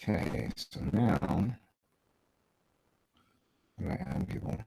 Okay, so now I'm gonna add people.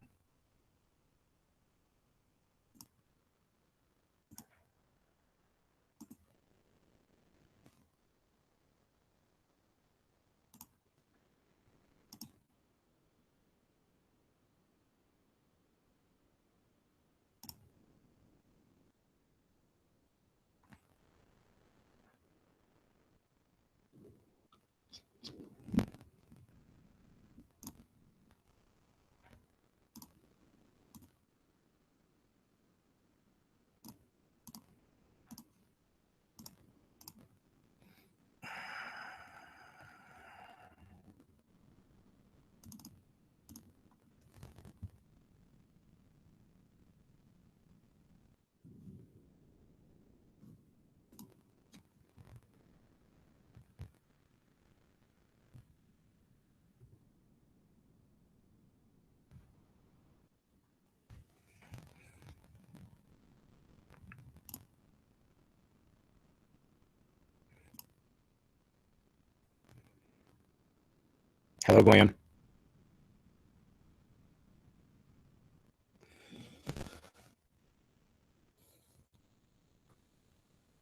Hello, Glam.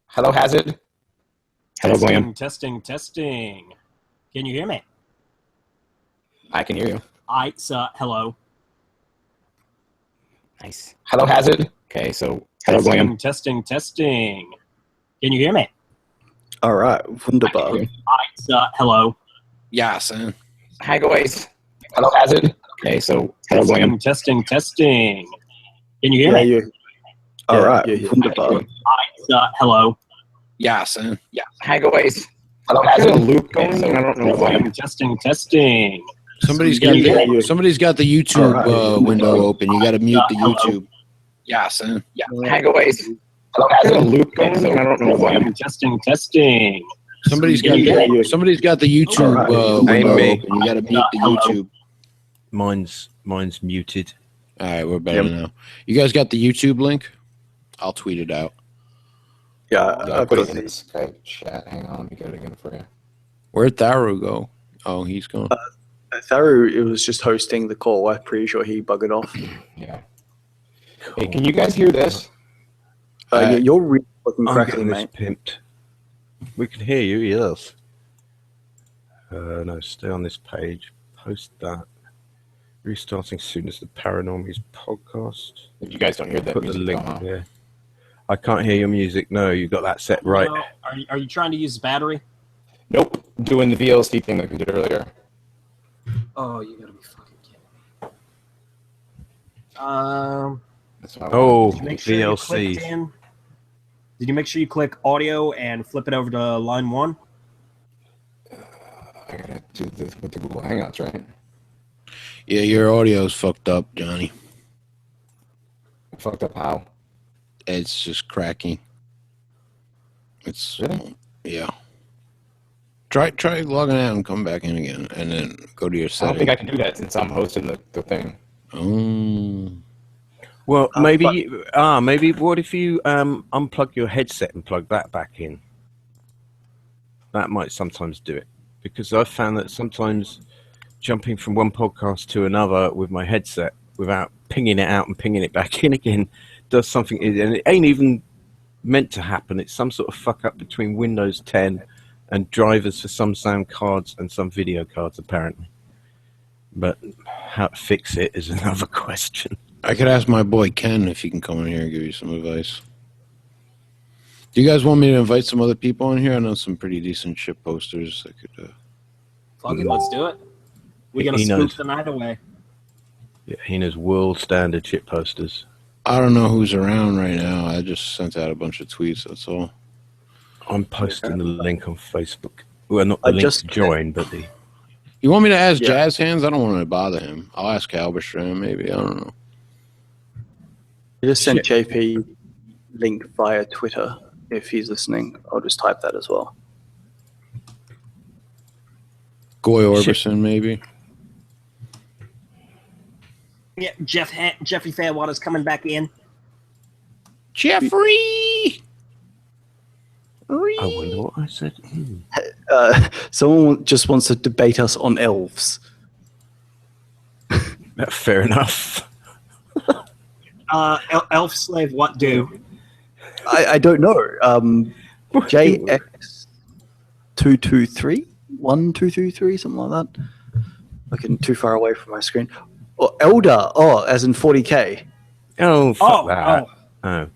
Hello, Hazard. Hello, Glam. Testing. Can you hear me? I can hear you. Hello. Nice. Hello, Hazard. Okay, so hello, Glam. Testing. Can you hear me? All right, wunderbar. Hello. Ja, sen. Hi, guys. Hello, Hazard. Okay, so hello, Glam. Testing. Can you hear me? You. All right, wunderbar. Hello. Ja, sen. Yeah. Hi, guys. Hello, Hazard. A loop going. So I don't know why. Testing. Somebody's Can got you hear somebody's got the YouTube window open. You got to mute the YouTube. Ja, sen. Yeah. Hi, guys. Hello, Hazard. A loop going. So I don't know why. Testing. Somebody's got the YouTube window open. You got to mute the YouTube. Mine's muted. All right, we're better now. You guys got the YouTube link? I'll tweet it out. Yeah, I'll put it in the Skype chat. Hang on, let me get it again for you. Where'd Tharu go? Oh, he's gone. Tharu, it was just hosting the call. I'm pretty sure he buggered off. Yeah. Hey, can you guys hear this? You're really fucking I'm crackly, getting mate. this pimped. We can hear you, yes. No, stay on this page. Post that. Restarting soon as the Paranormies podcast. If you guys don't hear that Put the music, link though, huh? there. I can't hear your music. No, you got that set right. No, are you trying to use battery? Nope. Doing the VLC thing like we did earlier. Oh, you gotta be fucking kidding. That's what I Oh, wanted. Did you make sure you clicked VLC. in? Did you make sure you click audio and flip it over to line 1? I gotta do this with the Google Hangouts, right? Yeah, your audio's fucked up, Johnny. Fucked up how? It's just cracking. It's Really? yeah. Try logging out and come back in again, and then go to your I don't settings. think I can do that since I'm hosting the thing. Oh. Well, maybe what if you unplug your headset and plug that back in? That might sometimes do it, because I've found that sometimes jumping from one podcast to another with my headset without pinging it out and pinging it back in again does something, and it ain't even meant to happen. It's some sort of fuck up between Windows 10 and drivers for some sound cards and some video cards, apparently. But how to fix it is another question. I could ask my boy Ken if he can come in here and give you some advice. Do you guys want me to invite some other people in here? I know some pretty decent shit posters. I could. Fuck it, let's do it. We're gonna He spook knows. the night away. Yeah, he knows world standard shit posters. I don't know who's around right now. I just sent out a bunch of tweets. That's all. I'm posting the link on Facebook. Well, not the I link just- to join, but the. You want me to ask Yeah. Jazz Hands? I don't want to bother him. I'll ask Halberstram, maybe. I don't know. I just sent JP link via Twitter. If he's listening, I'll just type that as well. Goy Orbison, maybe. Yeah, Jeffrey Fairwater's coming back in. Jeffrey! I wonder what I said. Someone just wants to debate us on elves. Fair enough. Elf slave, what do? I don't know. JX223? 1223, something like that. Looking too far away from my screen. Oh, Elder. Oh, as in 40k. Oh, fuck that. Oh.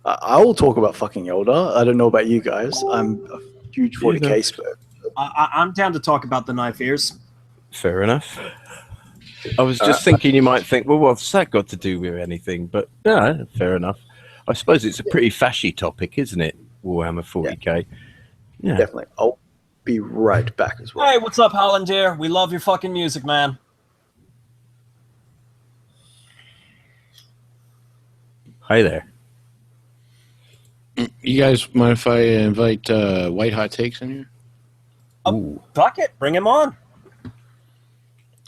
I will talk about fucking Elder. I don't know about you guys. I'm a huge 40k spurt. I'm down to talk about the knife ears. Fair enough. I was just thinking you might think, well, what's that got to do with anything? But no, fair enough. I suppose it's a pretty fashy topic, isn't it? Warhammer 40k. Yeah. Definitely. I'll be right back as well. Hey, what's up, Hollandier? We love your fucking music, man. Hi there. You guys mind if I invite White Hot Takes in here? Ooh. Fuck it. Bring him on.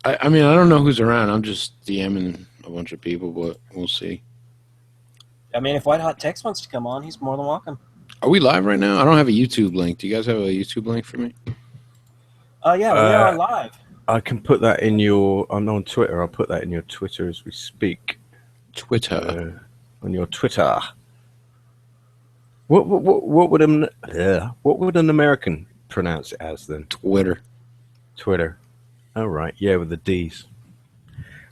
I mean, I don't know who's around. I'm just DMing a bunch of people, but we'll see. I mean, if White Hot Tex wants to come on, he's more than welcome. Are we live right now? I don't have a YouTube link. Do you guys have a YouTube link for me? Yeah, we are live. I can put that in your... I'm on Twitter. I'll put that in your Twitter as we speak. Twitter. On your Twitter. What would an American pronounce it as then? Twitter. Oh, right. Yeah, with the D's.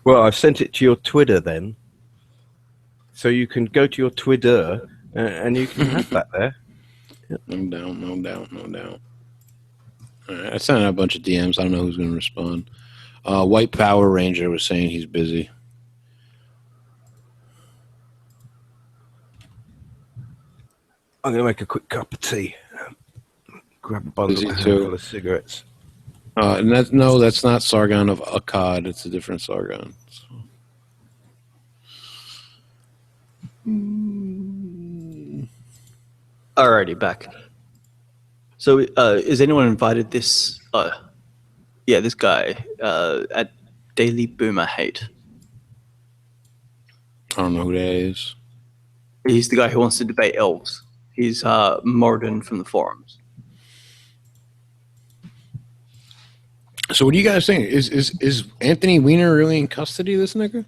Well, I've sent it to your Twitter then. So you can go to your Twitter and you can have that there. Yep. No doubt. All right, I sent out a bunch of DMs. I don't know who's going to respond. White Power Ranger was saying he's busy. I'm going to make a quick cup of tea. Grab a bottle Busy of too. full of cigarettes. And that's not Sargon of Akkad. It's a different Sargon. So. Alrighty, back. So, is anyone invited this? This guy at Daily Boomer Hate. I don't know who that is. He's the guy who wants to debate elves. He's Morden from the forums. So, what do you guys think? Is Anthony Weiner really in custody? This nigga?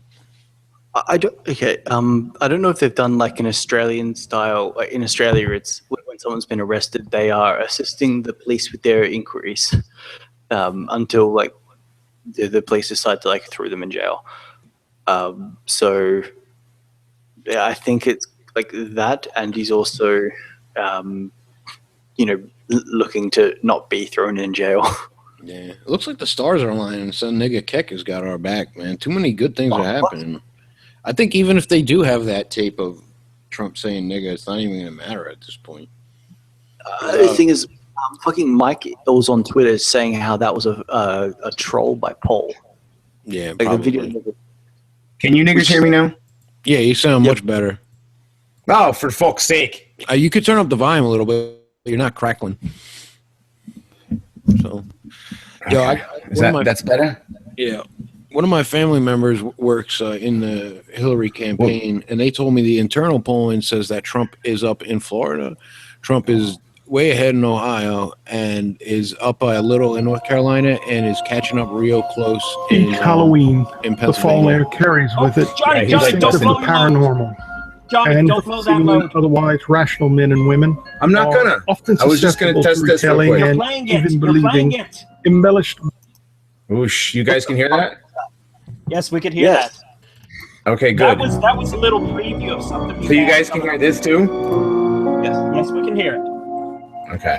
I don't. Okay. I don't know if they've done like an Australian style. Like in Australia, it's when someone's been arrested, they are assisting the police with their inquiries until like the police decide to like throw them in jail. So yeah, I think it's like that, and he's also, looking to not be thrown in jail. Yeah, it looks like the stars are aligning. Some nigga Keck has got our back, man. Too many good things are happening. I think even if they do have that tape of Trump saying nigga, it's not even going to matter at this point. The thing is, fucking Mike was on Twitter saying how that was a troll by Paul. Yeah, Like probably. the video. Can you niggas hear me now? Yeah, you sound much better. Oh, for fuck's sake. You could turn up the volume a little bit, but you're not crackling. So, Okay. That's better? Yeah. One of my family members works in the Hillary campaign, and they told me the internal polling says that Trump is up in Florida. Trump is way ahead in Ohio and is up by a little in North Carolina and is catching up real close in Halloween. in The fall Pennsylvania. air carries with it Johnny, he's like, things don't of the blow your load. paranormal Johnny, and don't blow that seemingly load. otherwise rational men and women. I'm not are gonna. Often I was just gonna susceptible test to this real retelling quick. You're and playing it. even You're playing believing it. embellished. Whoosh, you guys can hear that? Yes, we could hear Yes. that. Okay, That good. was a little preview of something. So you guys can hear this too? Yes, we can hear it. Okay.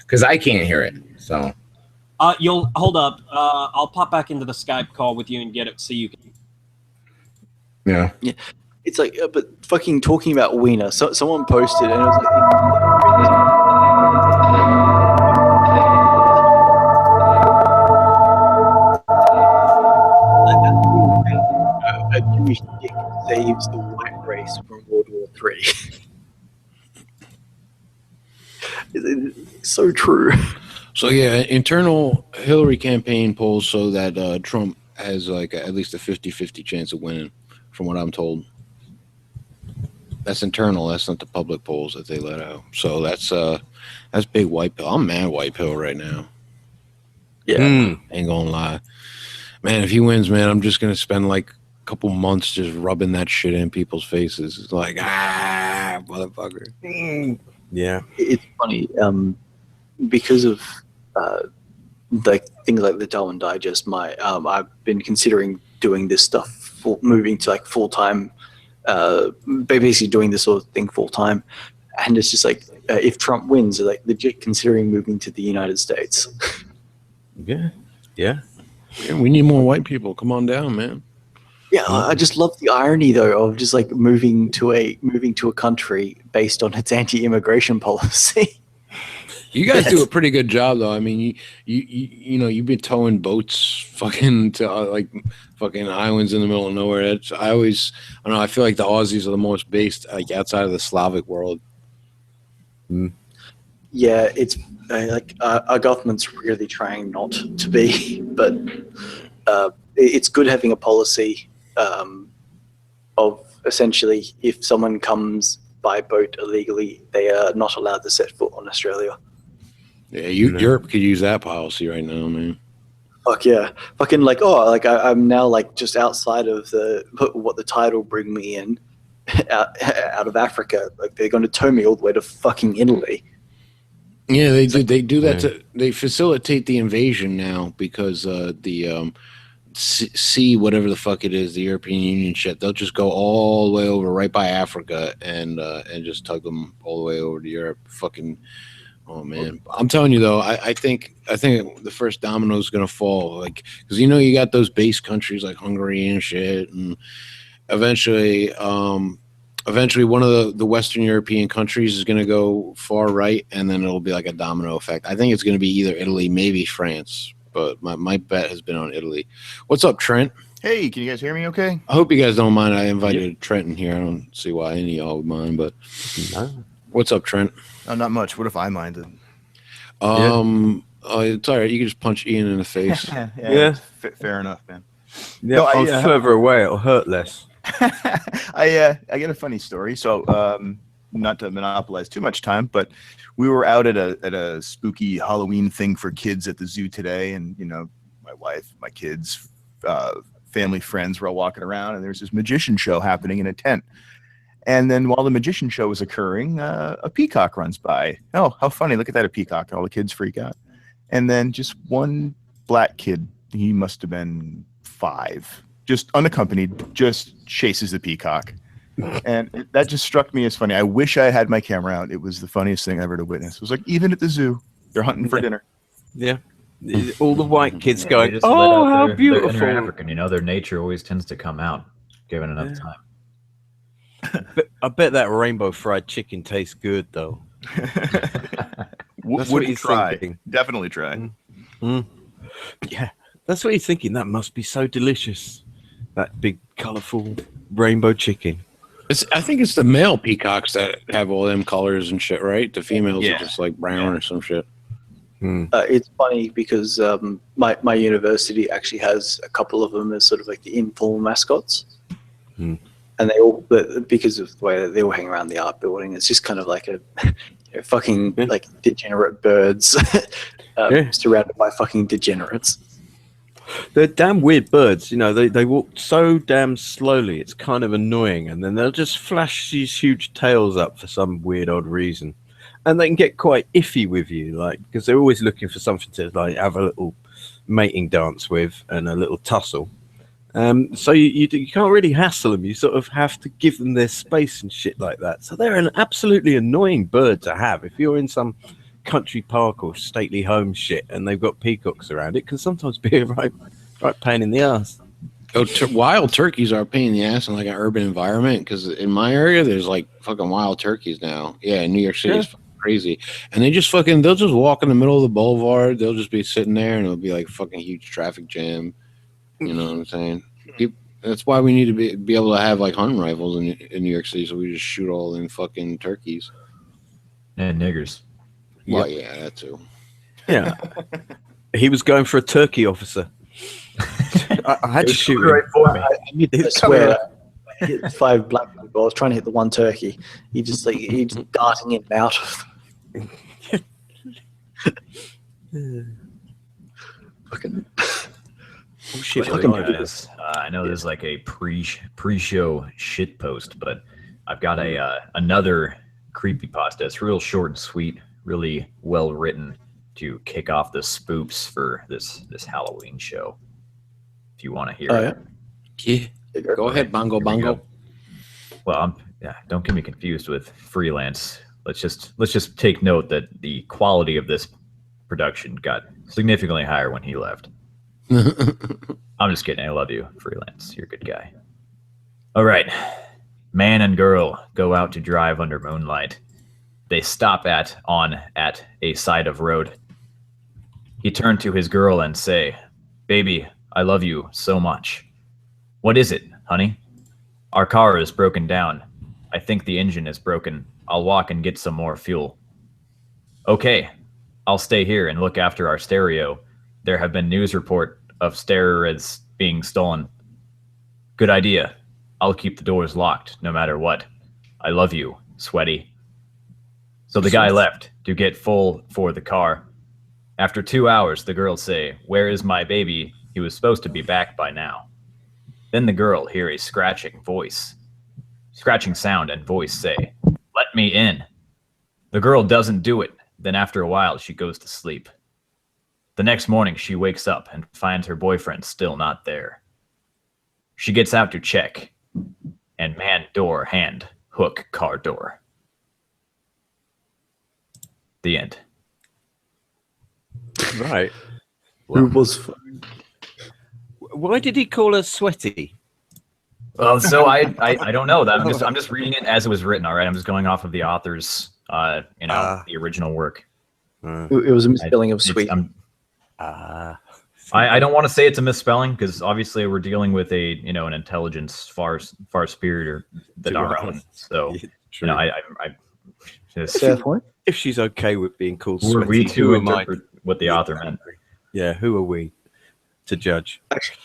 Because I can't hear it. So You'll hold up. I'll pop back into the Skype call with you and get it so you can. yeah. It's like, but fucking talking about Wiener. So someone posted, and it was like, a Jewish dick saves the white race from World War III. It's so true. So yeah, internal Hillary campaign polls show that Trump has like at least a 50-50 chance of winning, from what I'm told. That's internal. That's not the public polls that they let out. So that's big white pill. I'm mad white pill right now. Yeah. Ain't gonna lie, man. If he wins, man, I'm just gonna spend like a couple months just rubbing that shit in people's faces. It's like motherfucker. Yeah. It's funny because of like things like the Darwin Digest. I've been considering doing this stuff, moving to like full time, basically doing this sort of thing full time, and it's just like if Trump wins, like legit considering moving to the United States. Yeah. We need more white people. Come on down, man. Yeah, I just love the irony though of just like moving to a country based on its anti-immigration policy. You guys do a pretty good job, though. I mean, you know, you've been towing boats fucking to like fucking islands in the middle of nowhere. I don't know. I feel like the Aussies are the most based like outside of the Slavic world. Yeah, it's like our government's really trying not to be, but it's good having a policy of essentially if someone comes by boat illegally, they are not allowed to set foot on Australia. Yeah, Europe could use that policy right now, man. Fuck yeah. Fucking like, I'm now like just outside of what the tide will bring me in out of Africa. Like they're going to tow me all the way to fucking Italy. Yeah, they do that. They facilitate the invasion now because the sea, whatever the fuck it is, the European Union shit, they'll just go all the way over right by Africa and just tug them all the way over to Europe. Fucking, oh man, I'm telling you though, I think the first domino is gonna fall, like because you know you got those base countries like Hungary and shit, and eventually one of the Western European countries is gonna go far right, and then it'll be like a domino effect. I think it's gonna be either Italy, maybe France. But my bet has been on Italy. What's up, Trent? Hey, can you guys hear me okay? I hope you guys don't mind. I invited Trent in here. I don't see why any of y'all would mind, but what's up, Trent? Oh, not much. What if I minded? It's all right. You can just punch Ian in the face. Yeah. Fair enough, man. Yeah, No, I'm further away. It'll hurt less. I get a funny story. So, not to monopolize too much time, but we were out at a spooky Halloween thing for kids at the zoo today, and you know, my wife, my kids, family, friends were all walking around, and there's this magician show happening in a tent. And then while the magician show was occurring, a peacock runs by. Oh, how funny! Look at that, a peacock! All the kids freak out, and then just one black kid, he must have been 5, just unaccompanied, just chases the peacock. And that just struck me as funny. I wish I had my camera out. It was the funniest thing ever to witness. It was like, even at the zoo, they're hunting for dinner. Yeah. All the white kids going, they just let oh, out how their beautiful. inner African, you know, their nature always tends to come out given enough time. I bet that rainbow fried chicken tastes good, though. Would you try? Thinking. Definitely try. Yeah, that's what he's thinking. That must be so delicious. That big, colorful rainbow chicken. I think it's the male peacocks that have all them colors and shit, right? The females are just like brown or some shit. It's funny because my university actually has a couple of them as sort of like the informal mascots. And they all, because of the way that they all hang around the art building, it's just kind of like a fucking like degenerate birds surrounded by fucking degenerates. They're damn weird birds, you know. They walk so damn slowly. It's kind of annoying, and then they'll just flash these huge tails up for some weird odd reason, and they can get quite iffy with you, like because they're always looking for something to like have a little mating dance with and a little tussle. So you can't really hassle them. You sort of have to give them their space and shit like that. So they're an absolutely annoying bird to have if you're in some country park or stately home shit and they've got peacocks around. It can sometimes be a right pain in the ass. Wild turkeys are a pain in the ass in like an urban environment because in my area there's like fucking wild turkeys now. Yeah, in New York City it's crazy, and they'll just walk in the middle of the boulevard. They'll just be sitting there and it'll be like a fucking huge traffic jam. You know what I'm saying? That's why we need to be able to have like hunting rifles in New York City, so we just shoot all in fucking turkeys and niggers. Well, yeah, that too. Yeah, he was going for a turkey officer. I had to shoot him. I swear, hit 5 black people. I was trying to hit the one turkey. He just darting in and out of fucking. Oh, shit, By the way, guys, I know there's like a pre-show shit post, but I've got another creepypasta. It's real short and sweet, really well written to kick off the spoops for this Halloween show. If you want to hear it. Yeah. Go ahead, Bongo. Well, don't get me confused with freelance. Let's just take note that the quality of this production got significantly higher when he left. I'm just kidding. I love you, freelance. You're a good guy. All right. Man and girl go out to drive under moonlight. They stop at a side of road. He turned to his girl and say, "Baby, I love you so much." "What is it, honey?" "Our car is broken down. I think the engine is broken. I'll walk and get some more fuel." "Okay, I'll stay here and look after our stereo. There have been news report of stereos being stolen." "Good idea. I'll keep the doors locked no matter what. I love you, sweaty." So the guy left to get full for the car. After 2 hours, the girls say, "Where is my baby? He was supposed to be back by now." Then the girl hear a scratching sound and voice say, "Let me in." The girl doesn't do it. Then after a while, she goes to sleep. The next morning, she wakes up and finds her boyfriend still not there. She gets out to check, and man, door, hand, hook, car door. The end. Right. Who was? Why did he call her sweaty? Well, so I don't know that. I'm just reading it as it was written. All right, I'm just going off of the author's, the original work. It was a misspelling of sweet. I don't want to say it's a misspelling because obviously we're dealing with an intelligence far superior than our own. So Fair point. If she's okay with being called who are sweaty, we to interpret what the author meant? Yeah, who are we to judge? Actually,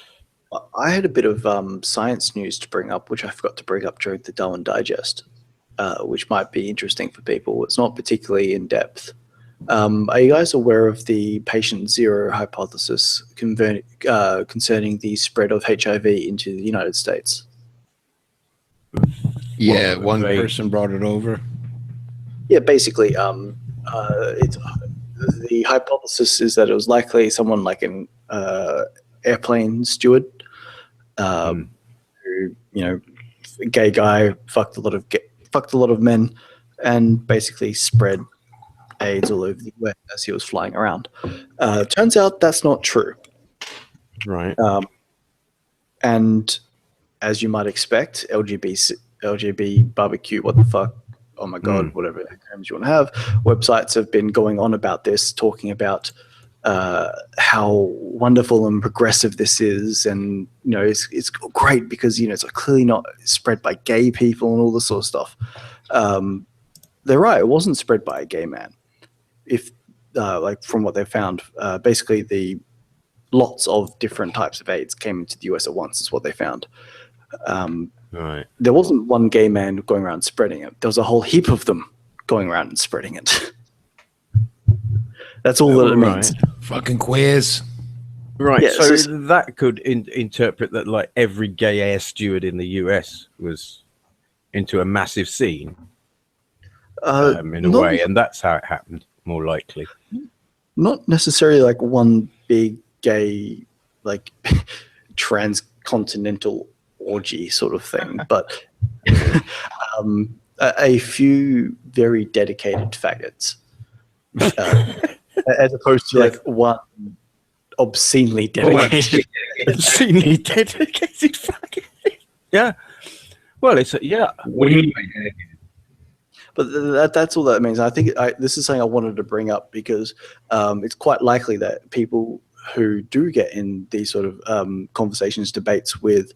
I had a bit of science news to bring up, which I forgot to bring up during the Darwin Digest, which might be interesting for people. It's not particularly in depth. Are you guys aware of the patient zero hypothesis concerning the spread of HIV into the United States? Yeah, one person brought it over. Yeah, basically, it's the hypothesis is that it was likely someone like an airplane steward, who gay guy fucked a lot of men, and basically spread AIDS all over the US as he was flying around. Turns out that's not true. Right. And as you might expect, LGBT barbecue, what the fuck? Oh my God, whatever terms you want to have. Websites have been going on about this, talking about how wonderful and progressive this is, and it's great because it's clearly not spread by gay people and all this sort of stuff. They're right; it wasn't spread by a gay man. If from what they found, basically the lots of different types of AIDS came into the US at once. Is what they found. Right. There wasn't one gay man going around spreading it. There was a whole heap of them going around and spreading it. That's all that it means. Fucking quiz. Right. Yeah, so so- that could interpret that like every gay air steward in the US was into a massive scene in a way, and that's how it happened, more likely. Not necessarily like one big gay, like transcontinental orgy sort of thing, but a few very dedicated faggots, as opposed to like one obscenely dedicated. Obscenely dedicated faggot. Yeah. Well, it's yeah. What do you mean by dedicated? But that's all that means. I think this is something I wanted to bring up because it's quite likely that people who do get in these sort of conversations, debates with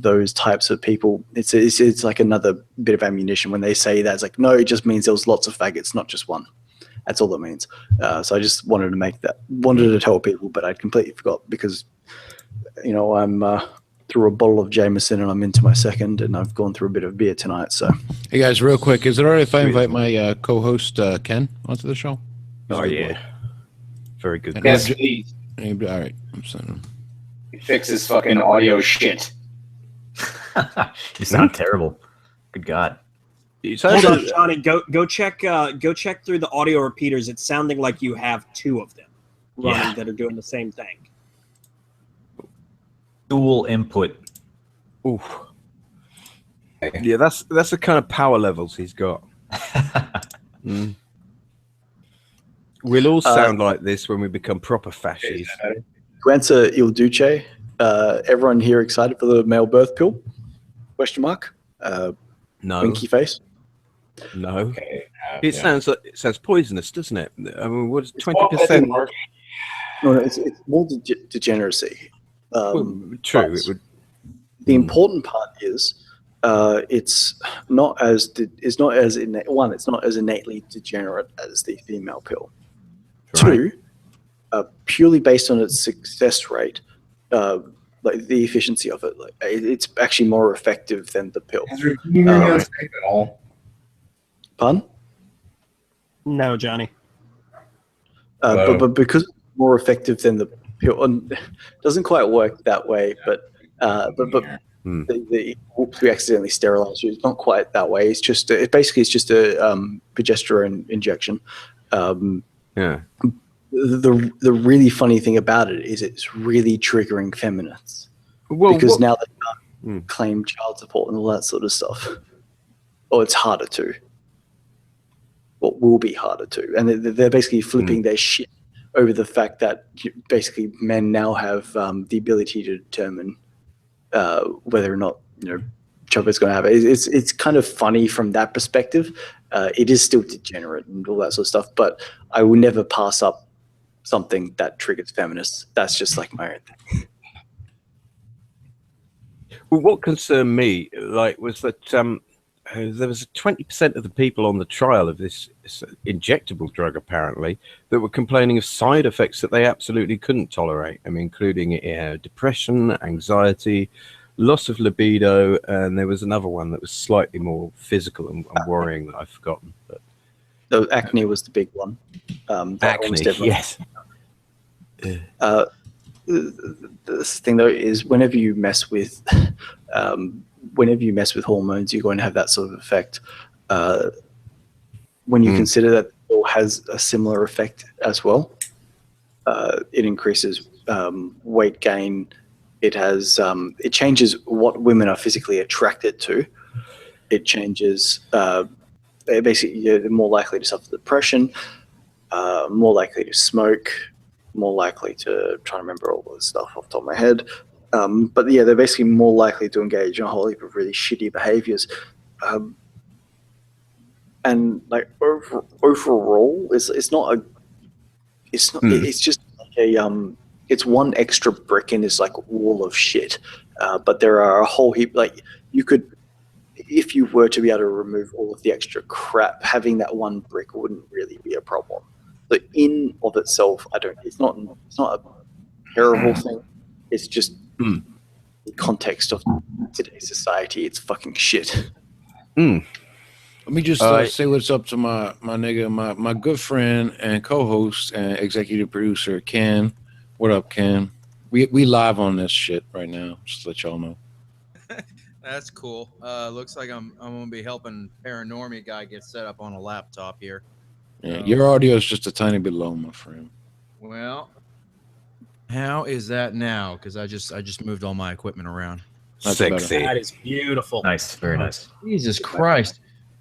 those types of people, it's like another bit of ammunition when they say that. It's like, no, it just means there was lots of faggots, not just one. That's all that means. So I just wanted to tell people, but I completely forgot because, I'm through a bottle of Jameson, and I'm into my second, and I've gone through a bit of beer tonight. So, Hey guys, real quick, is it all right if I invite my co-host Ken onto the show? Oh yeah, very good. Yes, please. All right, I'm sending him. Fix his fucking audio shit. You sound terrible. Good God. Hold on, Johnny. Go check through the audio repeaters. It's sounding like you have two of them running that are doing the same thing. Dual input. Ooh. Yeah, that's the kind of power levels he's got. We'll all sound like this when we become proper fascists. to answer Il Duce, everyone here excited for the male birth pill? Question mark. No. Winky face. No. Okay. It sounds poisonous, doesn't it? I mean, what's 20%? No, it's more degeneracy. True. It would. The important part is it's not as innately degenerate as the female pill. Right. 2, purely based on its success rate, like the efficiency of it, like it's actually more effective than the pill. Pardon? No, Johnny. But because it's more effective than the pill, and it doesn't quite work that way. But oops, we accidentally sterilized you. It's not quite that way. It's just it's just a progesterone injection. Yeah. The really funny thing about it is it's really triggering feminists because now they can't claim child support and all that sort of stuff. Or it's harder to. Or will be harder to. And they're basically flipping their shit over the fact that basically men now have the ability to determine whether or not childbirth's going to happen. It's kind of funny from that perspective. It is still degenerate and all that sort of stuff, but I will never pass up something that triggers feminists. That's just like my own thing. Well, what concerned me, was that there was 20% of the people on the trial of this injectable drug, apparently, that were complaining of side effects that they absolutely couldn't tolerate. I mean, including depression, anxiety, loss of libido, and there was another one that was slightly more physical and worrying that I've forgotten. But The acne was the big one. acne, yes. The thing though is whenever you mess with hormones, you're going to have that sort of effect. When you consider that it has a similar effect as well, it increases weight gain. It has it changes what women are physically attracted to. It changes basically you're more likely to suffer depression, more likely to smoke, more likely to try to remember all this stuff off the top of my head. But yeah, they're basically more likely to engage in a whole heap of really shitty behaviors. And like overall, it's just like it's one extra brick in this like wall of shit. But there are a whole heap, like you could, if you were to be able to remove all of the extra crap, having that one brick wouldn't really be a problem. But in of itself, it's not a terrible thing. It's just the context of today's society. It's fucking shit. Let me just say what's up to my nigga, my good friend and co-host and executive producer, Ken. What up, Ken? We live on this shit right now, just to let y'all know. That's cool. Looks like I'm gonna be helping Paranormy guy get set up on a laptop here. Yeah, your audio is just a tiny bit low, my friend. Well, how is that now? Because I just moved all my equipment around. That's sexy. That is beautiful. Nice, very nice. Jesus Christ.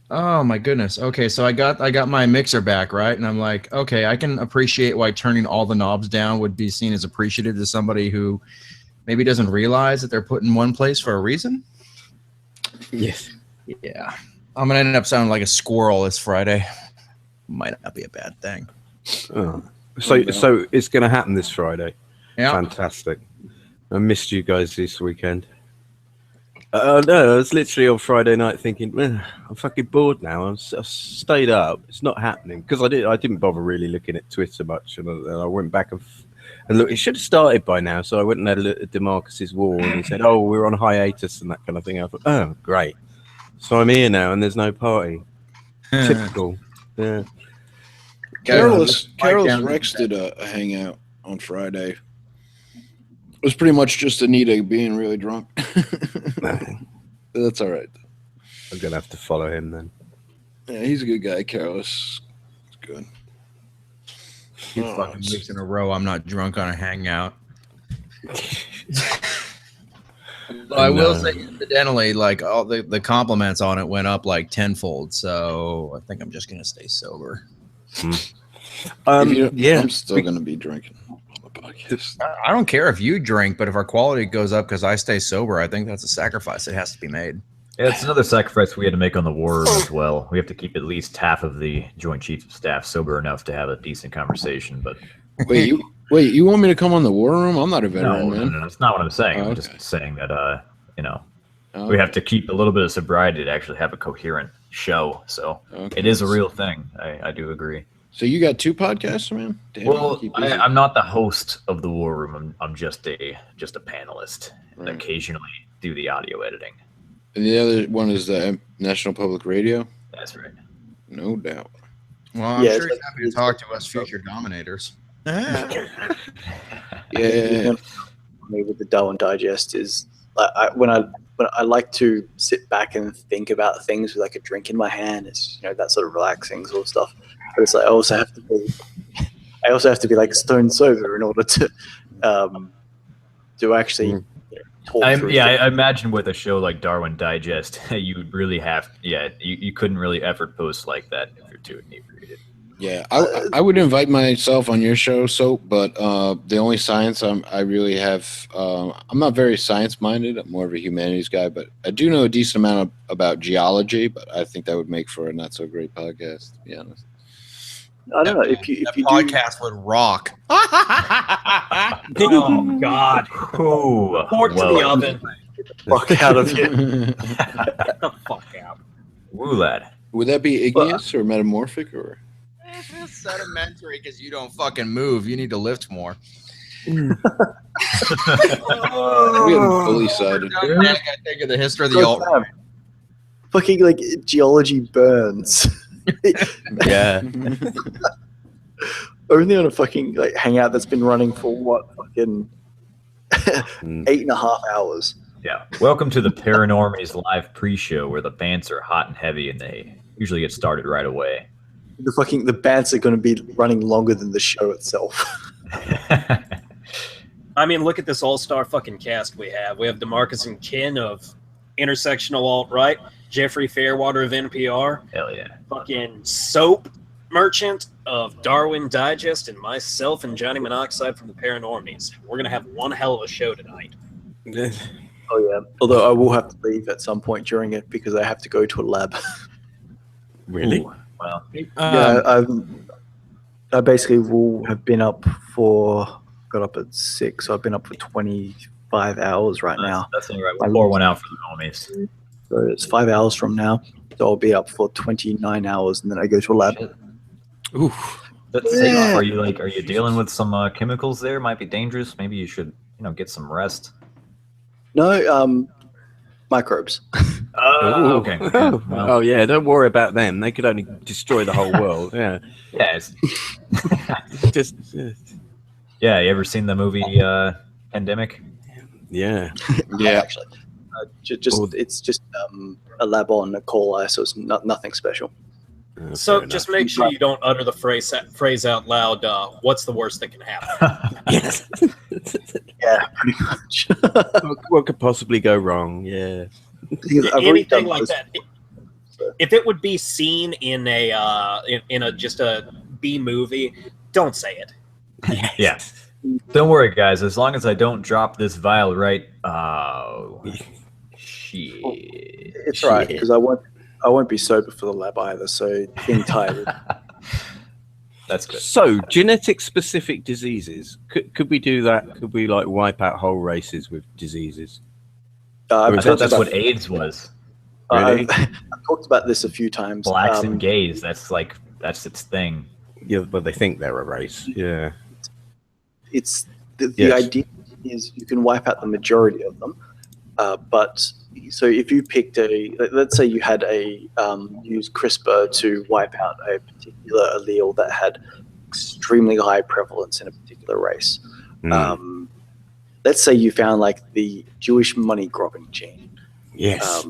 Oh my goodness. Okay, so I got my mixer back, right? And I'm like, okay, I can appreciate why turning all the knobs down would be seen as appreciative to somebody who maybe doesn't realize that they're put in one place for a reason. Yes. Yeah. I'm gonna end up sounding like a squirrel this Friday. Might not be a bad thing. Oh. So it's going to happen this Friday. Yeah. Fantastic. I missed you guys this weekend. No, I was literally on Friday night thinking, I'm fucking bored now. I've stayed up. It's not happening because I didn't bother really looking at Twitter much, and I went back And look, it should have started by now, so I went and had a look at DeMarcus's wall, and he said, "Oh, we're on hiatus and that kind of thing." I thought, "Oh, great." So I'm here now, and there's no party. Typical. Yeah. Careless Rex did a hangout on Friday. It was pretty much just Anita being really drunk. That's all right. I'm gonna have to follow him then. Yeah, he's a good guy. Careless, it's good. 2 fucking weeks in a row, I'm not drunk on a hangout. But I will say, incidentally, like all the compliments on it went up like tenfold. So I think I'm just gonna stay sober. I'm still gonna be drinking on the podcast. I don't care if you drink, but if our quality goes up because I stay sober, I think that's a sacrifice that has to be made. Yeah, it's another sacrifice we had to make on the war room as well. We have to keep at least half of the Joint Chiefs of Staff sober enough to have a decent conversation. But wait, you want me to come on the war room? I'm not a veteran, man. No, that's not what I'm saying. I'm just saying that we have to keep a little bit of sobriety to actually have a coherent show. So it is a real thing. I do agree. So you got 2 podcasts, man? Damn, well, I'm not the host of the war room. I'm just a panelist. Right. And occasionally do the audio editing. And the other one is the National Public Radio? That's right. No doubt. Well, I'm sure he's happy to talk to us future dominators. Yeah. With the Darwin Digest is when I like to sit back and think about things with like a drink in my hand. It's that sort of relaxing sort of stuff. But it's like I also have to be like stone sober in order to actually. I imagine with a show like Darwin Digest, you would really have, you couldn't really effort post like that if you're too inebriated. Yeah, I would invite myself on your show, but the only science I really have, I'm not very science minded. I'm more of a humanities guy, but I do know a decent amount about geology. But I think that would make for a not so great podcast, to be honest. I don't know if you podcast would rock. Oh God! Pork to the oven. Get the fuck out of here! Get the fuck out! Woo, lad. Would that be igneous or metamorphic or sedimentary? Because you don't fucking move. You need to lift more. We have bully sided. I think of the history of the alt. Fucking like geology burns. Yeah. Only on a fucking like hangout that's been running for what fucking 8.5 hours. Yeah. Welcome to the Paranormies live pre-show where the bands are hot and heavy and they usually get started right away. The bands are going to be running longer than the show itself. I mean, look at this all-star fucking cast we have. We have DeMarcus and Ken of Intersectional Alt-Right, Jeffrey Fairwater of NPR. Hell yeah. Fucking Soap Merchant of Darwin Digest, and myself and Johnny Monoxide from the Paranormies. We're going to have one hell of a show tonight. Oh, yeah. Although I will have to leave at some point during it because I have to go to a lab. Really? Ooh, well, I basically will have been up got up at 6, so I've been up for 25 hours right now. That's all right. We'll pour one out for the homies. So it's 5 hours from now. So I'll be up for 29 hours, and then I go to a lab. Oof. That's safe. Are you dealing with some chemicals there? Might be dangerous. Maybe you should, get some rest. No, microbes. Oh, okay. Well. Oh, yeah. Don't worry about them. They could only destroy the whole world. Yeah. Yeah. Yeah. You ever seen the movie Pandemic? Yeah. Yeah. Actually, it's just a lab on a coal so it's nothing special. So just make sure you don't utter the phrase out loud. What's the worst that can happen? Yes. Yeah, pretty much. What could possibly go wrong? Yeah. Anything like that. If it would be seen in a just a B movie, don't say it. Yeah. Don't worry, guys. As long as I don't drop this vial right. Oh, shit. It's right because I won't be sober for the lab either. So being tired. That's good. So genetic-specific diseases. Could we do that? Could we wipe out whole races with diseases? I thought that's what AIDS was. Really? I've talked about this a few times. Blacks and gays. That's its thing. Yeah, but they think they're a race. Yeah. It's The Yes. idea is you can wipe out the majority of them, but so if you picked let's say you had used CRISPR to wipe out a particular allele that had extremely high prevalence in a particular race. Let's say you found like the Jewish money grubbing gene. Yes.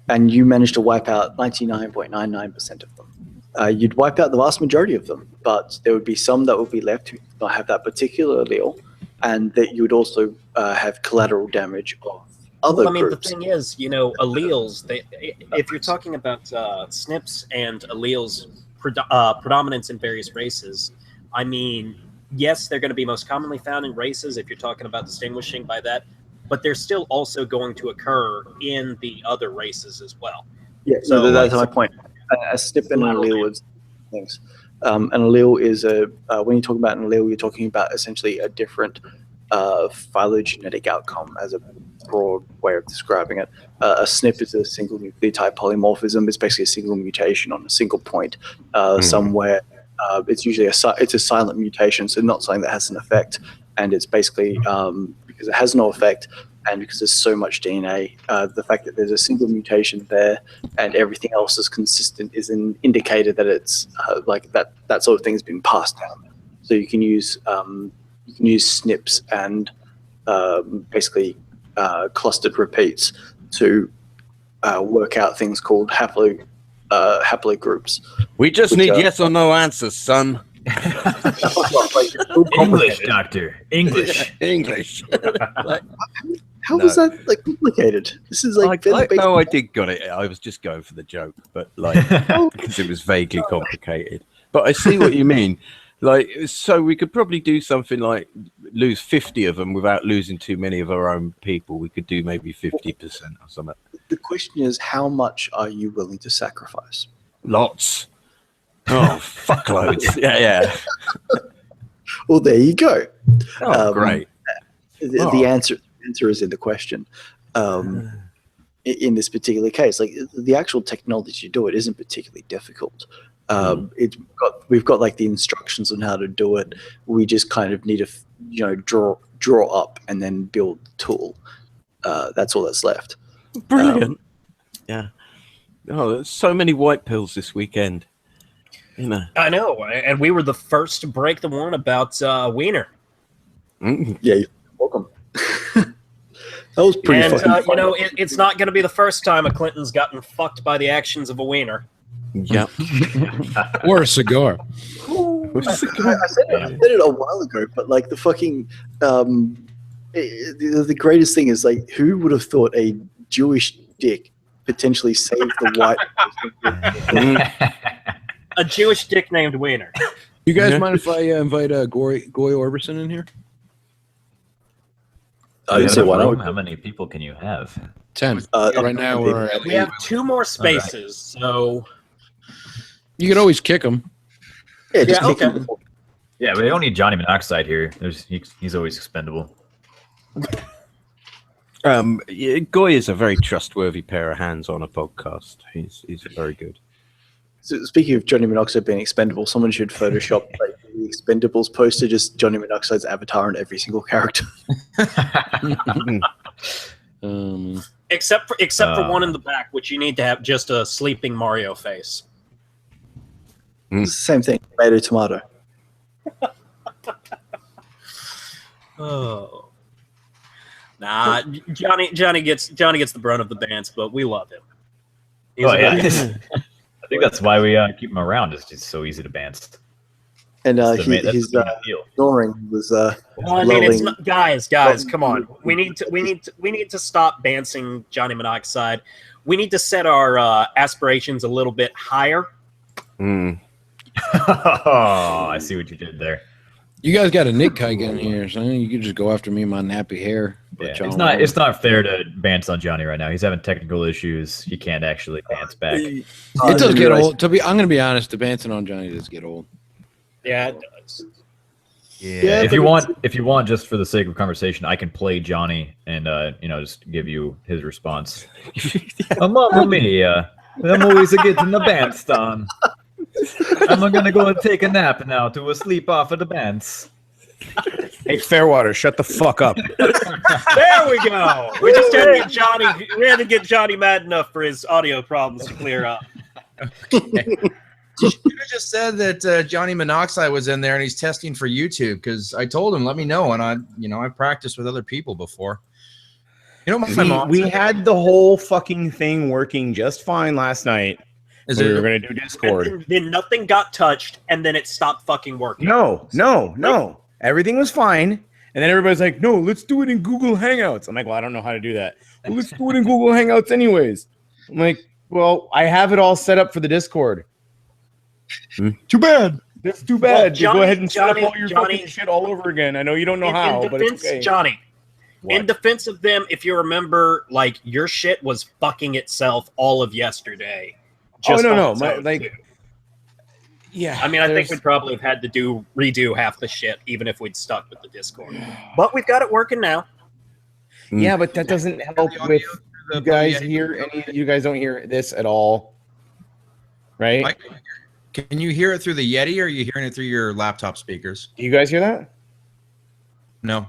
And you managed to wipe out 99.99% of them. You'd wipe out the vast majority of them, but there would be some that would be left who did not have that particular allele, and that you would also have collateral damage of other groups. The thing is, alleles, if you're talking about SNPs and alleles predominance in various races, I mean, yes, they're going to be most commonly found in races if you're talking about distinguishing by that, but they're still also going to occur in the other races as well. Yeah, so that's my point. A SNP and an allele is things. An allele is when you talk about an allele, you're talking about essentially a different phylogenetic outcome as a broad way of describing it. A SNP is a single nucleotide polymorphism. It's basically a single mutation on a single point somewhere. It's usually a silent mutation, so not something that has an effect. And it's basically because it has no effect, and because there's so much DNA, the fact that there's a single mutation there and everything else is consistent is an indicator that it's like that sort of thing has been passed down. So you can use SNPs and basically clustered repeats to work out things called haplogroups. We just need yes or no answers, son. English, doctor. English. How was that like complicated? This is like I did got it. I was just going for the joke, but like because it was vaguely complicated. But I see what you mean. Like, so we could probably do something like lose 50 of them without losing too many of our own people. We could do maybe 50% or something. The question is, how much are you willing to sacrifice? Lots. Oh, fuckloads. Yeah. Well, there you go. Oh, great. The answer is in the question. In this particular case, like the actual technology to do it isn't particularly difficult. We've got like the instructions on how to do it. We just kind of need to draw up and then build the tool. That's all that's left. Brilliant. Yeah. Oh, there's so many white pills this weekend. I know, and we were the first to break the one about Wiener. Yeah, you're welcome. That was pretty fucking fun. It's not going to be the first time a Clinton's gotten fucked by the actions of a Wiener. Yep. Or a cigar. I said it a while ago, but like the fucking the greatest thing is like, who would have thought a Jewish dick potentially saved the white person? A Jewish dick named Wiener. You guys mind if I invite Goy Orbison in here? How many people can you have? 10. Right now we're at we have 2 more spaces, so you can always kick him. Yeah, just kick him. Yeah, we don't need Johnny Monoxide here. He's always expendable. Goy is a very trustworthy pair of hands on a podcast. He's very good. So speaking of Johnny Monoxide being expendable, someone should Photoshop like the Expendables poster, just Johnny Monoxide's avatar on every single character. Except for one in the back, which you need to have just a sleeping Mario face. Same thing, tomato. Oh, nah, Johnny gets the brunt of the bants, but we love him. I think that's why we keep him around. It's just so easy to bounce. And his snoring was. Well, I mean, it's not, guys, come on. We need to stop bancing Johnny Monoxide. We need to set our aspirations a little bit higher. Oh, I see what you did there. You guys got a Nick Kike in here, so you could just go after me, my nappy hair. Yeah, it's not fair to bounce on Johnny right now. He's having technical issues. He can't actually bounce back. It does get old. I'm going to be honest. The bouncing on Johnny does get old. Yeah, it does. Yeah, if you want, just for the sake of conversation, I can play Johnny and just give you his response. Mamma mia, I'm always getting the bounce on. I'm gonna go and take a nap now to sleep off of the bands. Hey, Fairwater, shut the fuck up. There we go. We just had to get Johnny. We had to get Johnny mad enough for his audio problems to clear up. You should have just said that Johnny Monoxide was in there and he's testing for YouTube, because I told him, let me know, and I've practiced with other people before. You know, my mom We said- had the whole fucking thing working just fine last night. Is We it- were going to do Discord. And then nothing got touched, and then it stopped fucking working. No. Everything was fine. And then everybody's like, no, let's do it in Google Hangouts. I'm like, well, I don't know how to do that. Well, let's do it in Google Hangouts anyways. I'm like, well, I have it all set up for the Discord. Too bad. That's too bad. Well, You go ahead and set Johnny- up all your fucking shit all over again. I know you don't know In how, but defense, it's okay. Johnny. What? In defense of them, if you remember, like your shit was fucking itself all of yesterday. Oh, no. on its own, too. Yeah. I mean, I think there's- we'd probably have had to redo half the shit, even if we'd stuck with the Discord. But we've got it working now. Yeah, but that doesn't help with you guys hear any. You guys don't hear this at all, right? Mike, can you hear it through the Yeti, or are you hearing it through your laptop speakers? Do you guys hear that? No.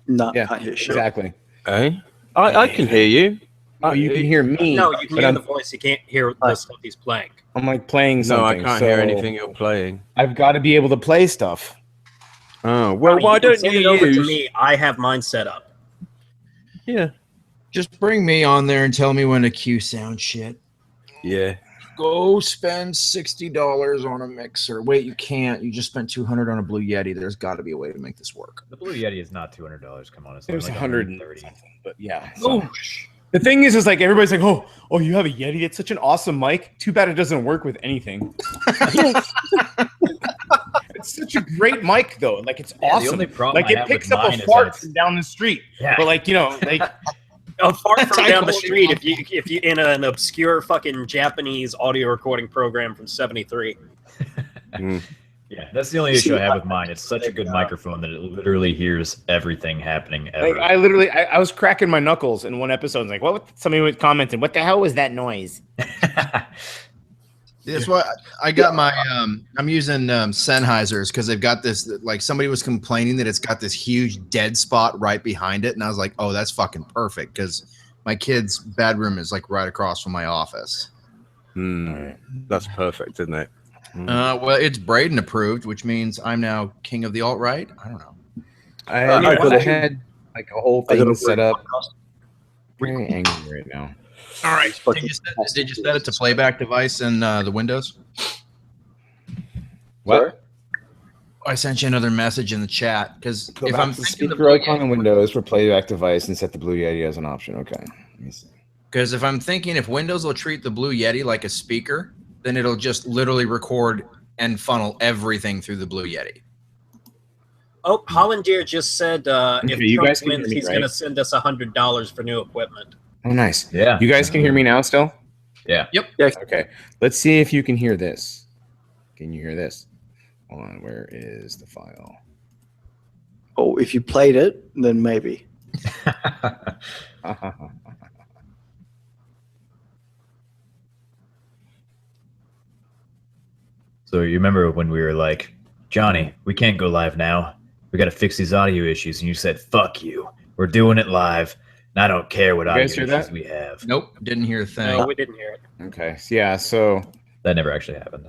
No, Yeah, can't hear shit. exactly. Hey, I can hear you. Oh, you can hear me. No, you can but hear I'm, the voice. You can't hear the stuff he's playing. I'm like playing No, I something. can't so hear anything you're playing. I've got to be able to play stuff. Oh, well, Johnny, why you can don't send you it over to use... me? I have mine set up. Yeah. Just bring me on there and tell me when to cue sound shit. Yeah. Go spend $60 on a mixer. Wait, you can't. You just spent $200 on a Blue Yeti. There's got to be a way to make this work. The Blue Yeti is not $200. Come on, it's It was like 130, but yeah. Oh, So. The thing is like everybody's like, oh, you have a Yeti. It's such an awesome mic. Too bad it doesn't work with anything. It's such a great mic though. Like it's awesome. The only problem Like I it have picks with up a mine is fart that it's- from down the street. Yeah. But like like far from down the high street. If you in an obscure fucking Japanese audio recording program from '73. Yeah, that's the only issue I have with mine. It's such a good microphone that it literally hears everything happening ever. I literally I was cracking my knuckles in one episode. I was like, what? Somebody was commenting, what the hell was that noise? That's why I got my I'm using Sennheisers, because they've got this, like, somebody was complaining that it's got this huge dead spot right behind it, and I was like, oh, that's fucking perfect, because my kid's bedroom is like right across from my office. That's perfect, isn't it? Well, it's Braden approved, which means I'm now king of the alt-right. I don't know. I had like a whole I got thing a set up. podcast. Very angry right now. All right. Did you set it to playback device in the Windows? What? I sent you another message in the chat, because Go if back I'm to the thinking speaker icon in Windows for playback device and set the Blue Yeti as an option. Okay. Let me see. Because if I'm thinking if Windows will treat the Blue Yeti like a speaker, then it'll just literally record and funnel everything through the Blue Yeti. Oh, Hollandier just said if you Trump guys can wins, hear me, he's right? going to send us $100 for new equipment. Oh, nice. Yeah. You guys can hear me now still? Yeah. Yep. Okay. Let's see if you can hear this. Can you hear this? Hold on. Where is the file? Oh, if you played it, then maybe. So you remember when we were like, Johnny, we can't go live now. We got to fix these audio issues. And you said, fuck you. We're doing it live. And I don't care what audio guys hear issues that? we have. Nope, didn't hear a thing. No, we didn't hear it. Okay. So, yeah. So. That never actually happened.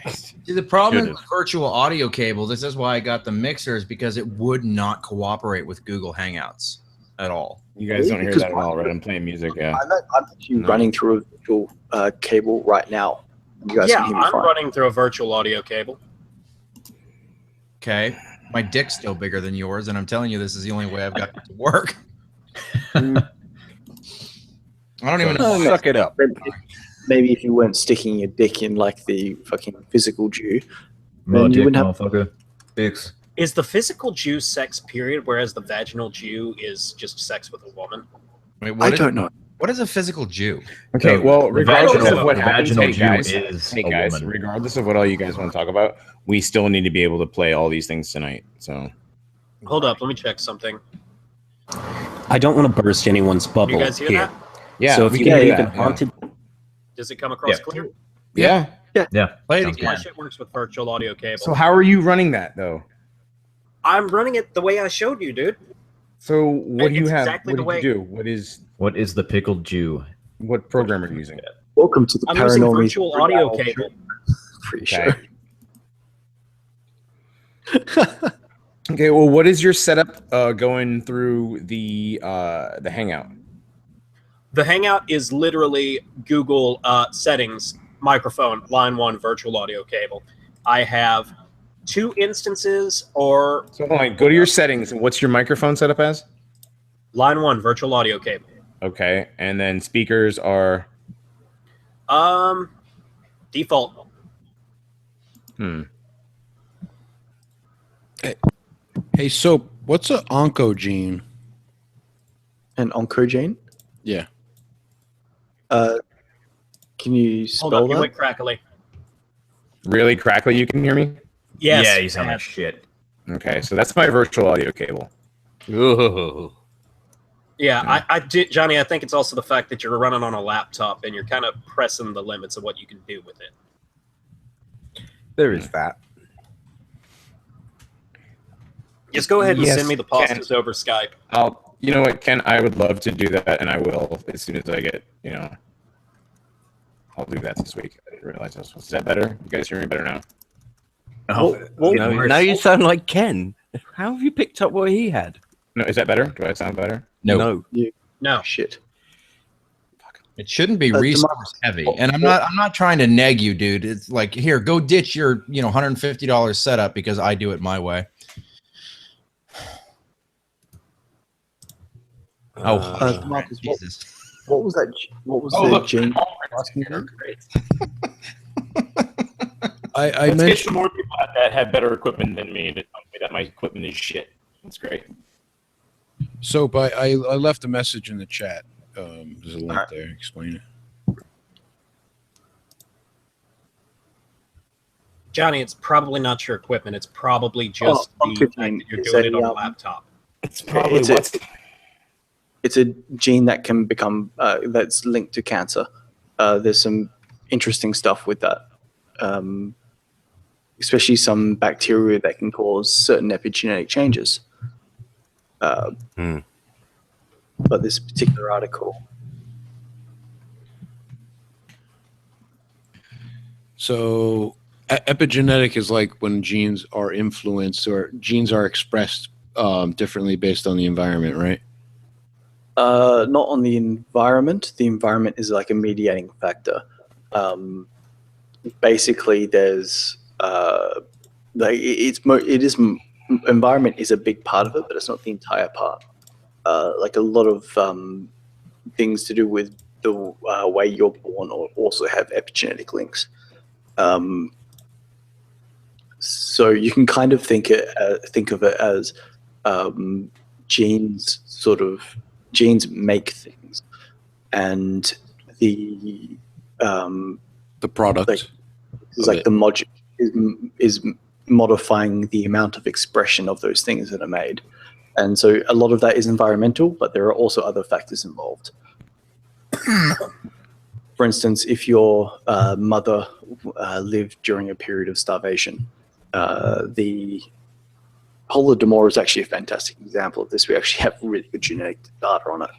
See, the problem Should've. with virtual audio cable, this is why I got the mixers, because it would not cooperate with Google Hangouts at all. You guys don't hear Because that at all, right? I'm playing music. Yeah. I'm actually running through a virtual cable right now. You guys Yeah, can hear me I'm fine. running through a virtual audio cable. Okay. My dick's still bigger than yours, and I'm telling you, this is the only way I've got it to work. I don't even know. Suck it up. Maybe if you weren't sticking your dick in like the fucking physical Jew, Well, then you dick, wouldn't have. motherfucker. Dicks. Is the physical Jew sex period, whereas the vaginal Jew is just sex with a woman? Wait, I don't know. What is a physical Jew? Okay. So, Well, the regardless vaginal- of what the happens, vaginal hey Jew guys, is hey a guys, woman. regardless of what all you guys want to talk about, we still need to be able to play all these things tonight. So. Hold up, let me check something. I don't want to burst anyone's bubble. You guys hear that? Yeah. So if we you can get hear even that, yeah. haunted, does it come across Yeah. clear? Yeah. Yeah. Play it Sounds again. My shit works with virtual audio cable. So how are you running that though? I'm running it the way I showed you, dude. So what do you It's have? exactly What the did way- you do? What is the pickled Jew? What program are you using? Welcome to the I'm using Paranormies virtual audio cable. pre-show. Okay. Well, what is your setup going through the Hangout? The Hangout is literally Google settings, microphone, line 1, virtual audio cable. I have 2 instances or So hold on, go to your settings and what's your microphone setup as? line 1, virtual audio cable. Okay, and then speakers are Default. Hey, Soap, what's an oncogene? An oncogene? Yeah. Can you Hold spell up, you that? went crackly. really crackly. You can hear me? Yes. Yeah, you sound like shit. Okay, so that's my virtual audio cable. Ooh. Yeah, I did, Johnny. I think it's also the fact that you're running on a laptop and you're kind of pressing the limits of what you can do with it. There is that. Just go ahead and Yes, send me the Ken. pastas over Skype. You know what, Ken? I would love to do that, and I will as soon as I get, I'll do that this week. I didn't realize this. Is that better? You guys hear me better now? Oh, Now you sound like Ken. How have you picked up what he had? No, is that better? Do I sound better? No. No. Shit. It shouldn't be The resource heavy. And I'm not trying to neg you, dude. It's like, here, go ditch your, $150 setup because I do it my way. Marcus, Jesus. what was that? What was the look, gene? I Let's get mentioned some more people that have better equipment than me to tell me that my equipment is shit. That's great. Soap. I left a message in the chat. There's a link there. Explain it. Johnny, it's probably not your equipment. It's probably just the fact that you're doing it on a laptop. It's probably It's a gene that can become that's linked to cancer. There's some interesting stuff with that, especially some bacteria that can cause certain epigenetic changes. But this particular article. So epigenetic is like when genes are influenced or genes are expressed differently based on the environment, right? Not on the environment. The environment is like a mediating factor. Basically, there's environment is a big part of it, but it's not the entire part. Like a lot of things to do with the way you're born also have epigenetic links. So you can kind of think of it as genes make things, and the product the module is modifying the amount of expression of those things that are made. And so a lot of that is environmental, but there are also other factors involved. For instance, if your mother lived during a period of starvation, the Holodomor is actually a fantastic example of this. We actually have really good genetic data on it,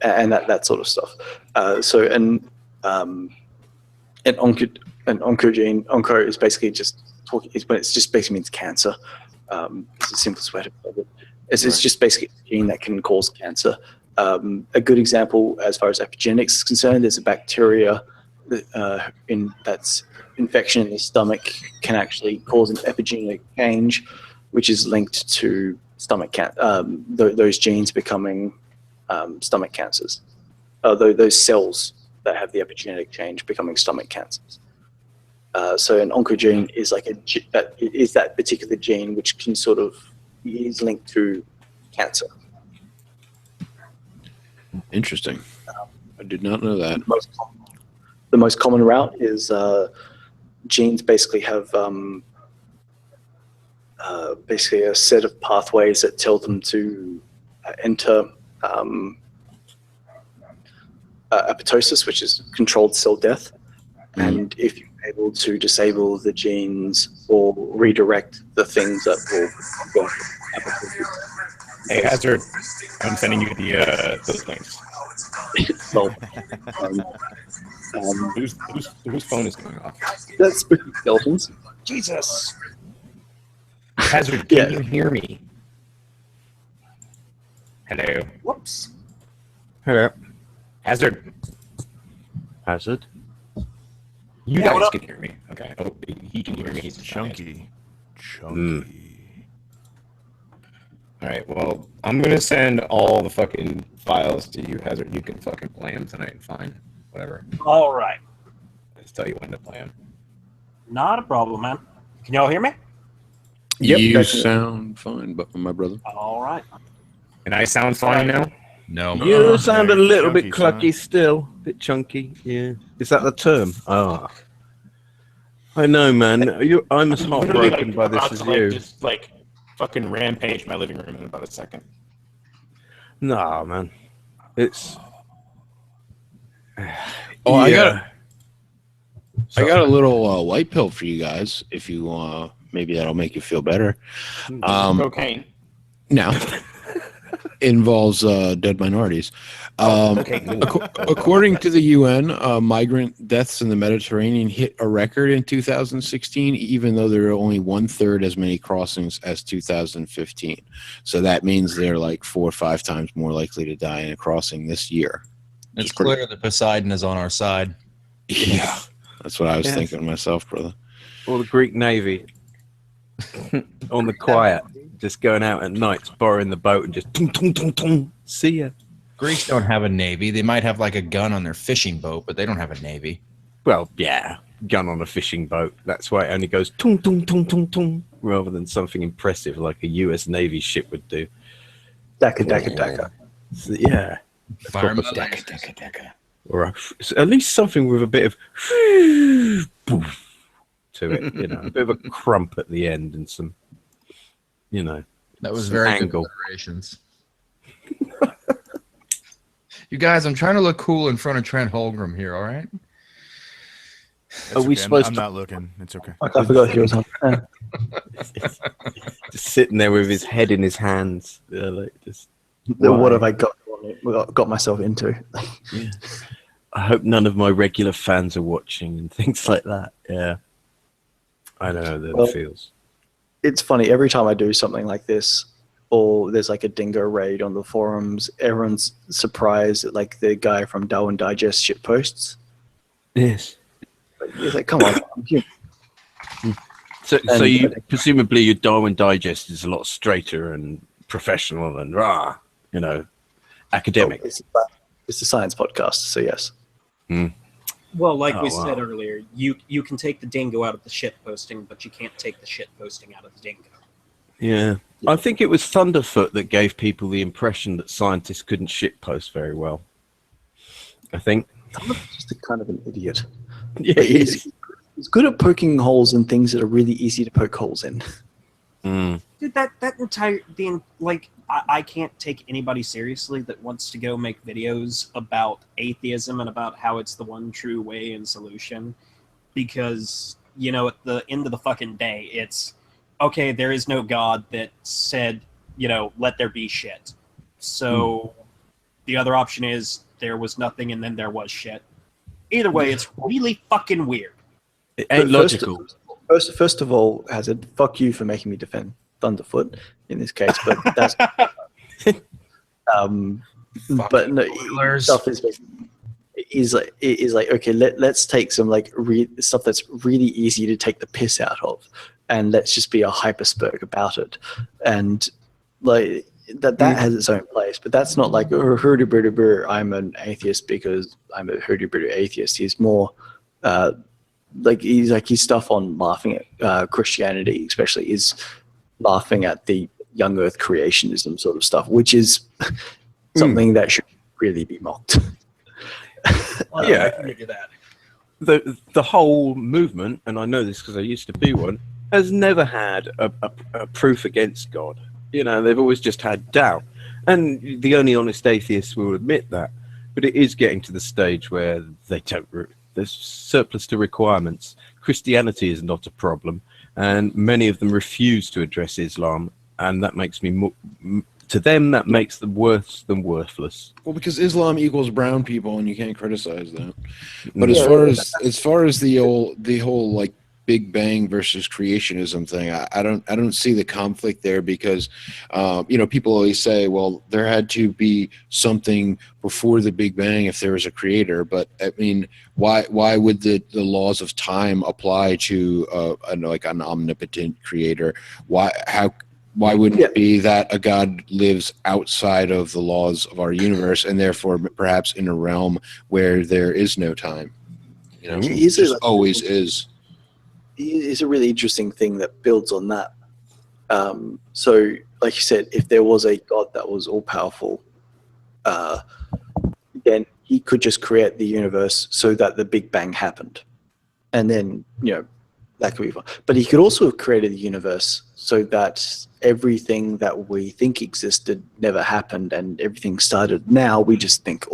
and that sort of stuff. An oncogene, onco is basically just talking. It just basically means cancer. It's the simplest way to put it. It's just basically a gene that can cause cancer. A good example, as far as epigenetics is concerned, there's a bacteria that's infection in the stomach can actually cause an epigenetic change, which is linked to stomach cancer. Those genes becoming stomach cancers. Those cells that have the epigenetic change becoming stomach cancers. So an oncogene is that particular gene which can is linked to cancer. Interesting. I did not know that. The most common route is genes basically have basically a set of pathways that tell them to enter apoptosis, which is controlled cell death. And if you able to disable the genes or redirect the things that will go. Hey, Hazard, I'm sending you those links. So, whose phone is going off? that's spooky skeletons. Jesus. Hazard, can you hear me? Hello. Whoops. Hello. Hazard. Hazard. You guys can hear me. Okay. Oh, he can hear me. He's Chunky. All right. Well, I'm gonna send all the fucking files to you, Hazard. You can fucking play them tonight. Fine. Whatever. All right. Just tell you when to play them. Not a problem, man. Can y'all hear me? You definitely. sound fine, but my brother. All right. And I sound fine now. No. You sound a little bit chunky, clucky still, bit chunky. Yeah, is that the term? Oh, I know, man. I'm as Literally, heartbroken by this about as to, you. Just fucking rampage my living room in about a second. Nah, man. It's. Oh, I Yeah. got a little white pill for you guys. If you maybe that'll make you feel better. Cocaine. Now involves dead minorities. According to the UN, migrant deaths in the Mediterranean hit a record in 2016, even though there are only 1/3 as many crossings as 2015. So that means they're like 4 or 5 times more likely to die in a crossing this year. It's clear that Poseidon is on our side. Yeah, that's what I was Yes. thinking to myself, brother. Or the Greek Navy on the quiet, just going out at night, borrowing the boat and just tung, tung, tung, tung. See ya. Greeks don't have a navy. They might have like a gun on their fishing boat, but they don't have a navy. Well, yeah, gun on a fishing boat. That's why it only goes tung, tung, tung, tung, tung, rather than something impressive like a US Navy ship would do. Daka. So, yeah. Fireman. Or at least something with a bit of poof to it, a bit of a crump at the end and some, That was some very angle. good alliterations. You guys, I'm trying to look cool in front of Trent Holgram here, all right? Are we supposed I'm to- not looking. It's okay. I forgot he was on. Just sitting there with his head in his hands. Just, What have I got myself into? yeah. I hope none of my regular fans are watching and things like that. Yeah. I know that Well, it feels. It's funny, every time I do something like this, or there's like a Dingo raid on the forums, everyone's surprised at like the guy from Darwin Digest shit posts. Yes. He's like, come on, I'm human. So And- you presumably your Darwin Digest is a lot straighter and professional and academic. It's a science podcast, so yes. Well, like we Oh, said wow. earlier, you can take the dingo out of the shit posting, but you can't take the shit posting out of the dingo. Yeah. I think it was Thunderfoot that gave people the impression that scientists couldn't shitpost very well. I think. I'm just a kind of an idiot. Yeah, But he is. he's good at poking holes in things that are really easy to poke holes in. Dude, that entire I can't take anybody seriously that wants to go make videos about atheism and about how it's the one true way and solution, because at the end of the fucking day, it's okay. There is no God that said let there be shit. So the other option is there was nothing and then there was shit. Either way, it's really fucking weird. It ain't logical. First of all, Hazard, fuck you for making me defend Thunderfoot in this case, but that's but no, spoilers. stuff is like okay, let's take some stuff that's really easy to take the piss out of, and let's just be a hyperspurg about it, and like that has its own place, but that's not like I'm an atheist because I'm a hurdy-burdy atheist. He's more his stuff on laughing at Christianity, especially, is laughing at the young Earth creationism sort of stuff, which is something that should really be mocked. Yeah. I can do that. The whole movement, and I know this because I used to be one, has never had a proof against God. They've always just had doubt. And the only honest atheists will admit that. But it is getting to the stage where they don't There's surplus to requirements. Christianity is not a problem, and many of them refuse to address Islam, and that makes me to them that makes them worse than worthless. Well, because Islam equals brown people, and you can't criticize that. But as far as the whole like Big Bang versus creationism thing, I don't see the conflict there, because people always say, well, there had to be something before the Big Bang if there was a creator. But I mean, why would the laws of time apply to an omnipotent creator? Why wouldn't it be that a God lives outside of the laws of our universe, and therefore perhaps in a realm where there is no time? It just always is. It's a really interesting thing that builds on that. So, like you said, if there was a God that was all powerful, then he could just create the universe so that the Big Bang happened, and then that could be fine. But he could also have created the universe so that everything that we think existed never happened, and everything started. Now we just think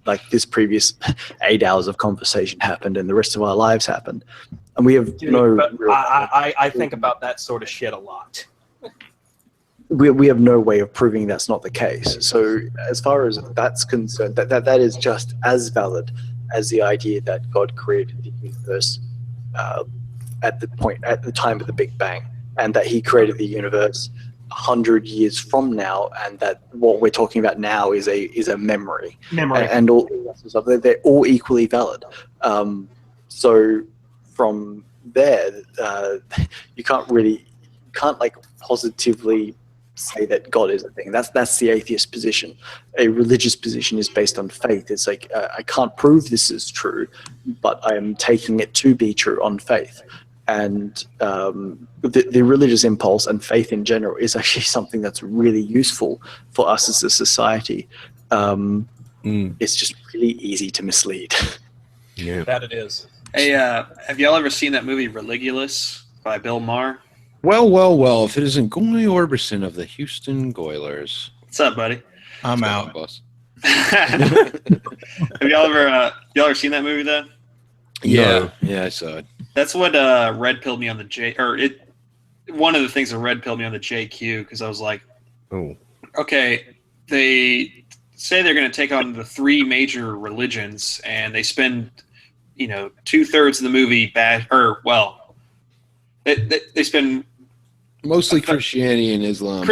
like this previous 8 hours of conversation happened, and the rest of our lives happened, and we have I think about that sort of shit a lot. We have no way of proving that's not the case. So as far as that's concerned, that is just as valid as the idea that God created the universe at the time of the Big Bang, and that he created the universe 100 years from now, and that what we're talking about now is a memory. And all the rest of stuff. They're all equally valid. So from there, you can't like positively say that God is a thing. That's the atheist position. A religious position is based on faith. It's like I can't prove this is true, but I am taking it to be true on faith. And the religious impulse and faith in general is actually something that's really useful for us as a society. It's just really easy to mislead. Yeah, that it is. Hey, have y'all ever seen that movie Religulous by Bill Maher? Well, if it isn't Goy Orbison of the Houston Goilers. What's up, buddy? I'm out. Boss. Have y'all ever seen that movie though? Yeah, I saw it. That's what red pilled me on the one of the things that red pilled me on the JQ, because I was like, oh, okay, they say they're going to take on the three major religions, and they spend 2/3 of the movie they spend mostly Christianity and Islam.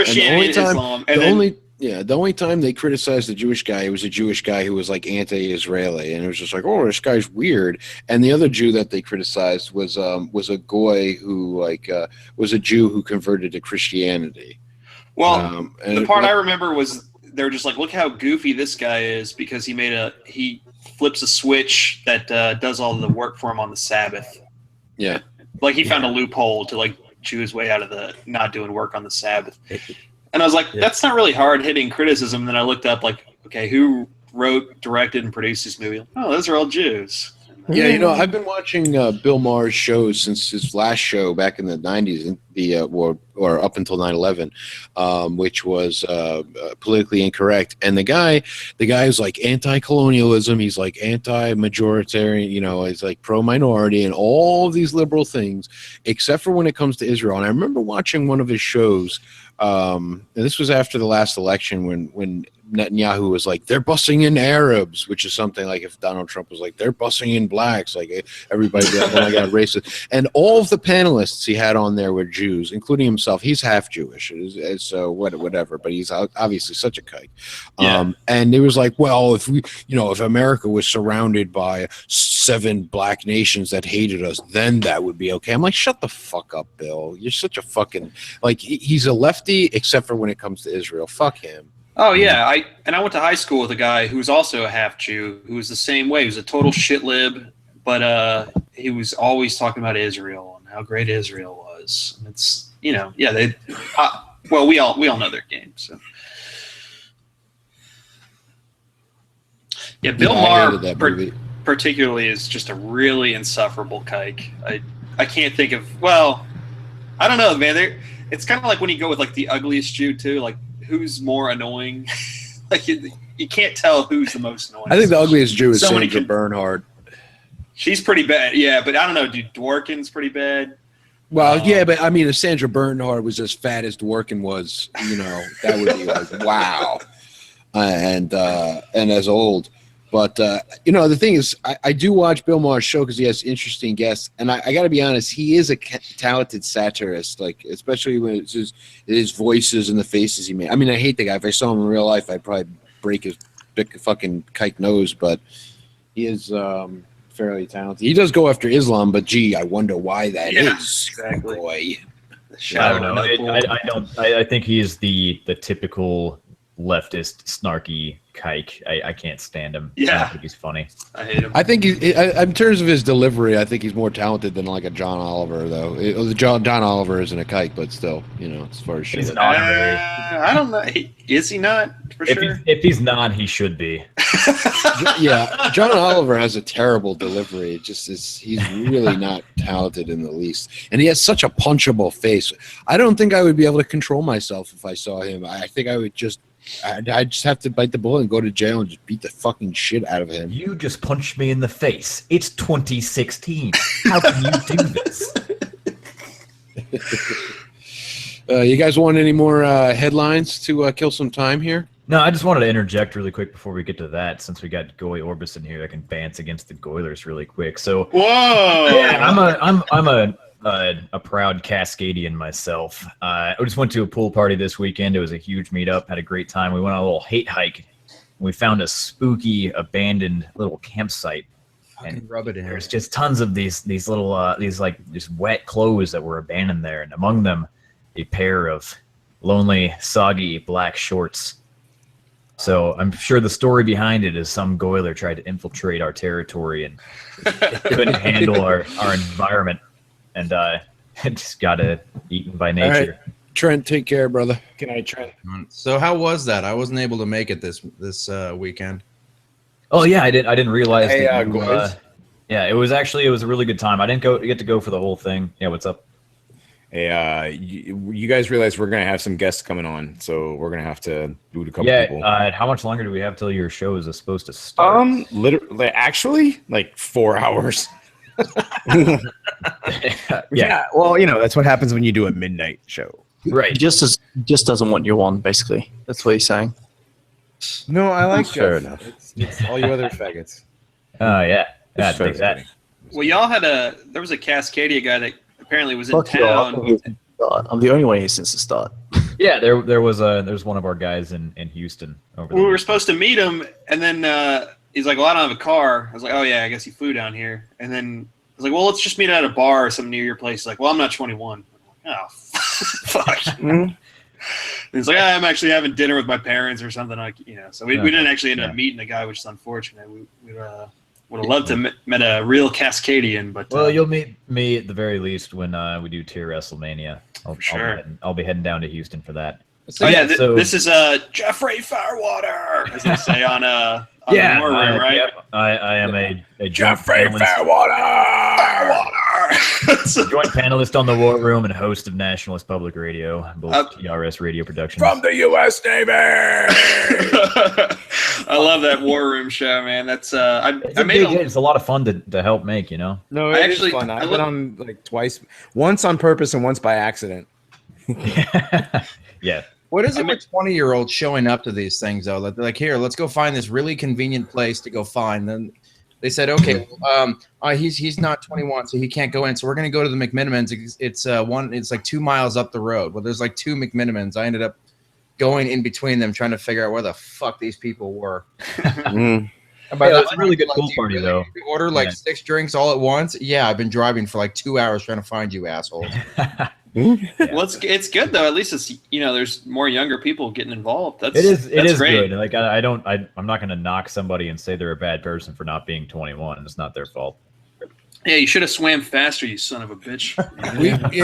The only time they criticized the Jewish guy, it was a Jewish guy who was like anti-Israeli, and it was just like, oh, this guy's weird. And the other Jew that they criticized was a goy who was a Jew who converted to Christianity. Well, the part I remember was they're just like, look how goofy this guy is, because he flips a switch that does all the work for him on the Sabbath. Yeah, like he found a loophole to like Jew his way out of the not doing work on the Sabbath. And I was like, that's not really hard-hitting criticism. And then I looked up, like, okay, who wrote, directed, and produced this movie? Oh, those are all Jews. Yeah, I've been watching Bill Maher's shows since his last show back in the 90s, or up until 9/11, which was politically incorrect. And the guy is like anti-colonialism. He's like anti-majoritarian. He's like pro-minority and all these liberal things, except for when it comes to Israel. And I remember watching one of his shows. And this was after the last election when Netanyahu was like, they're busing in Arabs, which is something like if Donald Trump was like, they're busing in blacks, like everybody got, oh my God, racist. And all of the panelists he had on there were Jews, including himself. He's half Jewish, so whatever, but he's obviously such a kike. Yeah. And it was like, well, if America was surrounded by 7 black nations that hated us, then that would be okay. I'm like, shut the fuck up, Bill. You're such a fucking, like, he's a lefty, except for when it comes to Israel. Fuck him. Oh yeah, I went to high school with a guy who was also a half Jew, who was the same way. He was a total shit lib, but he was always talking about Israel and how great Israel was. And it's we all know their game. So yeah, Bill Maher particularly is just a really insufferable kike. I can't think of, well, I don't know, man. It's kind of like when you go with like the ugliest Jew too, like. Who's more annoying? Like you can't tell who's the most annoying. I think the ugliest Jew is Sandra Bernhard. She's pretty bad. Yeah, but I don't know, dude. Dworkin's pretty bad. Well, yeah, but I mean, if Sandra Bernhard was as fat as Dworkin was, that would be like, wow. And as old. But, the thing is, I do watch Bill Maher's show because he has interesting guests. And I got to be honest, he is a talented satirist, like, especially when it's his voices and the faces he made. I mean, I hate the guy. If I saw him in real life, I'd probably break his big fucking kike nose. But he is fairly talented. He does go after Islam, but, gee, I wonder why that is. Exactly. Boy. I don't know. I think he's the typical leftist snarky kike. I can't stand him. I don't think he's funny. I hate him. I think in terms of his delivery, I think he's more talented than like a John Oliver, though. John Oliver isn't a kike, but still, as far as shit. He's not I don't know. Is he not? For sure. If he's not, he should be. Yeah, John Oliver has a terrible delivery. It just he's really not talented in the least, and he has such a punchable face. I don't think I would be able to control myself if I saw him. I think I would just. I'd just have to bite the bullet and go to jail and just beat the fucking shit out of him. You just punched me in the face. It's 2016. How can you do this? You guys want any more headlines to kill some time here? No, I just wanted to interject really quick before we get to that, since we got Goy Orbison here that can bance against the Goilers really quick. So, whoa! Yeah, I'm a proud Cascadian myself. I just went to a pool party this weekend. It was a huge meetup. Had a great time. We went on a little hate hike. We found a spooky, abandoned little campsite. And rub it in. There's just tons of these little just wet clothes that were abandoned there, and among them, a pair of lonely, soggy black shorts. So I'm sure the story behind it is some Goiler tried to infiltrate our territory and couldn't handle our environment. And just got eaten by nature. All right. Trent, take care, brother. Good night, Trent. So how was that? I wasn't able to make it this weekend. Oh yeah, I didn't realize. Hey, that guys. Yeah, it was a really good time. I didn't get to go for the whole thing. Yeah, what's up? Hey, you guys realize we're gonna have some guests coming on, so we're gonna have to do it a couple people. How much longer do we have till your show is supposed to start? Literally, actually, like 4 hours. Yeah, well, that's what happens when you do a midnight show. Right. He just doesn't want you on, basically. That's what he's saying. No, I like Fair Jeff. enough. It's all you other faggots. Oh yeah, It's take that. Well, y'all there was a Cascadia guy that apparently was in Fuck you, town. I'm the only one here since the start. Yeah, there's one of our guys in Houston. We were supposed to meet him, and then he's like, "Well, I don't have a car." I was like, "Oh yeah, I guess he flew down here." And then I was like, "Well, let's just meet at a bar or something near your place." He's like, "Well, I'm not 21." I'm like, oh, fuck. And he's like, "I'm actually having dinner with my parents or something." So we didn't actually end up meeting the guy, which is unfortunate. We would have loved to met a real Cascadian, but well, you'll meet me at the very least when we do Tier WrestleMania. Sure. I'll be heading down to Houston for that. So this is Jeffrey Fairwater, as they say on the War Room, right? Yep. I am a Jeffrey Fairwater. joint panelist on the War Room and host of Nationalist Public Radio, both TRS Radio Productions. From the U.S. Navy. I love that War Room show, man. That's it's a lot of fun to help make, No, it's fun. I've been on like twice, once on purpose and once by accident. Yeah. What is it with 20-year-olds showing up to these things, though? They're like, here, let's go find this really convenient place to go find. Then they said, okay, he's not 21, so he can't go in. So we're going to go to the McMinimans. It's like 2 miles up the road. Well, there's like 2 McMinimans. I ended up going in between them, trying to figure out where the fuck these people were. That's a really good pool party, though. Order like 6 drinks all at once. Yeah, I've been driving for like 2 hours trying to find you assholes. Well, it's good though. At least it's there's more younger people getting involved. It is great. Like I'm not going to knock somebody and say they're a bad person for not being 21. It's not their fault. Yeah, you should have swam faster, you son of a bitch.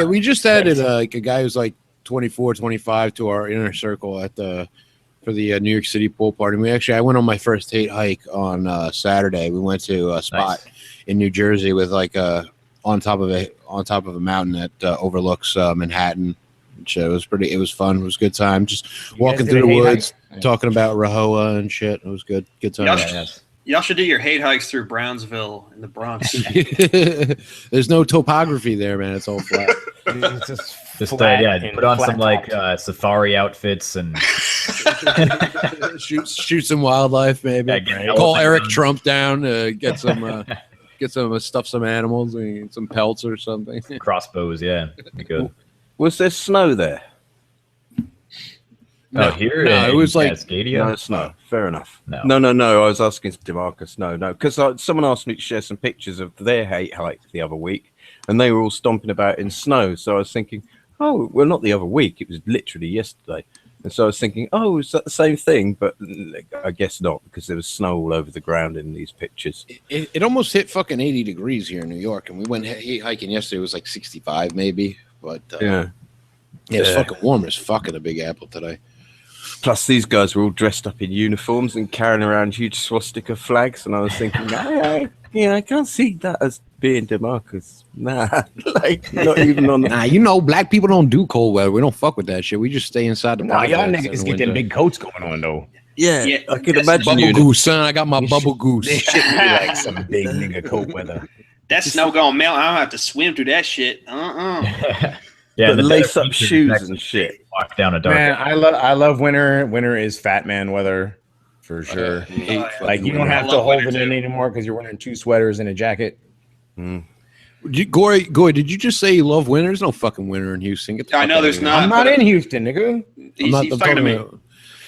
we just added a guy who's like 24, 25 to our inner circle for the New York City pool party. I went on my first hike on Saturday. We went to a spot in New Jersey with like on top of a mountain that overlooks Manhattan. It was fun. It was a good time. Just walking through the woods, talking about Rahowa and shit. It was good. Good time. Y'all should do your hate hikes through Brownsville in the Bronx. There's no topography there, man. It's all flat. It's Just flat yeah, and put on flat some like topped. safari outfits and shoot some wildlife, maybe. Yeah, get Call elephant Eric guns. Trump down. Get some stuff some animals, some pelts or something. crossbows. Yeah, be good. Was there snow there? Oh, here no, in it was like Cascadia? no snow. Fair enough. No. No. I was asking Demarcus. No, because someone asked me to share some pictures of their hate hike the other week, and they were all stomping about in snow. So I was thinking, oh, well, not the other week. It was literally yesterday. And so I was thinking, oh, is that the same thing? But I guess not, because there was snow all over the ground in these pictures. It almost hit fucking 80 degrees here in New York, and we went hiking yesterday. It was like 65 maybe, but yeah, it's fucking warm as fuck in the Big Apple today. Plus, these guys were all dressed up in uniforms and carrying around huge swastika flags, and I was thinking, I can't see that as being Demarcus. Nah, like not even on. Nah, black people don't do cold weather. We don't fuck with that shit. We just stay inside the. Nah, y'all niggas get them big coats going on though. Yeah, Yeah, I can that's imagine bubble you. Goose, son. I got my bubble goose. This shit be like some big nigga coat weather. That snow gonna melt. I don't have to swim through that shit. Yeah, But the lace up beach is shoes next and to shit. Walk down a dark. Man, I love winter. Winter is fat man weather for sure. Like you don't have I to love hold winter, it in too. anymore because you're wearing 2 sweaters and a jacket. Goy, did you just say you love winter? There's no fucking winter in Houston. Get the I fuck know out there's of here. not. I'm not but- in Houston, nigga. He's talking to me.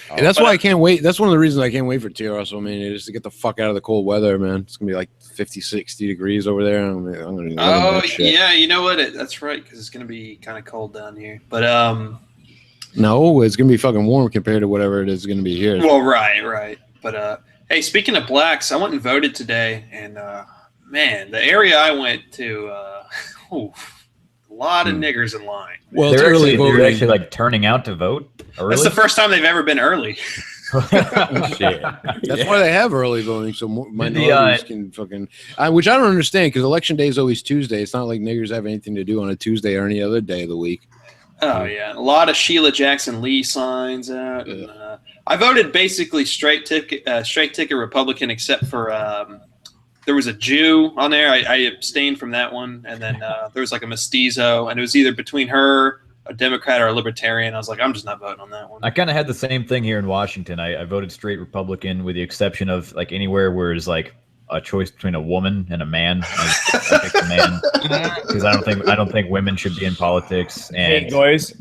And that's why I can't wait. That's one of the reasons I can't wait for TRS-WrestleMania is to get the fuck out of the cold weather, man. It's gonna be like 50, 60 degrees over there. I'm gonna love Oh that shit. yeah, you know what? That's right because it's gonna be kind of cold down here. But No, it's gonna be fucking warm compared to whatever it is gonna be here. well, right. But hey, speaking of blacks, I went and voted today, and man, the area I went to, a lot of niggers in line. Well, it's they're early actually, voting. they're actually like turning out to vote. Oh, That's really? the first time they've ever been early. Shit. That's why they have early voting, so minorities can fucking. Which I don't understand because election day is always Tuesday. It's not like niggers have anything to do on a Tuesday or any other day of the week. Oh yeah, a lot of Sheila Jackson Lee signs out. And, I voted basically straight ticket Republican, except for there was a Jew on there. I abstained from that one, and then there was like a mestizo, and it was either between her, a Democrat, or a Libertarian. I was like, I'm just not voting on that one. I kind of had the same thing here in Washington. I voted straight Republican, with the exception of like anywhere where it's like a choice between a woman and a man. I picked a man because I don't think women should be in politics. And Hey guys,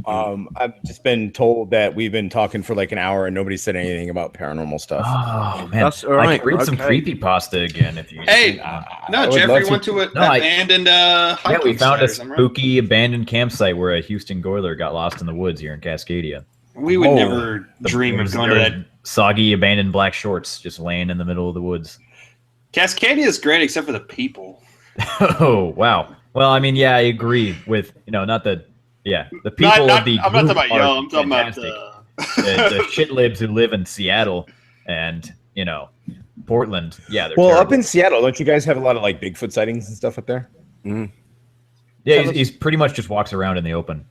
I've just been told that we've been talking for like an hour and nobody said anything about paranormal stuff. oh man, That's all I right. could read some Okay. creepypasta again if you. Hey, I no, would Jeffrey love went to an No, I- abandoned Yeah, hiking we found a site, am I right? spooky abandoned campsite where a Houston Goiler got lost in the woods here in Cascadia. We would Oh, never dream of going to that. Soggy abandoned black shorts just laying in the middle of the woods. Cascadia is great except for the people. Oh wow. Well, I mean, yeah, I agree with not the the people of the I'm not talking group about are y'all. I'm talking about fantastic. the shit libs who live in Seattle and Portland. Yeah, they're Well, terrible. up in Seattle, don't you guys have a lot of like Bigfoot sightings and stuff up there? Yeah, he's pretty much just walks around in the open.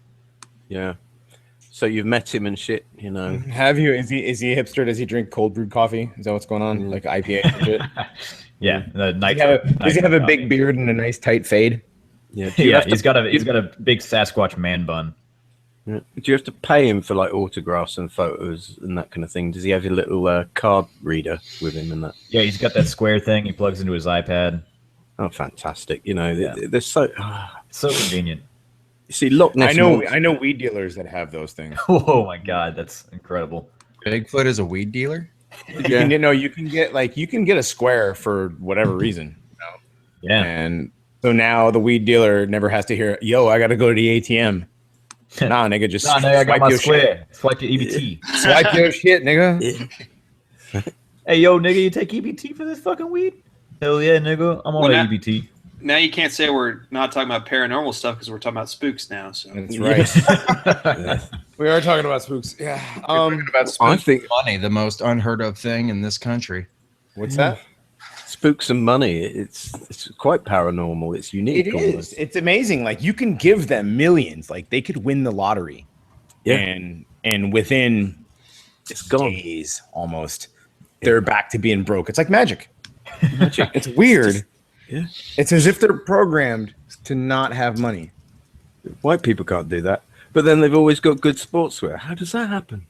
Yeah. So you've met him and shit, Have you? Is he a hipster? Does he drink cold brewed coffee? Is that what's going on? Like IPA and shit? Yeah, the Does he have a big beard and a nice tight fade? Yeah. Yeah, he's got a big Sasquatch man bun. Do you have to pay him for like autographs and photos and that kind of thing? Does he have a little card reader with him and that? Yeah, he's got that square thing he plugs into his iPad. Oh, fantastic! They're so So convenient. You see, Loch Ness. I know weed dealers that have those things. Oh my god, that's incredible. Bigfoot is a weed dealer? Yeah. You can get a square for whatever reason. Yeah. And so now the weed dealer never has to hear, "Yo, I got to go to the ATM." Nah, nigga, just I got swipe my your square. Swipe your EBT. shit. Swipe your shit, nigga. Hey, yo, nigga, you take EBT for this fucking weed? Hell yeah, nigga. I'm on Well, that now- EBT. Now you can't say we're not talking about paranormal stuff because we're talking about spooks now. So That's right. We are talking about spooks. Yeah. I think money, the most unheard of thing in this country. What's that? Spooks and money. It's quite paranormal. It's unique. It almost. is. It's amazing. Like you can give them millions. Like they could win the lottery. Yeah. And within It's gone. days almost, they're back to being broke. It's like magic. It's weird. Yeah. It's as if they're programmed to not have money. White people can't do that. But then they've always got good sportswear. How does that happen?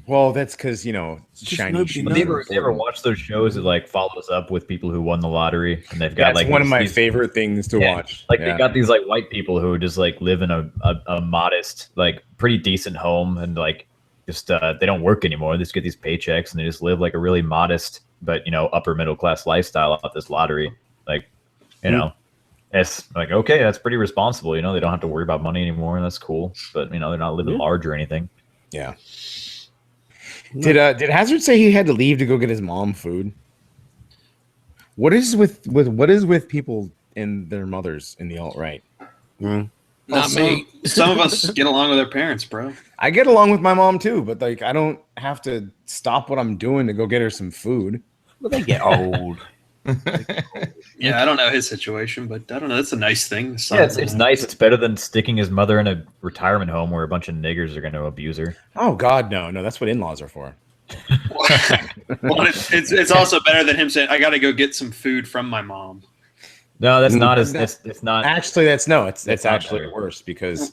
Well, that's because Just Chinese. nobody shit knows. is They ever important. watch those shows that like follows up with people who won the lottery and they've got That's like one of my these- favorite things to Yeah, watch. Like Yeah. they got these like white people who just like live in a modest, like pretty decent home and like just they don't work anymore. They just get these paychecks and they just live like a really modest but upper middle class lifestyle off this lottery. Like, it's like okay, that's pretty responsible. They don't have to worry about money anymore, and that's cool. But they're not living large or anything. Yeah. Did Hazard say he had to leave to go get his mom food? What is with people and their mothers in the alt-right? Not me. Some of us get along with our parents, bro. I get along with my mom too, but like I don't have to stop what I'm doing to go get her some food. Well, they get old. Yeah, I don't know his situation, but I don't know. That's a nice thing. Yeah, it's nice. It's better than sticking his mother in a retirement home where a bunch of niggers are going to abuse her. Oh God, no! That's what in-laws are for. Well, it's also better than him saying, "I got to go get some food from my mom." No, that's not as it's not. Actually, it's not actually better. worse because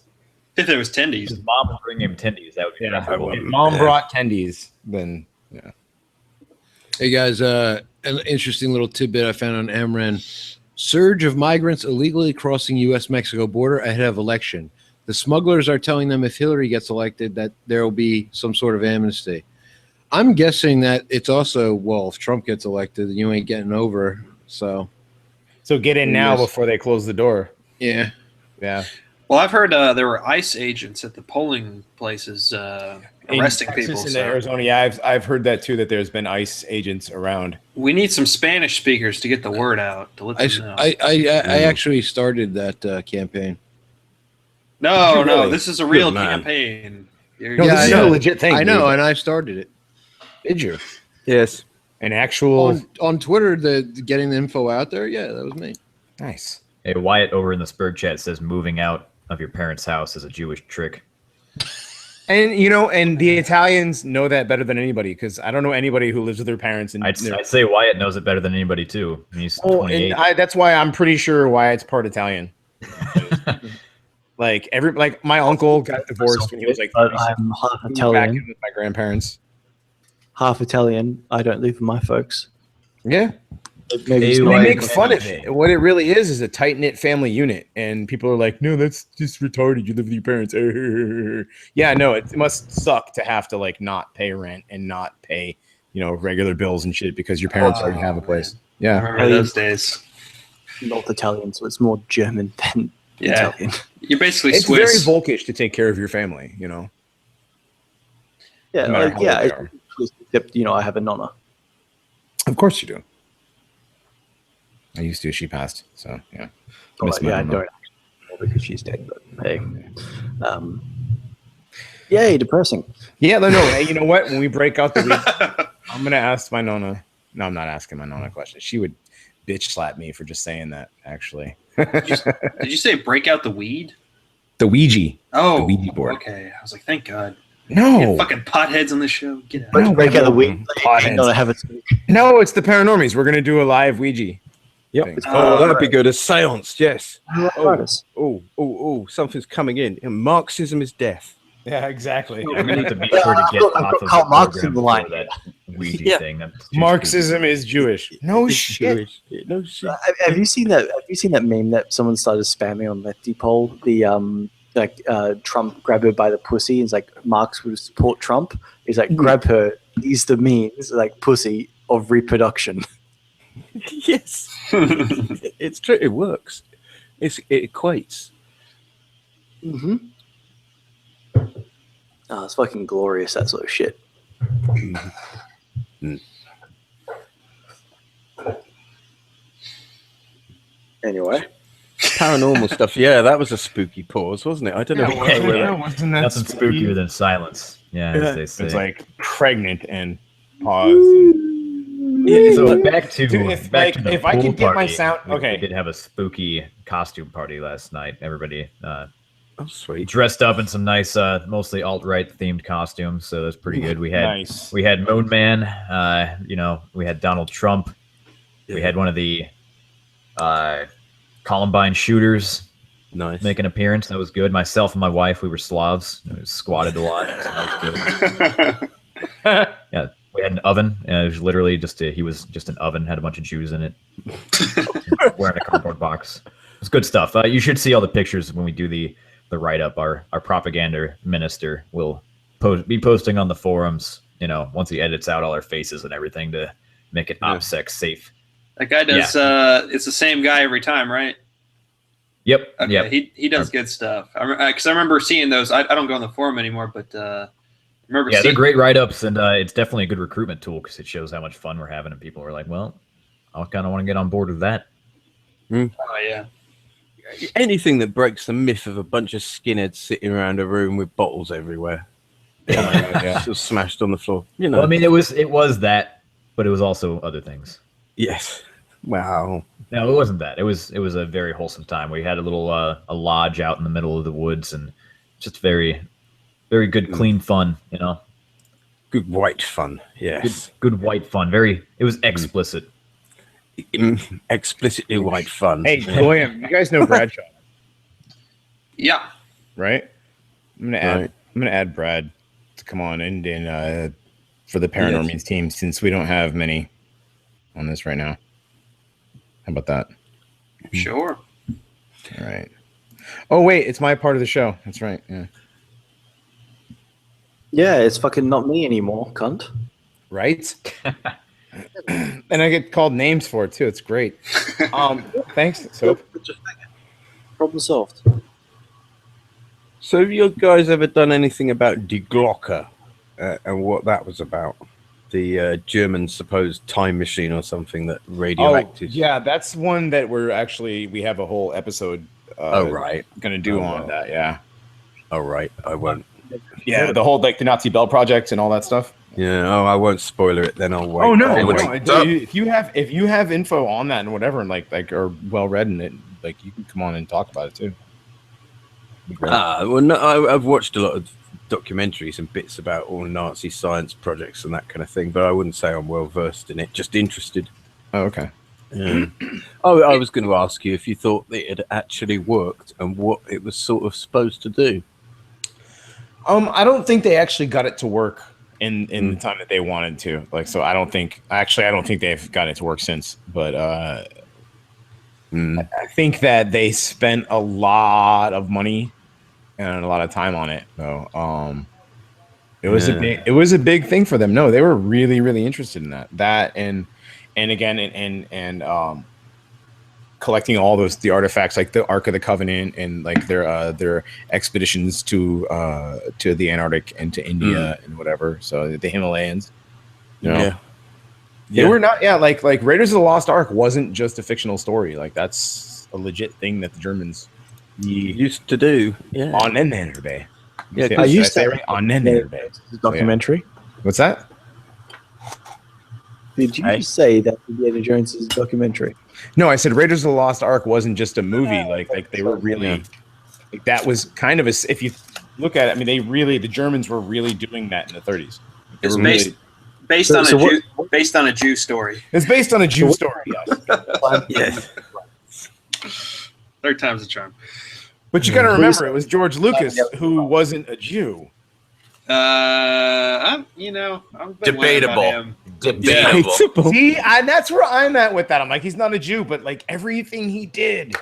If it was tendies, his mom would bring him tendies. That would be preferable. if mom brought tendies, then yeah. Hey guys, an interesting little tidbit I found on Amran. Surge of migrants illegally crossing U.S.-Mexico border ahead of election. The smugglers are telling them if Hillary gets elected that there will be some sort of amnesty. I'm guessing that it's also, well, if Trump gets elected, you ain't getting over. So get in now Yes. before they close the door. Yeah. Yeah. well, I've heard there were ICE agents at the polling places arresting in Texas people. and So Arizona. Yeah, I've heard that too. That there's been ICE agents around. we need some Spanish speakers to get the word out to let them know. I actually started that campaign. No, Did you really? this is a real Good man. campaign. You're- No, Yeah, this I is know. a legit thing. I know, dude. and I started it Did you? Yes. An actual on Twitter. The getting the info out there. Yeah, that was me. nice. Hey, Wyatt over in the Spurg chat says moving out of your parents' house is a Jewish trick. And and the Italians know that better than anybody because I don't know anybody who lives with their parents. And I'd say Wyatt knows it better than anybody too. He's 28. that's why I'm pretty sure Wyatt's part Italian. like my uncle got divorced when he was like But 36. I'm half Moved back in Italian. with my grandparents. Half Italian. I don't live with my folks. Yeah. Maybe Hey, it's They not- Wyatt, make fun of it. What it really is a tight knit family unit, and people are like, "No, that's just retarded. You live with your parents." Yeah, no, it must suck to have to like not pay rent and not pay, regular bills and shit because your parents already have a place. I Yeah, remember those days. North Italian, so it's more German than Yeah, Italian. you're basically it's very Swiss. volkish to take care of your family. Yeah, No matter how yeah. old they are. Except I have a nonna. Of course you do. I used to. She passed. So yeah. Miss my I nonna. don't actually because she's dead. But hey, yay, depressing. Yeah, no. Hey, you know what? When we break out the week, I'm gonna ask my nonna. No, I'm not asking my nonna a question. She would bitch slap me for just saying that. Actually, Did you say break out the weed? the Ouija. Oh, The Ouija board. Okay, I was like, thank God. No, You fucking potheads on the show. Get out. Let's break out the week. Potheads. Not have it. no, it's the Paranormies. We're gonna do a live Ouija. Yep. thing. Oh, that'd be good. A seance, yes. Artists. Oh, something's coming in. And Marxism is death. Yeah, exactly. I'm gonna need to be sure to get I've got off of the Karl Marx program in the line. before that Ouija Yeah. thing. That's too Marxism is Jewish. No It's shit. Jewish. No shit. Have you seen that? Have you seen that meme that someone started spamming on Lefty Poll? The Trump grab her by the pussy. It's like Marx would support Trump. He's like grab her. These the means like pussy of reproduction. Yes. It's true. It works. It equates. Mm-hmm. Oh, it's fucking glorious. That sort of shit. Anyway, Paranormal stuff. Yeah, that was a spooky pause, wasn't it? I don't know. Wasn't that Nothing spookier than silence. Yeah, as they say. It's like pregnant and pause. And Yeah, so back to Dude, if, back like, to the if I pool could get my party, sound- we okay. did have a spooky costume party last night. Everybody Oh, sweet. Dressed up in some nice, mostly alt-right themed costumes, so that's pretty good. We had Nice. Moon Man. We had Donald Trump. We had one of the Columbine shooters Nice. make an appearance. That was good. Myself and my wife, we were Slavs. We squatted a lot. So that was good. Yeah, we had an oven. It was literally he was just an oven. Had a bunch of Jews in it. Wearing a cardboard box. It's good stuff. You should see all the pictures when we do the write-up. Our propaganda minister will be posting on the forums. Once he edits out all our faces and everything to make it OPSEC safe. That guy does. It's the same guy every time, right? Yep. Okay. Yep. He does good stuff. Because I remember seeing those. I don't go on the forum anymore, but remember. Yeah, they're great write-ups, and it's definitely a good recruitment tool because it shows how much fun we're having, and people are like, "Well, I kind of want to get on board with that." Oh yeah. Anything that breaks the myth of a bunch of skinheads sitting around a room with bottles everywhere. Yeah. Just smashed on the floor. Well, I mean, it was that, but it was also other things. Yes. Wow. No, it wasn't that. It was a very wholesome time. We had a little a lodge out in the middle of the woods, and just very, very good, clean fun. Good white fun. Yes. Good white fun. It was explicit. Explicitly white fun. Hey, William, you guys know Bradshaw, Yeah. right? I'm gonna add Brad to come on and for the Paranormies team, since we don't have many on this right now. How about that? Sure. All right. Oh wait, it's my part of the show. That's right. Yeah. Yeah, it's fucking not me anymore, cunt. Right. And I get called names for it too. It's great. Thanks. So Problem solved. So have you guys ever done anything about Die Glocke and what that was about? The German supposed time machine or something that radioactive. Yeah, that's one that we have a whole episode. Right. Going to do on that. Yeah. Oh right. I won't. Yeah, the whole the Nazi Bell project and all that stuff. Yeah. Oh, I won't spoiler it. Then I'll wait. Oh no! I'll no, wait. if you have info on that and whatever, and like are well read in it, like you can come on and talk about it too. Well, no, I've watched a lot of documentaries and bits about all Nazi science projects and that kind of thing, but I wouldn't say I'm well versed in it. Just interested. Oh, okay. I was going to ask you if you thought it had actually worked and what it was sort of supposed to do. I don't think they actually got it to work in the time that they wanted to. So I don't think they've gotten it to work since. But I think that they spent a lot of money and a lot of time on it. So it was a big thing for them. No, they were really, really interested in that and again and collecting all the artifacts like the Ark of the Covenant and like their expeditions to the Antarctic and to India and whatever. So the Himalayas, they were not. Yeah, like Raiders of the Lost Ark wasn't just a fictional story. Like that's a legit thing that the Germans used to do. Yeah, on NPR Bay. Yeah, I used to right? On NPR Bay. Documentary. What's that? Did you say that Indiana Jones is a documentary? No, I said Raiders of the Lost Ark wasn't just a movie. Like they were really, like that was kind of if you look at it, I mean, the Germans were really doing that in the 30s. It's based on a Jew story. It's based on a Jew story. Yes. Third time's a charm. But you got to remember, it was George Lucas who wasn't a Jew. I'm debatable. Debatable. See, that's where I'm at with that. I'm like, he's not a Jew, but like everything he did.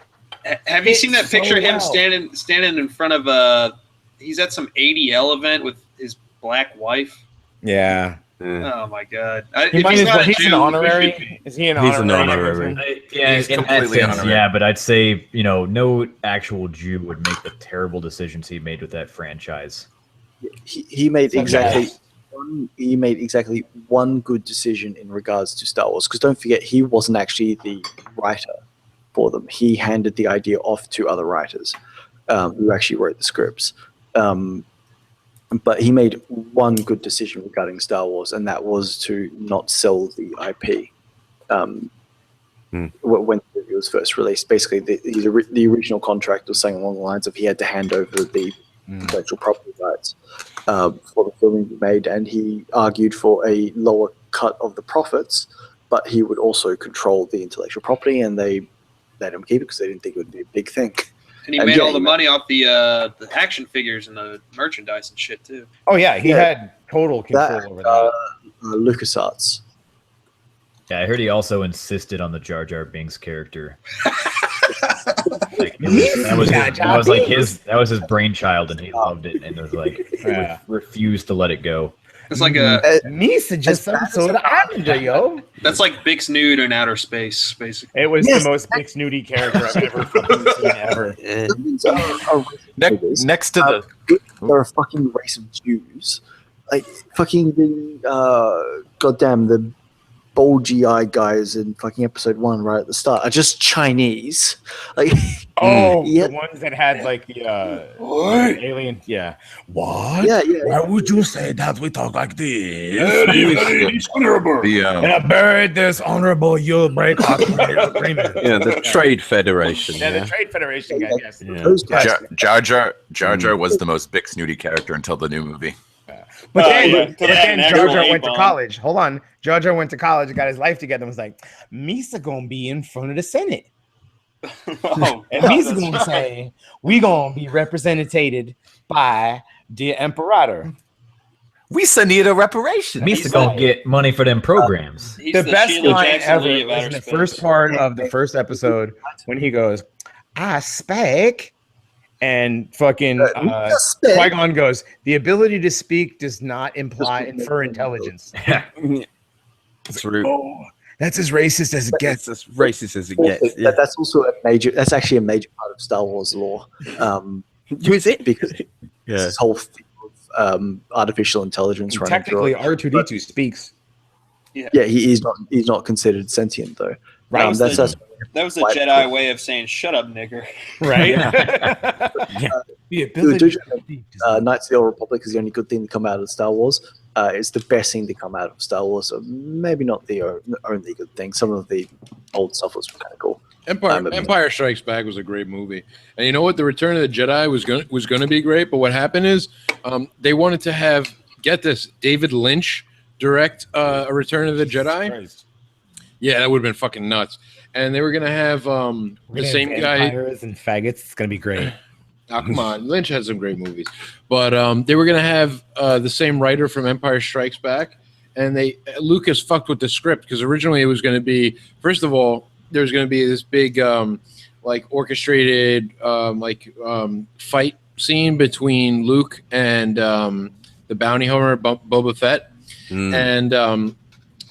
Have you seen that picture of him standing in front of he's at some ADL event with his black wife? Yeah. Oh my God! He's an honorary. Is he an honorary? He's an honorary. He's completely honorary. Yeah, but I'd say no actual Jew would make the terrible decisions he made with that franchise. He made exactly one good decision in regards to Star Wars. Because don't forget, he wasn't actually the writer for them. He handed the idea off to other writers who actually wrote the scripts. But he made one good decision regarding Star Wars, and that was to not sell the IP when it was first released. Basically, the original contract was saying along the lines of he had to hand over the intellectual property rights for the film to be made, and he argued for a lower cut of the profits, but he would also control the intellectual property, and they let him keep it because they didn't think it would be a big thing. And he made all the money off the action figures and the merchandise and shit too. Oh yeah, he had total control over that. LucasArts. Yeah, I heard he also insisted on the Jar Jar Binks character. That was his brainchild, and he loved it, and was like refused to let it go. It's like a Misa just some sort of islander, yo. That's like Big Snood in outer space, basically. It was the most Big Snooty character I've ever fucking seen ever. Next to the they're a fucking race of Jews, like fucking the goddamn the bulgy eye guys in fucking episode 1 right at the start are just Chinese. Like the ones that had like the alien. Yeah. What? Yeah. Why would you say that we talk like this? Dishonorable. And a bird this honorable, you'll break off agreement. Yeah, the Trade Federation. Yeah, the Trade Federation guy. Yes. Jar Jar was the most big snooty character until the new movie. But then Jar Jar went to college. Hold on. Jar Jar went to college and got his life together and was like, Misa gonna be in front of the Senate. And Misa gonna say, we gonna be represented by the Emperor. We need a reparation. Misa gonna get money for them programs. The best line ever was in the first part of the first episode when he goes, I speak. And fucking Qui-Gon goes, the ability to speak does not infer intelligence. That's rude. Oh, that's as racist as it gets. That's as racist as it gets. Yeah. That's also that's actually a major part of Star Wars lore. Is it? Because this whole thing of artificial intelligence running technically through it. R2D2 speaks. Yeah, he's not considered sentient though. Right. That was the Jedi way of saying "shut up, nigger." Right. The ability Knights of the Old Republic is the only good thing to come out of Star Wars. It's the best thing to come out of Star Wars. So maybe not the only good thing. Some of the old stuff was kind of cool. Empire Strikes Back was a great movie, and you know what? The Return of the Jedi was going to be great, but what happened is they wanted to have, get this, David Lynch direct a Return of the Jedi. Christ. Yeah, that would have been fucking nuts. And they were gonna have the same guy and faggots. It's gonna be great. Oh, come on, Lynch had some great movies, but they were gonna have the same writer from Empire Strikes Back, and Lucas fucked with the script because originally it was gonna be, first of all, there's gonna be this big like orchestrated fight scene between Luke and the bounty hunter Boba Fett, and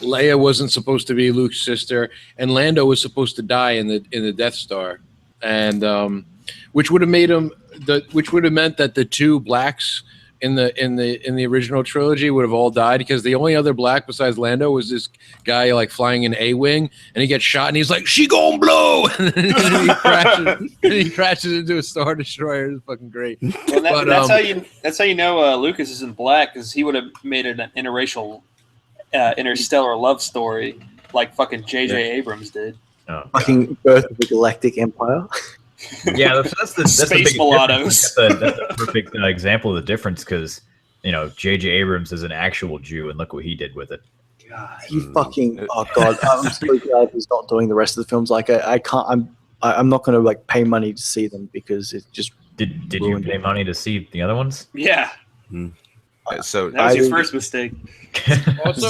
Leia wasn't supposed to be Luke's sister, and Lando was supposed to die in the Death Star, and which would have meant that the two blacks in the original trilogy would have all died, because the only other black besides Lando was this guy like flying an A-wing, and he gets shot and he's like, "She gonna blow," and then he crashes into a Star Destroyer. It's fucking great. Well, that's how you know Lucas isn't black, because he would have made it an interracial. Interstellar love story like fucking J.J. Abrams did. Fucking Birth of the Galactic Empire. Yeah, that's the Space big mulattoes. That's a perfect example of the difference, because J.J. Abrams is an actual Jew, and look what he did with it. God, oh god, I'm so glad he's not doing the rest of the films. Like I can't. I'm not going to like pay money to see them because it just. Did you pay money to see the other ones? Yeah. So that was your first mistake. Also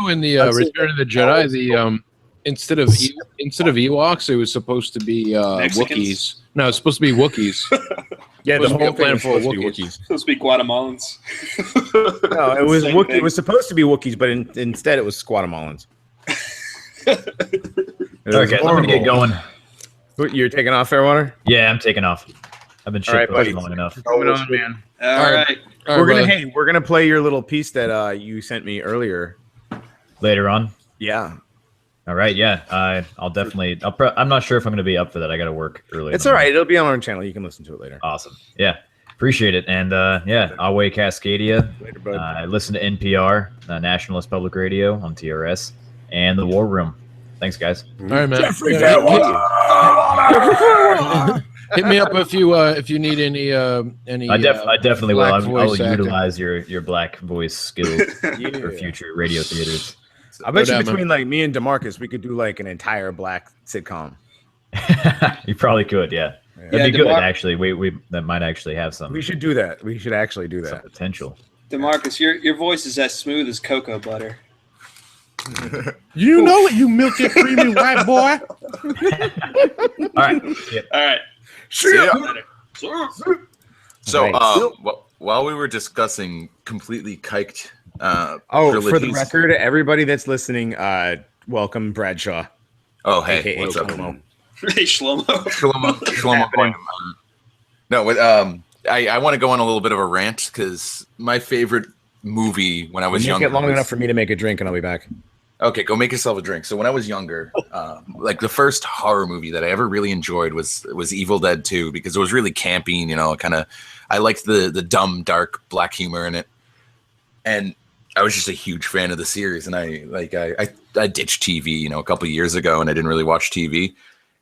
in the Return of the Jedi, instead of Ewoks, it was supposed to be Wookiees. No, it's supposed to be Wookiees. Yeah, the whole plan for Wookiees. Supposed to be Guatemalans. No, it was Wookiee. It was supposed to be Wookiees, but instead it was Guatemalans. Okay, let me get going. You're taking off, Fairwater? Yeah, I'm taking off. I've been shit long enough. Coming on, man. All right. We're gonna play your little piece that you sent me earlier. Later on. Yeah. All right. Yeah. I'll definitely. I'm not sure if I'm gonna be up for that. I got to work early. It's all right. It'll be on our channel. You can listen to it later. Awesome. Yeah. Appreciate it. And Away Cascadia. Later, bud. I listen to NPR, Nationalist Public Radio on TRS, and the War Room. Thanks, guys. All right, man. Jeffrey Fairwater. Hit me up if you need any. I definitely will. black I'll voice actor. utilize your black voice skills for future radio theaters. I bet No you doubt, between like me and DeMarcus, we could do like an entire black sitcom. You probably could, yeah. That'd be good. Actually, we that might actually have some. We should do that. We should actually do that. Potential. DeMarcus, your voice is as smooth as cocoa butter. You know it, you milky creamy white boy. All right. Yeah. All right. So, while we were discussing completely kiked, for the trilogies- record, everybody that's listening, welcome Bradshaw. Oh, hey, AKA what's up? Shlomo. Hey, Shlomo. Shlomo boy. No, I want to go on a little bit of a rant because my favorite movie when I was Make younger. it long enough for me to make a drink, and I'll be back. Okay, go make yourself a drink. So when I was younger, like the first horror movie that I ever really enjoyed was Evil Dead 2 because it was really campy, you know, I liked the dumb, dark, black humor in it. And I was just a huge fan of the series. And I ditched TV, you know, a couple of years ago and I didn't really watch TV.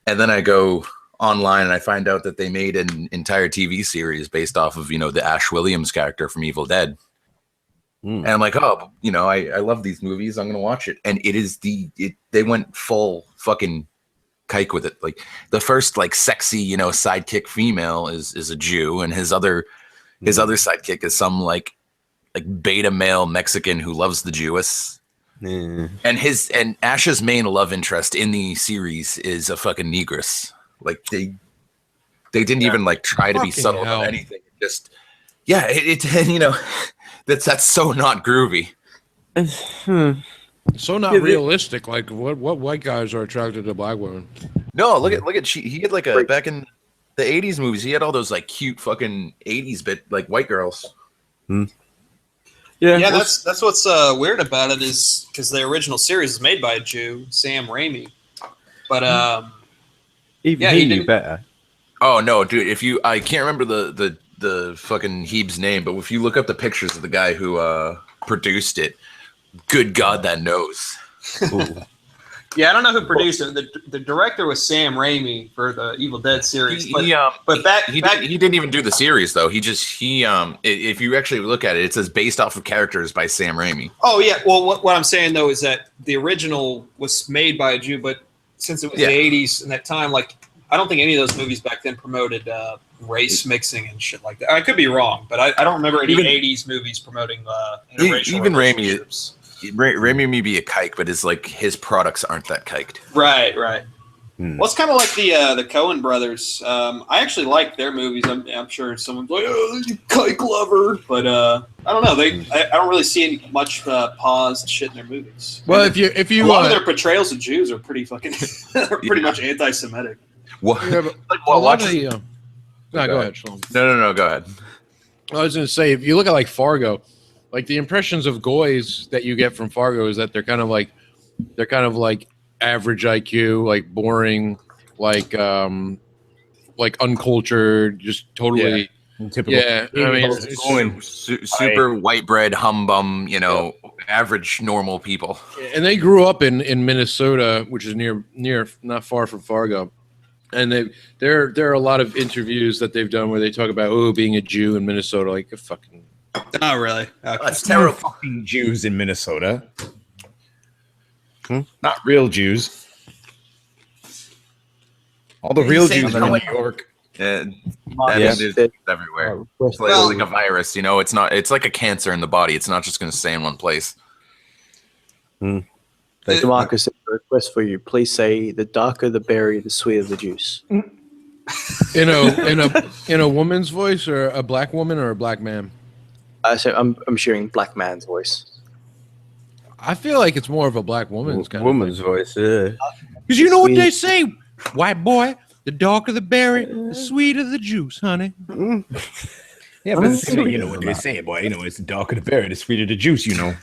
And then I go online and I find out that they made an entire TV series based off of, you know, the Ash Williams character from Evil Dead. And I'm like, oh, you know, I love these movies. I'm going to watch it. And they went full fucking kike with it. Like the first like sexy, you know, sidekick female is a Jew. And his other sidekick is some like beta male Mexican who loves the Jewess. And Ash's main love interest in the series is a fucking negress. Like they didn't even like try to be subtle about anything. Just, yeah, it you know, that's so not groovy. So not realistic. Like what white guys are attracted to black women? No, look at he had like a back in the 80s movies. He had all those like cute fucking 80s bit like white girls. Yeah, that's what's weird about it is because the original series is made by a Jew, Sam Raimi, but he knew better. Oh no, dude! I can't remember the fucking Heeb's name, but if you look up the pictures of the guy who produced it, good God, that nose. Yeah, I don't know who produced it. The director was Sam Raimi for the Evil Dead series. He didn't even do the series though. If you actually look at it, it says based off of characters by Sam Raimi. Oh yeah. Well, what I'm saying though is that the original was made by a Jew, but since it was the 80s and that time, like I don't think any of those movies back then promoted race mixing and shit like that. I could be wrong, but I don't remember any 80s movies promoting interracial even relationships. Raimi may be a kike, but his products aren't that kiked. Right. Well, it's kind of like the Coen brothers. I actually like their movies. I'm sure someone's like, "Oh, you kike lover," but I don't know. I don't really see any much paused shit in their movies. Well, if you a lot of their portrayals of Jews are pretty fucking pretty much anti-Semitic. What? Yeah, go ahead, Shlomo. No, go ahead. I was going to say, if you look at like Fargo, like the impressions of goys that you get from Fargo is that they're kind of like average IQ, like boring, like uncultured, just totally typical. Yeah, I mean, super white bread humbum, you know, average normal people. And they grew up in Minnesota, which is near not far from Fargo. And there are a lot of interviews that they've done where they talk about being a Jew in Minnesota, like a fucking. Oh really? Okay. That's terrible. Fucking Jews in Minnesota. Not real Jews. All the real Jews are in New York. It's everywhere. It's like a virus, you know. It's like a cancer in the body. It's not just going to stay in one place. DeMarcus, a request for you. Please say, "The darker the berry, the sweeter the juice." In a woman's voice, or a black woman, or a black man. So I'm sharing black man's voice. I feel like it's more of a black woman's kind woman's voice, yeah. Because you know what they say, white boy, the darker the berry, the sweeter the juice, honey. Yeah, but you know what they're saying, boy. You know, it's the darker the berry, the sweeter the juice, you know.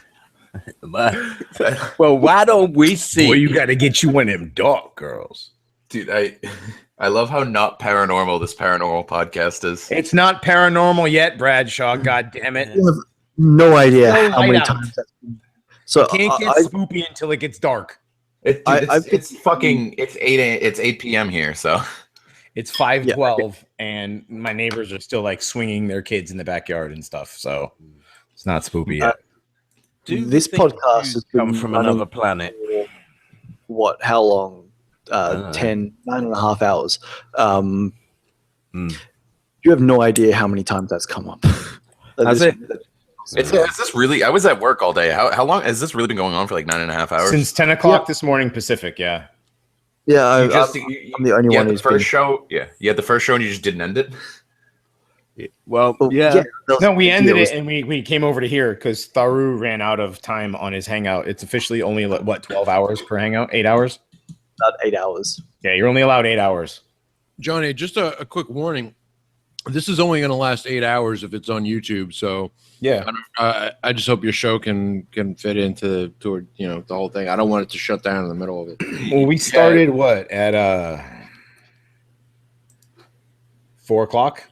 Well, why don't we see? Boy, you got to get you one of them dark girls. Dude, I love how not paranormal this paranormal podcast is. It's not paranormal yet, Bradshaw. God damn it! You have no idea how many times that's been. So it can't get spoopy until it gets dark. It's 8 p.m. here, so It's 5:12, and my neighbors are still like swinging their kids in the backyard and stuff. So it's not spooky yet. This podcast has come been from running another planet. for, what? How long? 9.5 hours. You have no idea how many times that's come up. Has it? Is this really? I was at work all day. How long has this really been going on for like 9.5 hours? Since 10 o'clock this morning Pacific. Yeah. Yeah, I'm the only one who's who's the first been... show. Yeah, you had the first show and you just didn't end it. Well, No, we ended it and we came over to here because Tharu ran out of time on his hangout. It's officially only 12 hours per hangout? 8 hours? About 8 hours. Yeah, you're only allowed 8 hours. Johnny, just a quick warning. This is only going to last 8 hours if it's on YouTube. So yeah, I just hope your show can fit into toward the whole thing. I don't want it to shut down in the middle of it. Well, we started at 4 o'clock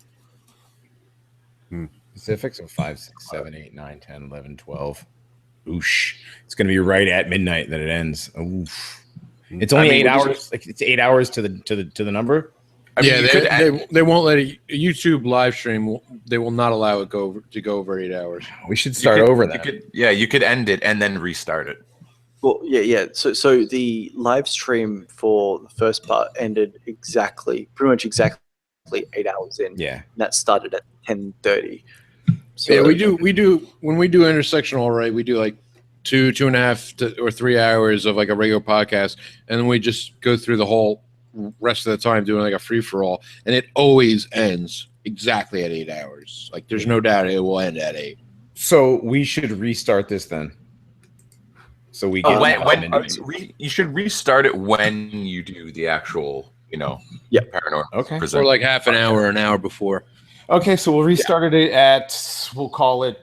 Pacific, so 5, 6, 7, 8, 9, 10, 11, 12. Oosh. It's gonna be right at midnight that it ends. Oof. It's only 8 hours. Like it's 8 hours to the number. I mean, they won't let a YouTube live stream. They will not allow it to go over 8 hours. We should start over that. You could end it and then restart it. Well, yeah. So the live stream for the first part ended pretty much exactly 8 hours in. Yeah, and that started at 10:30. So yeah, we do when we do intersectional, all right. We do like 2.5 or 3 hours of like a regular podcast, and then we just go through the whole rest of the time doing like a free for all, and it always ends exactly at 8 hours. Like there's no doubt it will end at 8. So we should restart this then. So we get you should restart it when you do the actual, paranormal. Okay. Or like half an hour or an hour before. Okay, so we'll restart it at, we'll call it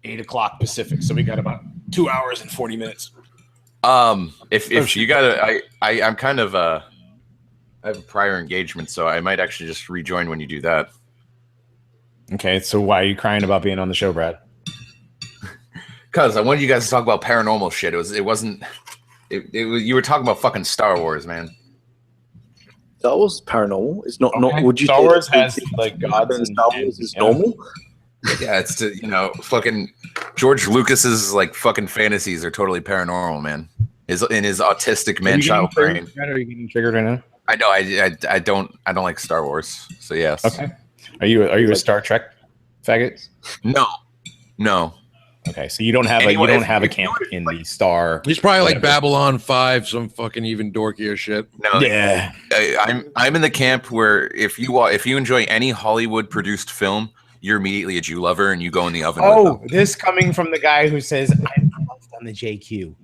8 o'clock Pacific. So we got about 2 hours and 40 minutes. If you gotta, I'm kind of I have a prior engagement, so I might actually just rejoin when you do that. Okay, so why are you crying about being on the show, Brad? Because I wanted you guys to talk about paranormal shit. It wasn't. You were talking about fucking Star Wars, man. Star Wars is paranormal. It's not. Okay. Not. Would you Star say Wars that has like gods and Star Wars is normal? Yeah, it's fucking George Lucas's like fucking fantasies are totally paranormal, man. In his autistic man-child brain. Are you getting triggered right now? I know. I don't like Star Wars. So yes. Okay. Are you a Star Trek faggot? No. Okay, so you don't have a camp in the Star. He's probably like Babylon 5, some fucking even dorkier shit. No. Yeah. I'm in the camp where if you enjoy any Hollywood produced film, you're immediately a Jew lover and you go in the oven. Oh, this coming from the guy who says I'm on the JQ.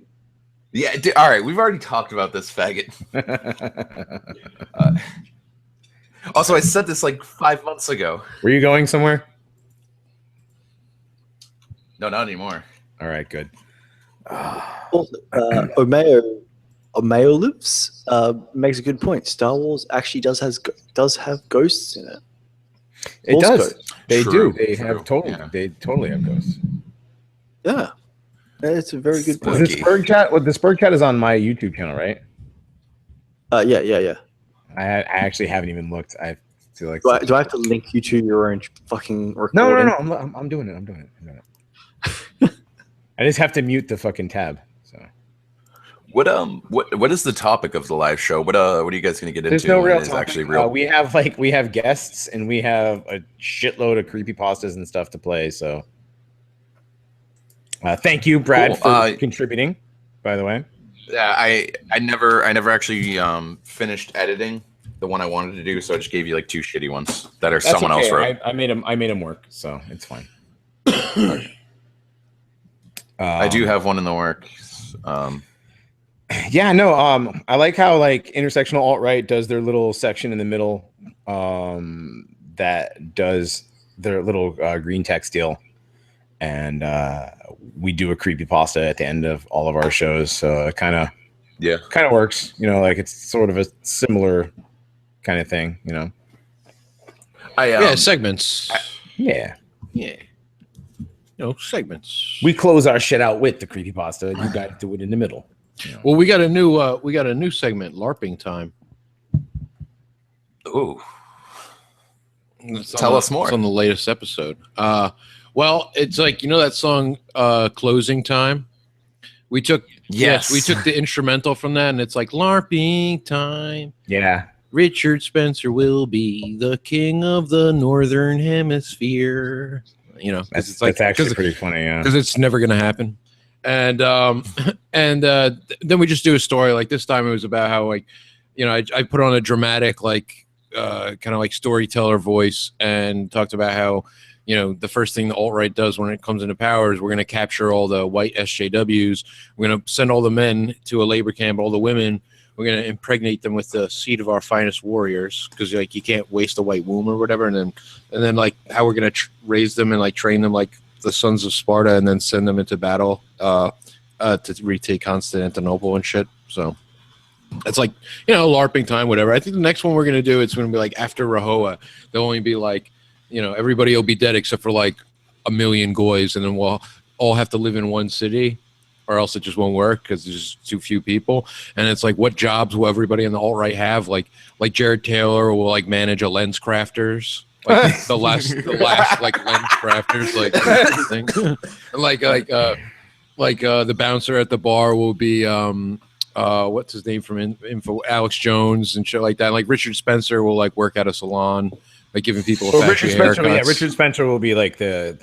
Yeah. All right, we've already talked about this, faggot. Also, I said this like 5 months ago. Were you going somewhere? No, not anymore. All right, good. Omeo Lives makes a good point. Star Wars actually does have ghosts in it. It does. Ghosts. They True, do. They true. have totally. Yeah. They totally have ghosts. Yeah, it's a very good point. The Spurg chat. Well, the Spurg chat is on my YouTube channel, right? Yeah. I actually haven't even looked. I feel like. Do I have to link you to your own fucking recording? No. I'm doing it. I'm doing it. I just have to mute the fucking tab. So. What is the topic of the live show? What are you guys going to get There's into? No real is topic. Actually real. We have guests and we have a shitload of creepypastas and stuff to play. So, thank you, Brad, for contributing. By the way, yeah, I never actually finished editing the one I wanted to do, so I just gave you like 2 shitty ones that are someone else wrote. I made them work, so it's fine. I do have one in the works. Yeah, no. I like how like intersectional alt-right does their little section in the middle. That does their little green text deal, and we do a creepypasta at the end of all of our shows. So it kind of works. Like it's sort of a similar kind of thing. Segments. Yeah. Segments. We close our shit out with the creepypasta. You guys do it in the middle. Well, we got a new segment, LARPing time. Ooh. It's Tell us more. It's on the latest episode. Well, it's like, that song, Closing Time. We took we took the instrumental from that, and it's like LARPing time. Yeah. Richard Spencer will be the king of the Northern Hemisphere. That's actually pretty funny, yeah. Because it's never going to happen. And then we just do a story. Like this time, it was about how I put on a dramatic kind of like storyteller voice and talked about how the first thing the alt-right does when it comes into power is we're going to capture all the white SJWs. We're going to send all the men to a labor camp, all the women. We're going to impregnate them with the seed of our finest warriors, because you can't waste a white womb or whatever. And then like how we're going to raise them and like train them like the sons of Sparta, and then send them into battle to retake Constantinople and shit. So it's like, LARPing time, whatever. I think the next one we're going to do, it's going to be like after Rahowa. There'll only be like, everybody will be dead except for like 1 million goys, and then we'll all have to live in one city, or else it just won't work because there's just too few people. And it's like, what jobs will everybody in the alt-right have? Like Jared Taylor will like manage a lens crafters, like the last like lens crafters, like thing. like the bouncer at the bar will be what's his name from Info, Alex Jones and shit like that. Like Richard Spencer will like work at a salon, like giving people Richard Spencer, haircuts. Richard Spencer will be like the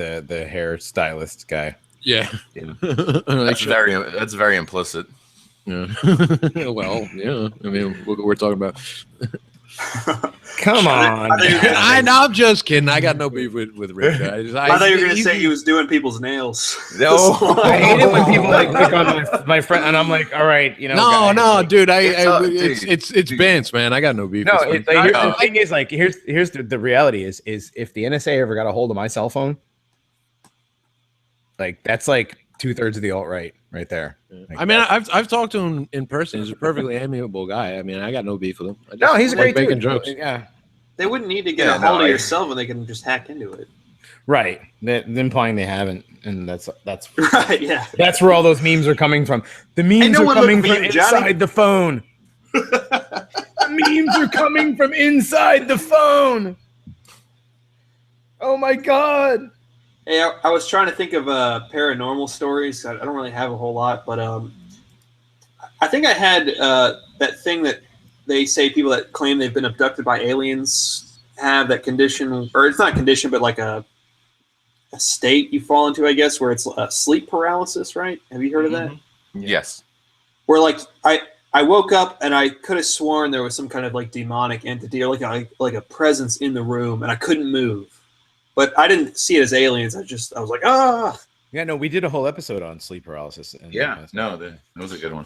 hairstylist guy. Yeah. That's very implicit. Yeah. Well, yeah. I mean, we're talking about. Come on. I'm just kidding. I got no beef with Richard. I thought you were going to say he was doing people's nails. No, I hate it when people like click on my friend, and I'm like, all right, No, dude. It's Bance, man. I got no beef. No, the thing is, like, here's the reality is if the NSA ever got a hold of my cell phone, like that's like 2/3 of the alt-right right there. Like, I mean, I've talked to him in person. He's a perfectly amiable guy. I mean, I got no beef with him. No, he's a great making dude. jokes. Yeah, they wouldn't need to get a hold of your cell phone. They can just hack into it. Right. They're implying they haven't, and that's right. Yeah, that's where all those memes are coming from. The memes are coming from inside the phone. The memes are coming from inside the phone. Oh my god. Hey, I was trying to think of paranormal stories. I don't really have a whole lot, but I think I had that thing that they say people that claim they've been abducted by aliens have, that condition, or it's not a condition, but like a state you fall into, I guess, where it's sleep paralysis, right? Have you heard of that? Yes. Where like I woke up and I could have sworn there was some kind of like demonic entity or like a presence in the room, and I couldn't move. But I didn't see it as aliens. I was like, ah. Yeah, no, we did a whole episode on sleep paralysis. That was a good one.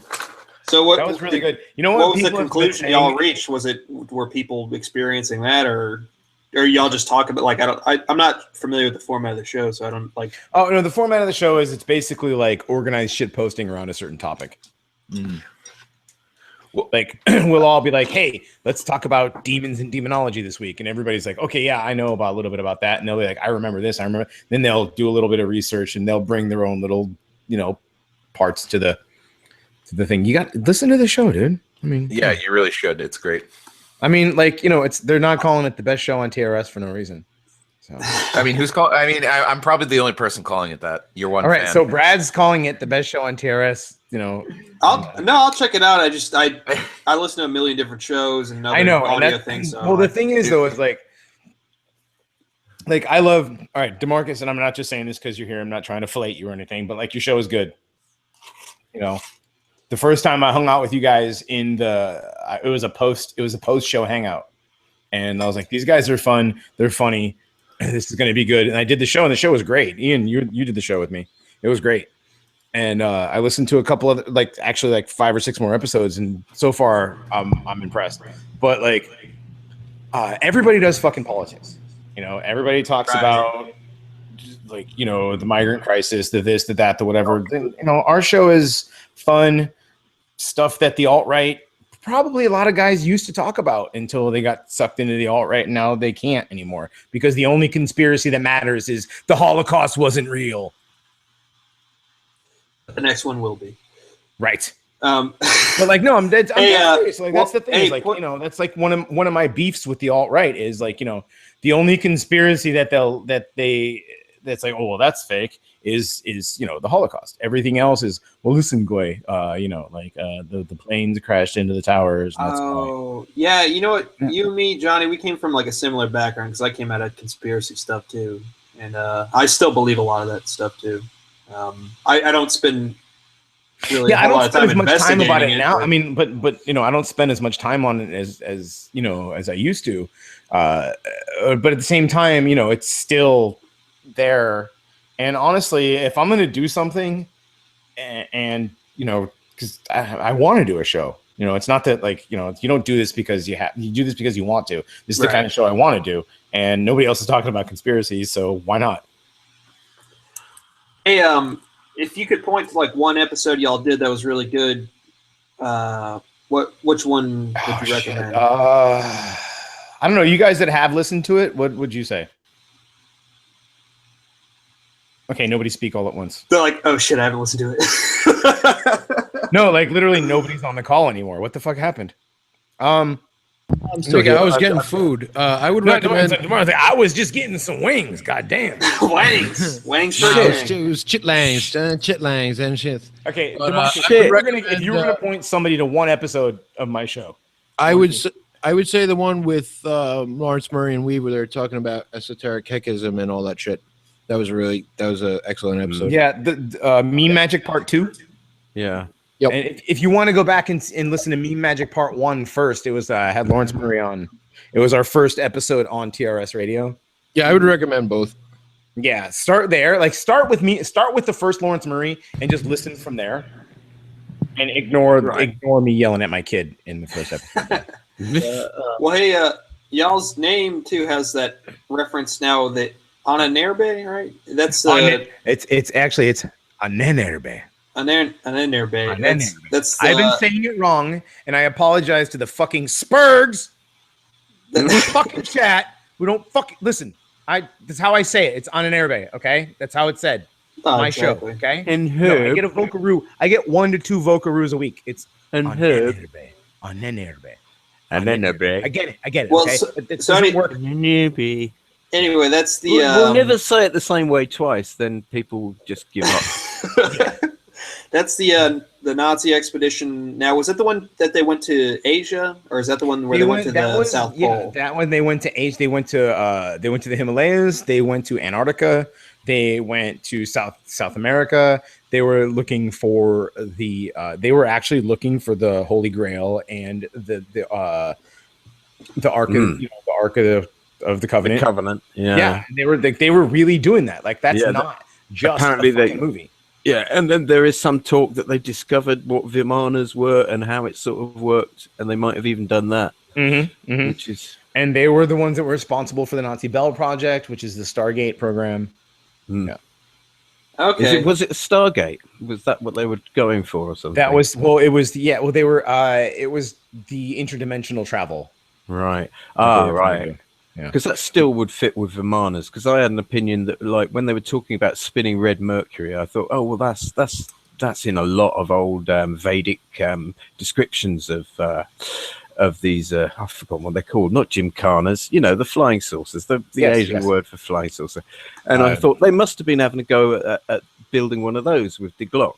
So that was really good. You know what was the conclusion y'all reached? Were people experiencing that, or y'all just talk about like I'm not familiar with the format of the show, so I don't like. Oh no, the format of the show is it's basically like organized shit posting around a certain topic. Like we'll all be like, hey, let's talk about demons and demonology this week, and everybody's like, okay, yeah, I know about a little bit about that, and they'll be like, I remember this, I remember. Then they'll do a little bit of research, and they'll bring their own little, parts to the thing. You got listen to the show, dude. I mean, yeah, you really should. It's great. I mean, like they're not calling it the best show on TRS for no reason. So I mean, who's called? I mean, I'm probably the only person calling it that. You're one. All right, fan. so Brad's calling it the best show on TRS. I'll check it out. I listen to a million different shows and I know audio things. So well, the thing is though, is like I love. All right, DeMarcus, and I'm not just saying this because you're here. I'm not trying to fillet you or anything, but like your show is good. The first time I hung out with you guys it was a post show hangout, and I was like, these guys are fun. They're funny. This is going to be good. And I did the show, and the show was great. Ian, you did the show with me. It was great. And I listened to a couple of like 5 or 6 more episodes, and so far I'm impressed. But like everybody does fucking politics. Everybody talks about like the migrant crisis, the this, the that, the whatever. Our show is fun stuff that the alt-right probably a lot of guys used to talk about until they got sucked into the alt-right, and now they can't anymore because the only conspiracy that matters is the Holocaust wasn't real. The next one will be. Right. But like, no, I'm dead. I'm dead serious. Like, well, that's the thing. hey, Is like, that's like one of my beefs with the alt right is like, the only conspiracy that's like, oh well, that's fake is the Holocaust. Everything else is, well, listen, Goy, the planes crashed into the towers. And that's why. Yeah, you know what? You and me, Johnny, we came from like a similar background because I came out of conspiracy stuff too, and I still believe a lot of that stuff too. I don't spend really I don't spend as much time about investigating it now. but- I mean, but I don't spend as much time on it as I used to. But at the same time, it's still there. And honestly, if I'm going to do something, and because I want to do a show, it's not that like you don't do this because you do this because you want to. This is the kind of show I want to do, and nobody else is talking about conspiracies, so why not? Hey, if you could point to like one episode y'all did that was really good, which one would you recommend? I don't know. You guys that have listened to it, what would you say? Okay, nobody speak all at once. They're like, oh shit, I haven't listened to it. No, like literally nobody's on the call anymore. What the fuck happened? I was getting food. I would recommend. I was just getting some wings. God damn. Wings for it was chitlings and shit. Okay, But, if you were gonna point somebody to one episode of my show, I would say the one with Lawrence Murray and Weaver. They're talking about esoteric Heckism and all that shit. That was an excellent episode. Yeah, the Meme Magic Part 2. Yeah. Yep. And if you want to go back and listen to Meme Magic Part 1 first, it was had Lawrence Murray on. It was our first episode on TRS Radio. Yeah, I would recommend both. Yeah, start there. Like start with the first Lawrence Murray and just listen from there. And ignore me yelling at my kid in the first episode. Well, hey, y'all's name too has that reference now that Ananerbe, right? That's it's Ananerbe. Ananerbe. That's I've been saying it wrong, and I apologize to the fucking Spurgs, the fucking chat who don't fucking listen. That's how I say it. It's Ananerbe, okay? That's how it's said. My exactly. show, okay? And I get a Vocaroo. I get 1 to 2 Vocaroos a week. It's Ananerbe. Ananerbe. Ananerbe. I get it. Well, okay? so- It so doesn't any- work. Ananerbe. Anyway, that's the. We'll never say it the same way twice. Then people just give up. That's the Nazi expedition. Now, was that the one that they went to Asia, or is that the one where they went to the South Pole? That one they went to Asia. They went to the Himalayas. They went to Antarctica. They went to South America. They were looking for they were actually looking for the Holy Grail and the Ark of the Covenant. The Covenant. Yeah. Yeah, they were really doing that. Like that's Yeah, not just apparently a fucking movie. Yeah, and then there is some talk that they discovered what Vimanas were and how it sort of worked, and they might have even done that. Which is, and they were the ones that were responsible for the Nazi Bell Project, which is the Stargate program. Yeah. Okay. Was it a Stargate? Was that what they were going for, or something? That was it was they were it was the interdimensional travel. Right. Right. Yeah. Because that still would fit with Vimanas. Because I had an opinion that, like, when they were talking about spinning red Mercury, I thought, oh well, that's in a lot of old Vedic descriptions of these. I forgot what they're called. Not gymkhanas. The flying saucers. The Asian word for flying saucer. And I thought they must have been having a go at building one of those with the Glock.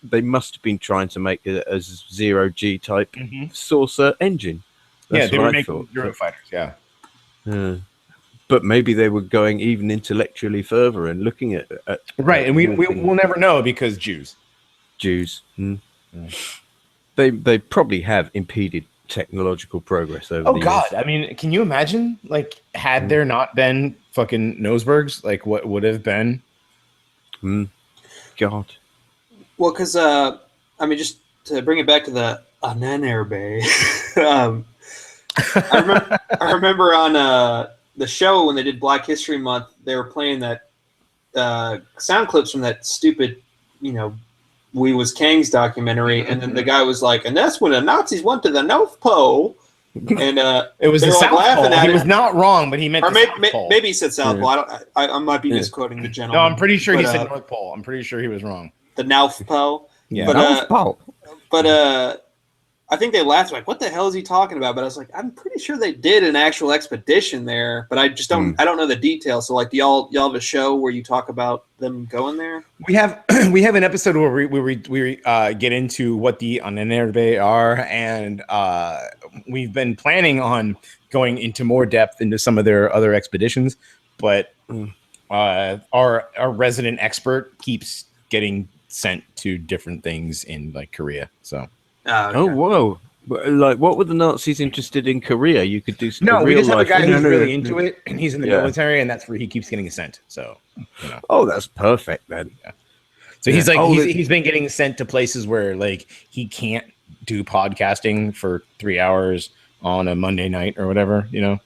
They must have been trying to make a 0G type saucer engine. That's they what were I making thought. Eurofighters. Yeah. But maybe they were going even intellectually further and looking at right, and we'll never know because Jews. They probably have impeded technological progress over the God, years. I mean, can you imagine? Like, had there not been fucking Nosebergs, like what would have been? God. Well, because I mean, just to bring it back to the Ananerbe, I remember on the show when they did Black History Month, they were playing that sound clips from that stupid, We Was Kings documentary, and then the guy was like, and that's when the Nazis went to the North Pole, and it was they the were South laughing Pole. at He it. was not wrong, but he meant or the South Pole. maybe he said South Pole. I might be misquoting the gentleman. No, I'm pretty sure he But, said North Pole. I'm pretty sure he was wrong. the North Pole. Yeah. But, North Pole. But I think they laughed like, "What the hell is he talking about?" But I was like, "I'm pretty sure they did an actual expedition there, but I just don't. I don't know the details. So like, do y'all have a show where you talk about them going there? We have an episode where we get into what the Anennerbe are, and we've been planning on going into more depth into some of their other expeditions, but our resident expert keeps getting sent to different things in like Korea. So Oh, whoa. Like, what were the Nazis interested in Korea? You could do some no, we real just have a life. guy who's really into it, and he's in the Yeah. military, and that's where he keeps getting sent. So, you know. Oh, that's perfect then. Yeah. So he's like, Oh, he's been getting sent to places where like he can't do podcasting for 3 hours on a Monday night or whatever, you know.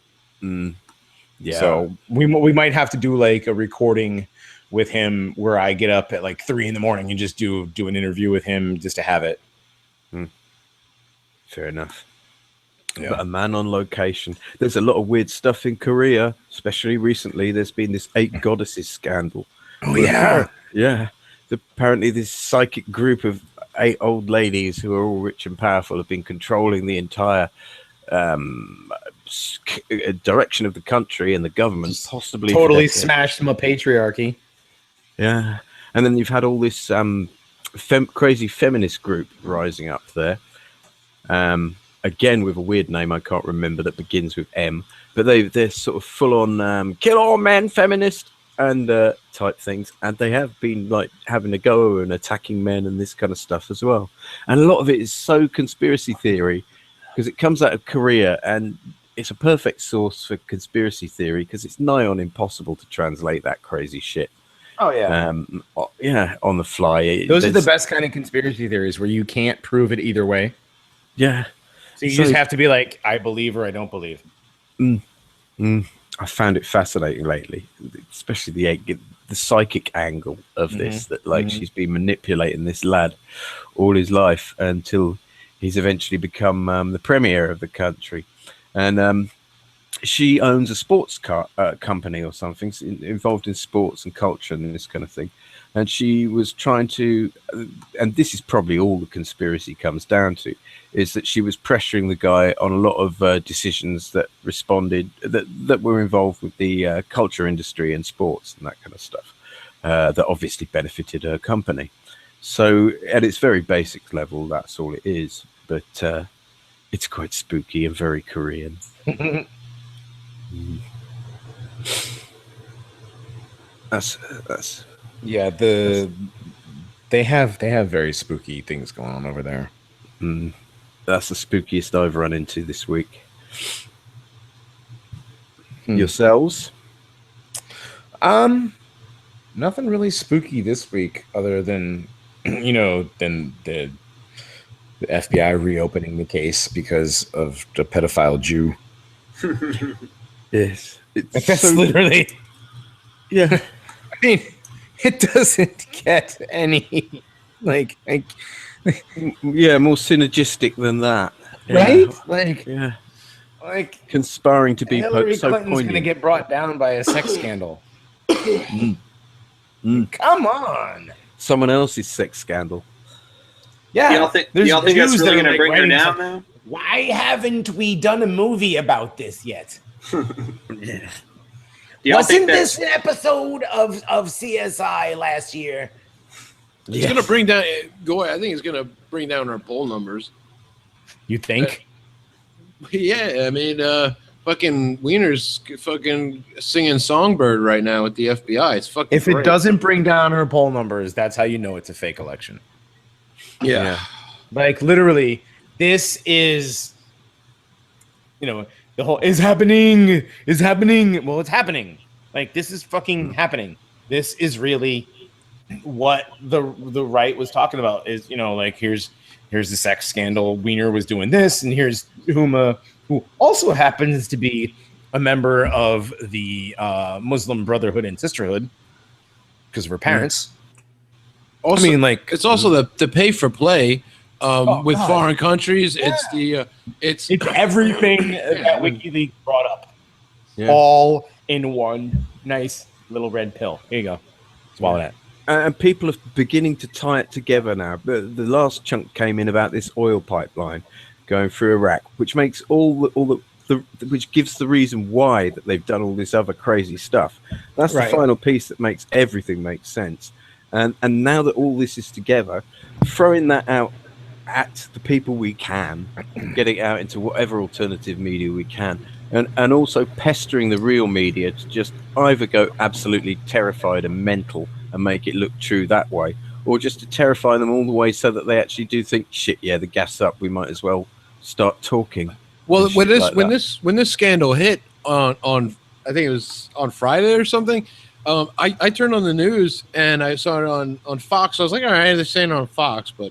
Yeah. So we might have to do like a recording with him where I get up at like 3 a.m. and just do an interview with him just to have it. Fair enough. Yeah. But a man on location. There's a lot of weird stuff in Korea, especially recently. There's been this 8 goddesses scandal. Oh, yeah. Yeah. Apparently this psychic group of 8 old ladies who are all rich and powerful have been controlling the entire direction of the country and the government, possibly Totally smashed my patriarchy. Yeah. And then you've had all this crazy feminist group rising up there. Again with a weird name I can't remember that begins with M, but they're sort of full on kill all men feminist and type things, and they have been like having a go and attacking men and this kind of stuff as well. And a lot of it is so conspiracy theory because it comes out of Korea, and it's a perfect source for conspiracy theory because it's nigh on impossible to translate that crazy shit. Oh yeah. Yeah, on the fly. Those are the best kind of conspiracy theories where you can't prove it either way. Yeah. So you just have to be like, I believe or I don't believe. I found it fascinating lately, especially the psychic angle of this, that like she's been manipulating this lad all his life until he's eventually become the premier of the country. And she owns a sports car company or something involved in sports and culture and this kind of thing. And she was trying to, and this is probably all the conspiracy comes down to, is that she was pressuring the guy on a lot of decisions that that were involved with the culture industry and sports and that kind of stuff that obviously benefited her company. So at its very basic level, that's all it is. But it's quite spooky and very Korean. That's yeah. They have very spooky things going on over there. That's the spookiest I've run into this week. Yourselves? Nothing really spooky this week, other than than the FBI reopening the case because of the pedophile Jew. Yes, that's literally. Yeah, I mean, it doesn't get any yeah, more synergistic than that, right? Like conspiring to be Hillary so Clinton's poignant. going to get brought down by a sex scandal. Come on, someone else's sex scandal. Yeah, y'all think that's really going to bring her down now? Why haven't we done a movie about this yet? Wasn't this an episode of CSI last year? It's going to bring down. I think it's going to bring down our poll numbers. You think? Yeah, I mean, fucking Wiener's fucking singing Songbird right now with the FBI. It's fucking. If it doesn't bring down her poll numbers, that's how you know it's a fake election. Yeah. Like literally, this is, the whole is happening. Well, it's happening. Like this is fucking happening. This is really what the right was talking about. Is here's the sex scandal. Wiener was doing this, and here's Huma, who also happens to be a member of the Muslim Brotherhood and Sisterhood because of her parents. Also, I mean, it's also the pay for play with God. Foreign countries. Yeah. It's everything that WikiLeaks brought up, all in one nice little red pill. Here you go. Swallow that. And people are beginning to tie it together now. The last chunk came in about this oil pipeline going through Iraq, which makes which gives the reason why that they've done all this other crazy stuff. That's the final piece that makes everything make sense. And now that all this is together, throwing that out at the people we can, getting it out into whatever alternative media we can, and also pestering the real media to just either go absolutely terrified and mental and make it look true that way, or just to terrify them all the way so that they actually do think, shit, yeah, the gas up, we might as well start talking. Well, when this scandal hit on I think it was on Friday or something, I turned on the news and I saw it on Fox. I was like, all right, they're saying it on Fox, and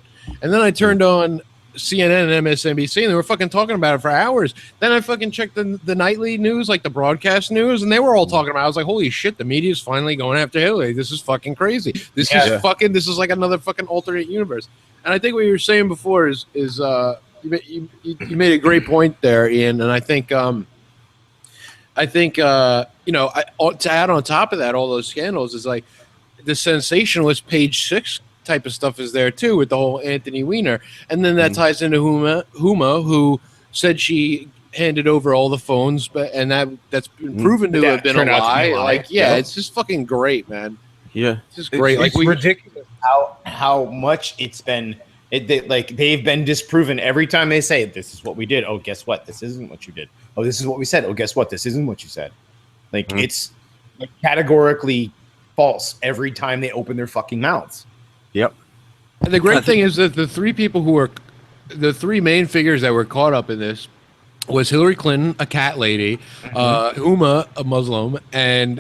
then I turned on CNN and MSNBC, and they were fucking talking about it for hours. Then I fucking checked the nightly news, like the broadcast news, and they were all talking about it. I was like, holy shit, the media's finally going after Hillary. This is fucking crazy. This is like another fucking alternate universe. And I think what you were saying before is you made a great point there, Ian. And I think to add on top of that, all those scandals is like the sensationalist Page 6 type of stuff is there too, with the whole Anthony Weiner, and then that ties into Huma, who said she handed over all the phones, and that's been proven to have been a lie. Like, it's just fucking great, man. Yeah, it's just great. It's ridiculous how much it's been. They've been disproven every time they say this is what we did. Oh, guess what? This isn't what you did. Oh, this is what we said. Oh, guess what? This isn't what you said. It's categorically false every time they open their fucking mouths. Yep. And the great thing is that the three main figures that were caught up in this was Hillary Clinton, a cat lady, Huma, a Muslim, and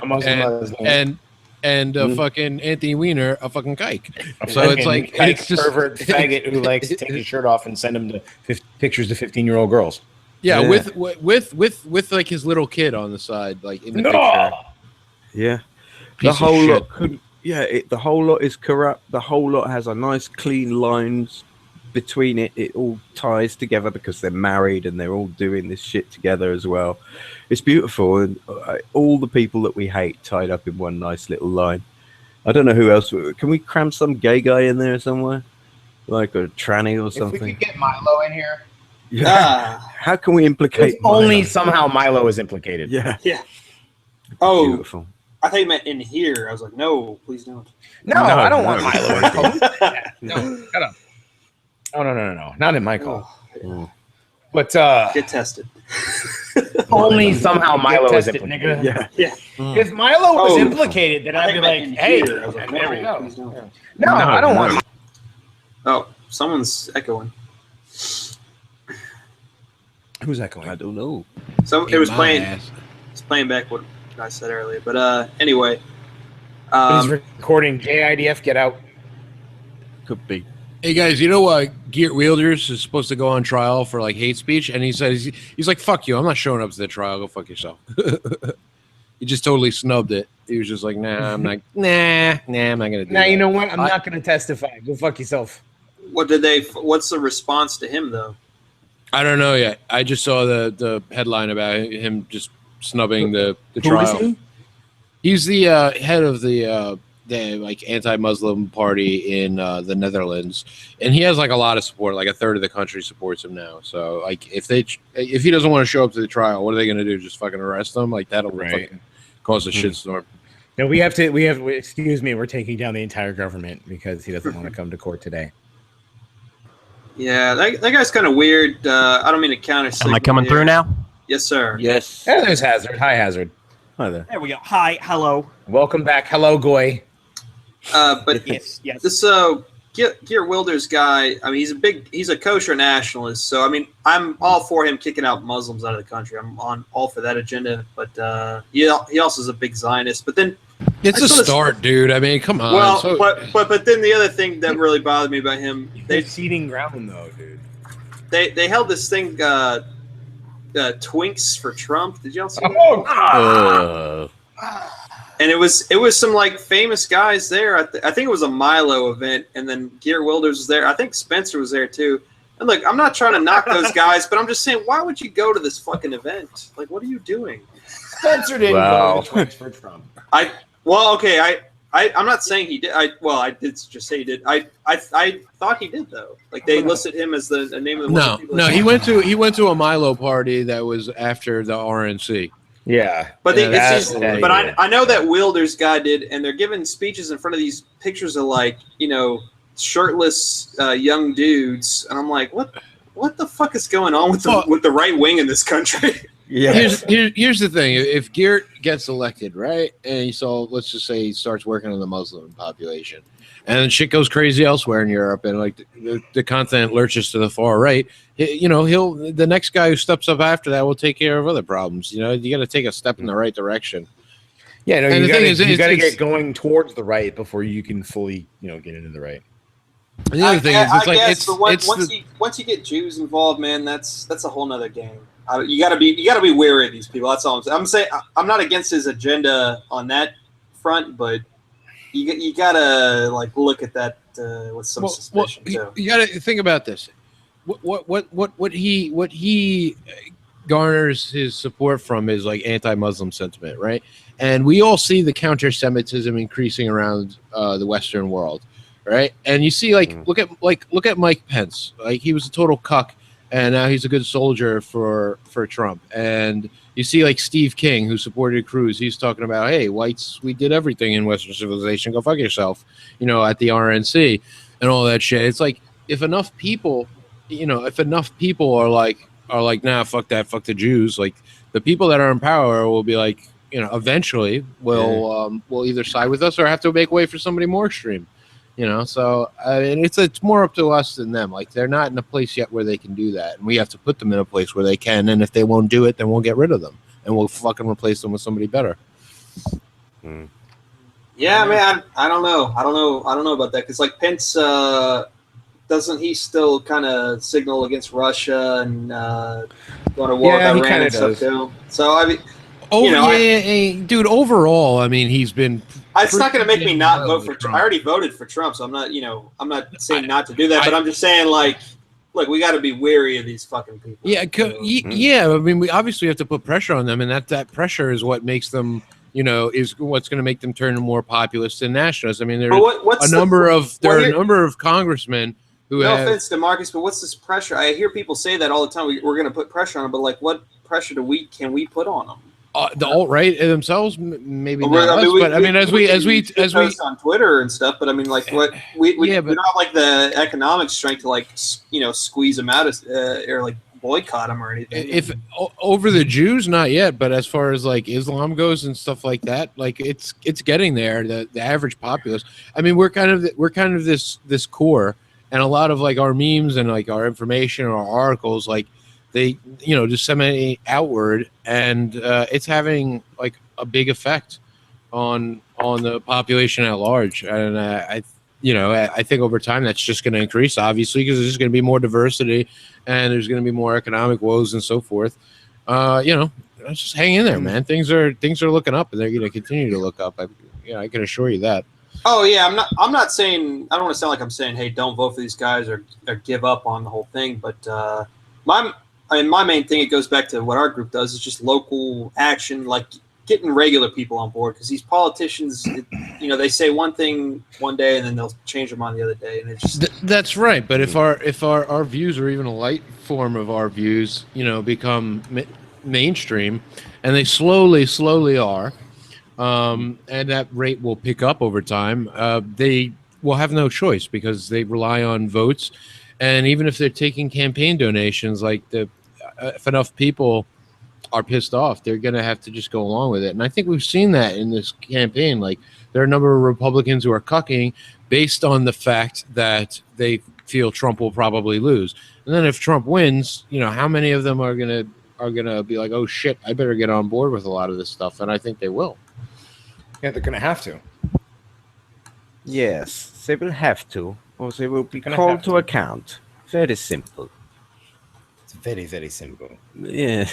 fucking Anthony Weiner, a fucking kike. So it's like it's just pervert faggot who likes to take his shirt off and send him to pictures to 15-year-old girls. Yeah, with like his little kid on the side, like in the picture. Yeah, Piece the whole of shit. lot couldn't. Yeah, the whole lot is corrupt. The whole lot has a nice clean lines between it. It all ties together because they're married and they're all doing this shit together as well. It's beautiful, and all the people that we hate tied up in one nice little line. I don't know who else. Can we cram some gay guy in there somewhere, like a tranny or something? If we could get Milo in here. Yeah. How can we implicate? Only somehow Milo is implicated. Yeah. Yeah. Oh, beautiful. I thought you meant in here. I was like, no, please don't. No, I don't want Milo in here. No, shut up. No. Not in my call. But get tested. Only somehow Milo is implicated. Yeah. If Milo was implicated, then I'd be like, hey, there we go. No, I don't want. Oh, someone's echoing. Who's echoing? I don't know. So it was playing. It's playing back what I said earlier. But anyway, he's recording JIDF. Get out. Could be. Hey guys, you know Geert Wilders is supposed to go on trial for like hate speech, and he says he's like, "Fuck you! I'm not showing up to the trial. Go fuck yourself." He just totally snubbed it. He was just like, "Nah, I'm not. Nah, I'm not gonna do that." You know what? I'm not gonna testify. Go fuck yourself. What's the response to him though? I don't know yet. I just saw the headline about him just snubbing the trial. Who is he? He's the head of the like anti-Muslim party in the Netherlands, and he has like a lot of support. Like a third of the country supports him now. So like if he doesn't want to show up to the trial, what are they going to do? Just fucking arrest him? Like that'll fucking cause a shitstorm. No, we have. Excuse me, we're taking down the entire government because he doesn't want to come to court today. Yeah, that guy's kind of weird. I don't mean to counter. Am I coming through now? Yes, sir. Yes. Hey, there's Hazard. Hi, Hazard. Hi there. There we go. Hi, hello. Welcome back. Hello, Goy. But yes. This Geert Wilders guy, I mean, he's a kosher nationalist. So I mean, I'm all for him kicking out Muslims out of the country. I'm all for that agenda. But he also is a big Zionist. But then it's a start, dude. I mean, come on. Well, but then the other thing that really bothered me about him, they're seeding ground though, dude. They held this thing, Twinks for Trump. Did y'all see that? Oh, and it was some like famous guys there. I think it was a Milo event, and then Geert Wilders was there. I think Spencer was there too. And look, I'm not trying to knock those guys, but I'm just saying, why would you go to this fucking event? Like, what are you doing? Spencer didn't go to Twinks for Trump. I'm not saying he did. I did just say he did. I thought he did though. Like they listed him as the name of the. No. He went to a Milo party that was after the RNC. Yeah, but yeah, I know that Wilder's guy did, and they're giving speeches in front of these pictures of like shirtless young dudes, and I'm like, what the fuck is going on with the right wing in this country? Yeah. Here's the thing: if Geert gets elected, right, and let's just say he starts working on the Muslim population, and shit goes crazy elsewhere in Europe, and like the continent lurches to the far right, the next guy who steps up after that will take care of other problems. You got to take a step in the right direction. Yeah, no, and you got to get going towards the right before you can fully, get into the right. The other thing is, once you get Jews involved, man, that's a whole nother game. You gotta be wary of these people. That's all I'm saying. I'm saying I'm not against his agenda on that front, but you gotta like look at that with some suspicion too. You gotta think about this. What he garners his support from is like anti-Muslim sentiment, right? And we all see the counter-Semitism increasing around the Western world, right? And you see, look at Mike Pence. Like he was a total cuck. And now he's a good soldier for Trump. And you see like Steve King, who supported Cruz. He's talking about, hey, whites, we did everything in Western civilization. Go fuck yourself, at the RNC and all that shit. It's like if enough people are like, nah, fuck that, fuck the Jews. Like the people that are in power will be like, eventually will either side with us or have to make way for somebody more extreme. So it's more up to us than them. Like they're not in a place yet where they can do that, and we have to put them in a place where they can. And if they won't do it, then we'll get rid of them and we'll fucking replace them with somebody better. Yeah, man, I don't know about that because like Pence, doesn't he still kind of signal against Russia and going to war with Iran and stuff too? So I mean, dude. Overall, I mean, he's been. It's not going to make me not vote for Trump. I already voted for Trump, so I'm not. I'm not saying not to do that, but I'm just saying look, we got to be wary of these fucking people. Yeah, yeah. I mean, we obviously have to put pressure on them, and that pressure is what makes them. Is what's going to make them turn more populist and nationalist. I mean, there's a number of congressmen who no have. No offense to Marcus, but what's this pressure? I hear people say that all the time. We're going to put pressure on them, but like, what pressure can we put on them? The alt-right themselves, maybe not us, but I mean, as we on Twitter and stuff. But I mean, like, what we don't have like the economic strength to like squeeze them out or like boycott them or anything. If over the Jews, not yet, but as far as like Islam goes and stuff like that, like it's getting there. The average populace. I mean, we're kind of this core, and a lot of like our memes and like our information or our articles, like. They, disseminate outward, and it's having like a big effect on the population at large. And I think over time that's just going to increase, obviously, because there's going to be more diversity, and there's going to be more economic woes and so forth. Just hang in there, man. Things are looking up, and they're going to continue to look up. I can assure you that. Oh yeah, I'm not saying. I don't want to sound like I'm saying, hey, don't vote for these guys or give up on the whole thing, but my main thing, it goes back to what our group does, is just local action, like getting regular people on board. Because these politicians, they say one thing one day and then they'll change their mind the other day, and it's just that's right. But if our views, or even a light form of our views, become mainstream, and they slowly are, and that rate will pick up over time, they will have no choice because they rely on votes. And even if they're taking campaign donations, like if enough people are pissed off, they're going to have to just go along with it. And I think we've seen that in this campaign. Like there are a number of Republicans who are cucking based on the fact that they feel Trump will probably lose. And then if Trump wins, how many of them are going to be like, oh shit, I better get on board with a lot of this stuff. And I think they will. Yeah, they're going to have to. Yes, they will have to. Or they will be called to account. Very simple. It's very, very simple. Yeah,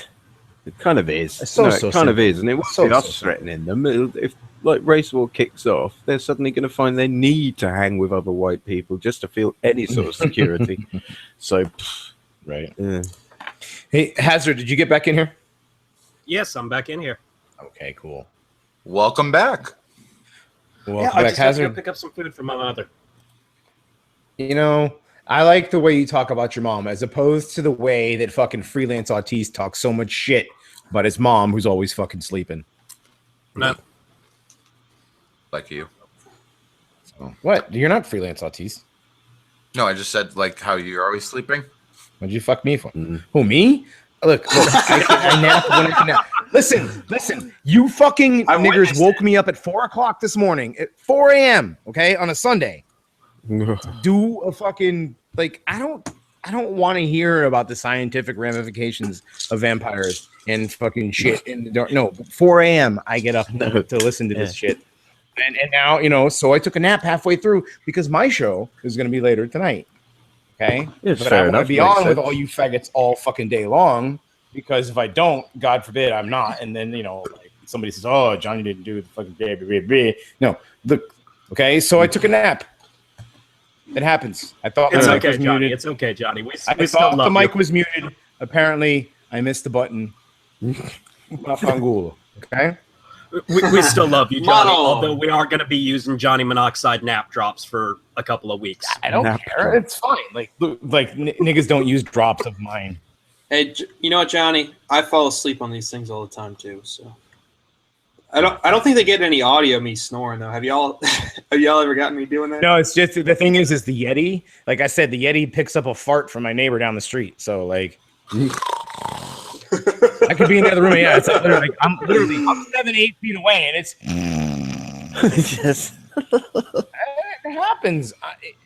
it kind of is. It's so of is, and it won't be us threatening them. If like race war kicks off, they're suddenly going to find they need to hang with other white people just to feel any sort of security. So, right. Yeah. Hey, Hazard, did you get back in here? Yes, I'm back in here. Okay, cool. Welcome back. Well, Yeah, I Black just have to go Hazard. pick up some food from my mother. You know, I like the way you talk about your mom as opposed to the way that fucking freelance autiste talks so much shit about his mom who's always fucking sleeping. No. Like you. So, what? You're not freelance autiste. No, I just said like how you're always sleeping. What'd you fuck me for? Who, me? Look, I nap when I can nap. Listen. You fucking niggers woke me up at 4 o'clock this morning at 4 a.m. Okay, on a Sunday. Do a fucking like I don't want to hear about the scientific ramifications of vampires and fucking shit in the dark. No, 4 a.m. I get up to listen to this shit. And now, you know, so I took a nap halfway through because my show is going to be later tonight. Okay? Yes, But fair I want to enough, be makes on with sense. all you faggots all fucking day long because if I don't, God forbid I'm not. And then, you know, like somebody says, oh, Johnny didn't do the fucking day. No, look. Okay, so I took a nap. It happens. I thought It's my mic okay, was Johnny. muted. It's okay, Johnny. We I still thought the love mic you. was muted. Apparently, I missed the button. Mafangul. Okay? We still love you, Johnny. Model. Although we are going to be using Johnny Monoxide nap drops for a couple of weeks. I don't Nap care. drop. It's fine. Like niggas don't use drops of mine. Hey, you know what, Johnny? I fall asleep on these things all the time too. So I don't think they get any audio of me snoring though. Have y'all ever gotten me doing that? No, it's just the thing is the Yeti. Like I said, the Yeti picks up a fart from my neighbor down the street. So like, I could be in the other room. Yeah, it's literally, I'm 7-8 feet away, and it's Yes. it happens.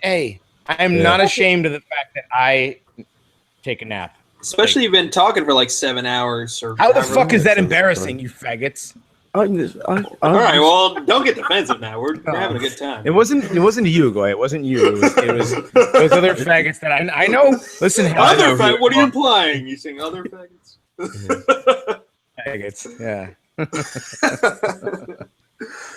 I am not ashamed of the fact that I take a nap. Especially you've been talking for like 7 hours or. How the however fuck long is it that is. embarrassing, you faggots? All right, well, don't get defensive now. We're having a good time. It wasn't you, Goy. It wasn't you. It was those other faggots that I know. Listen, I know who What are you are. implying? You saying other faggots? Faggots, yeah.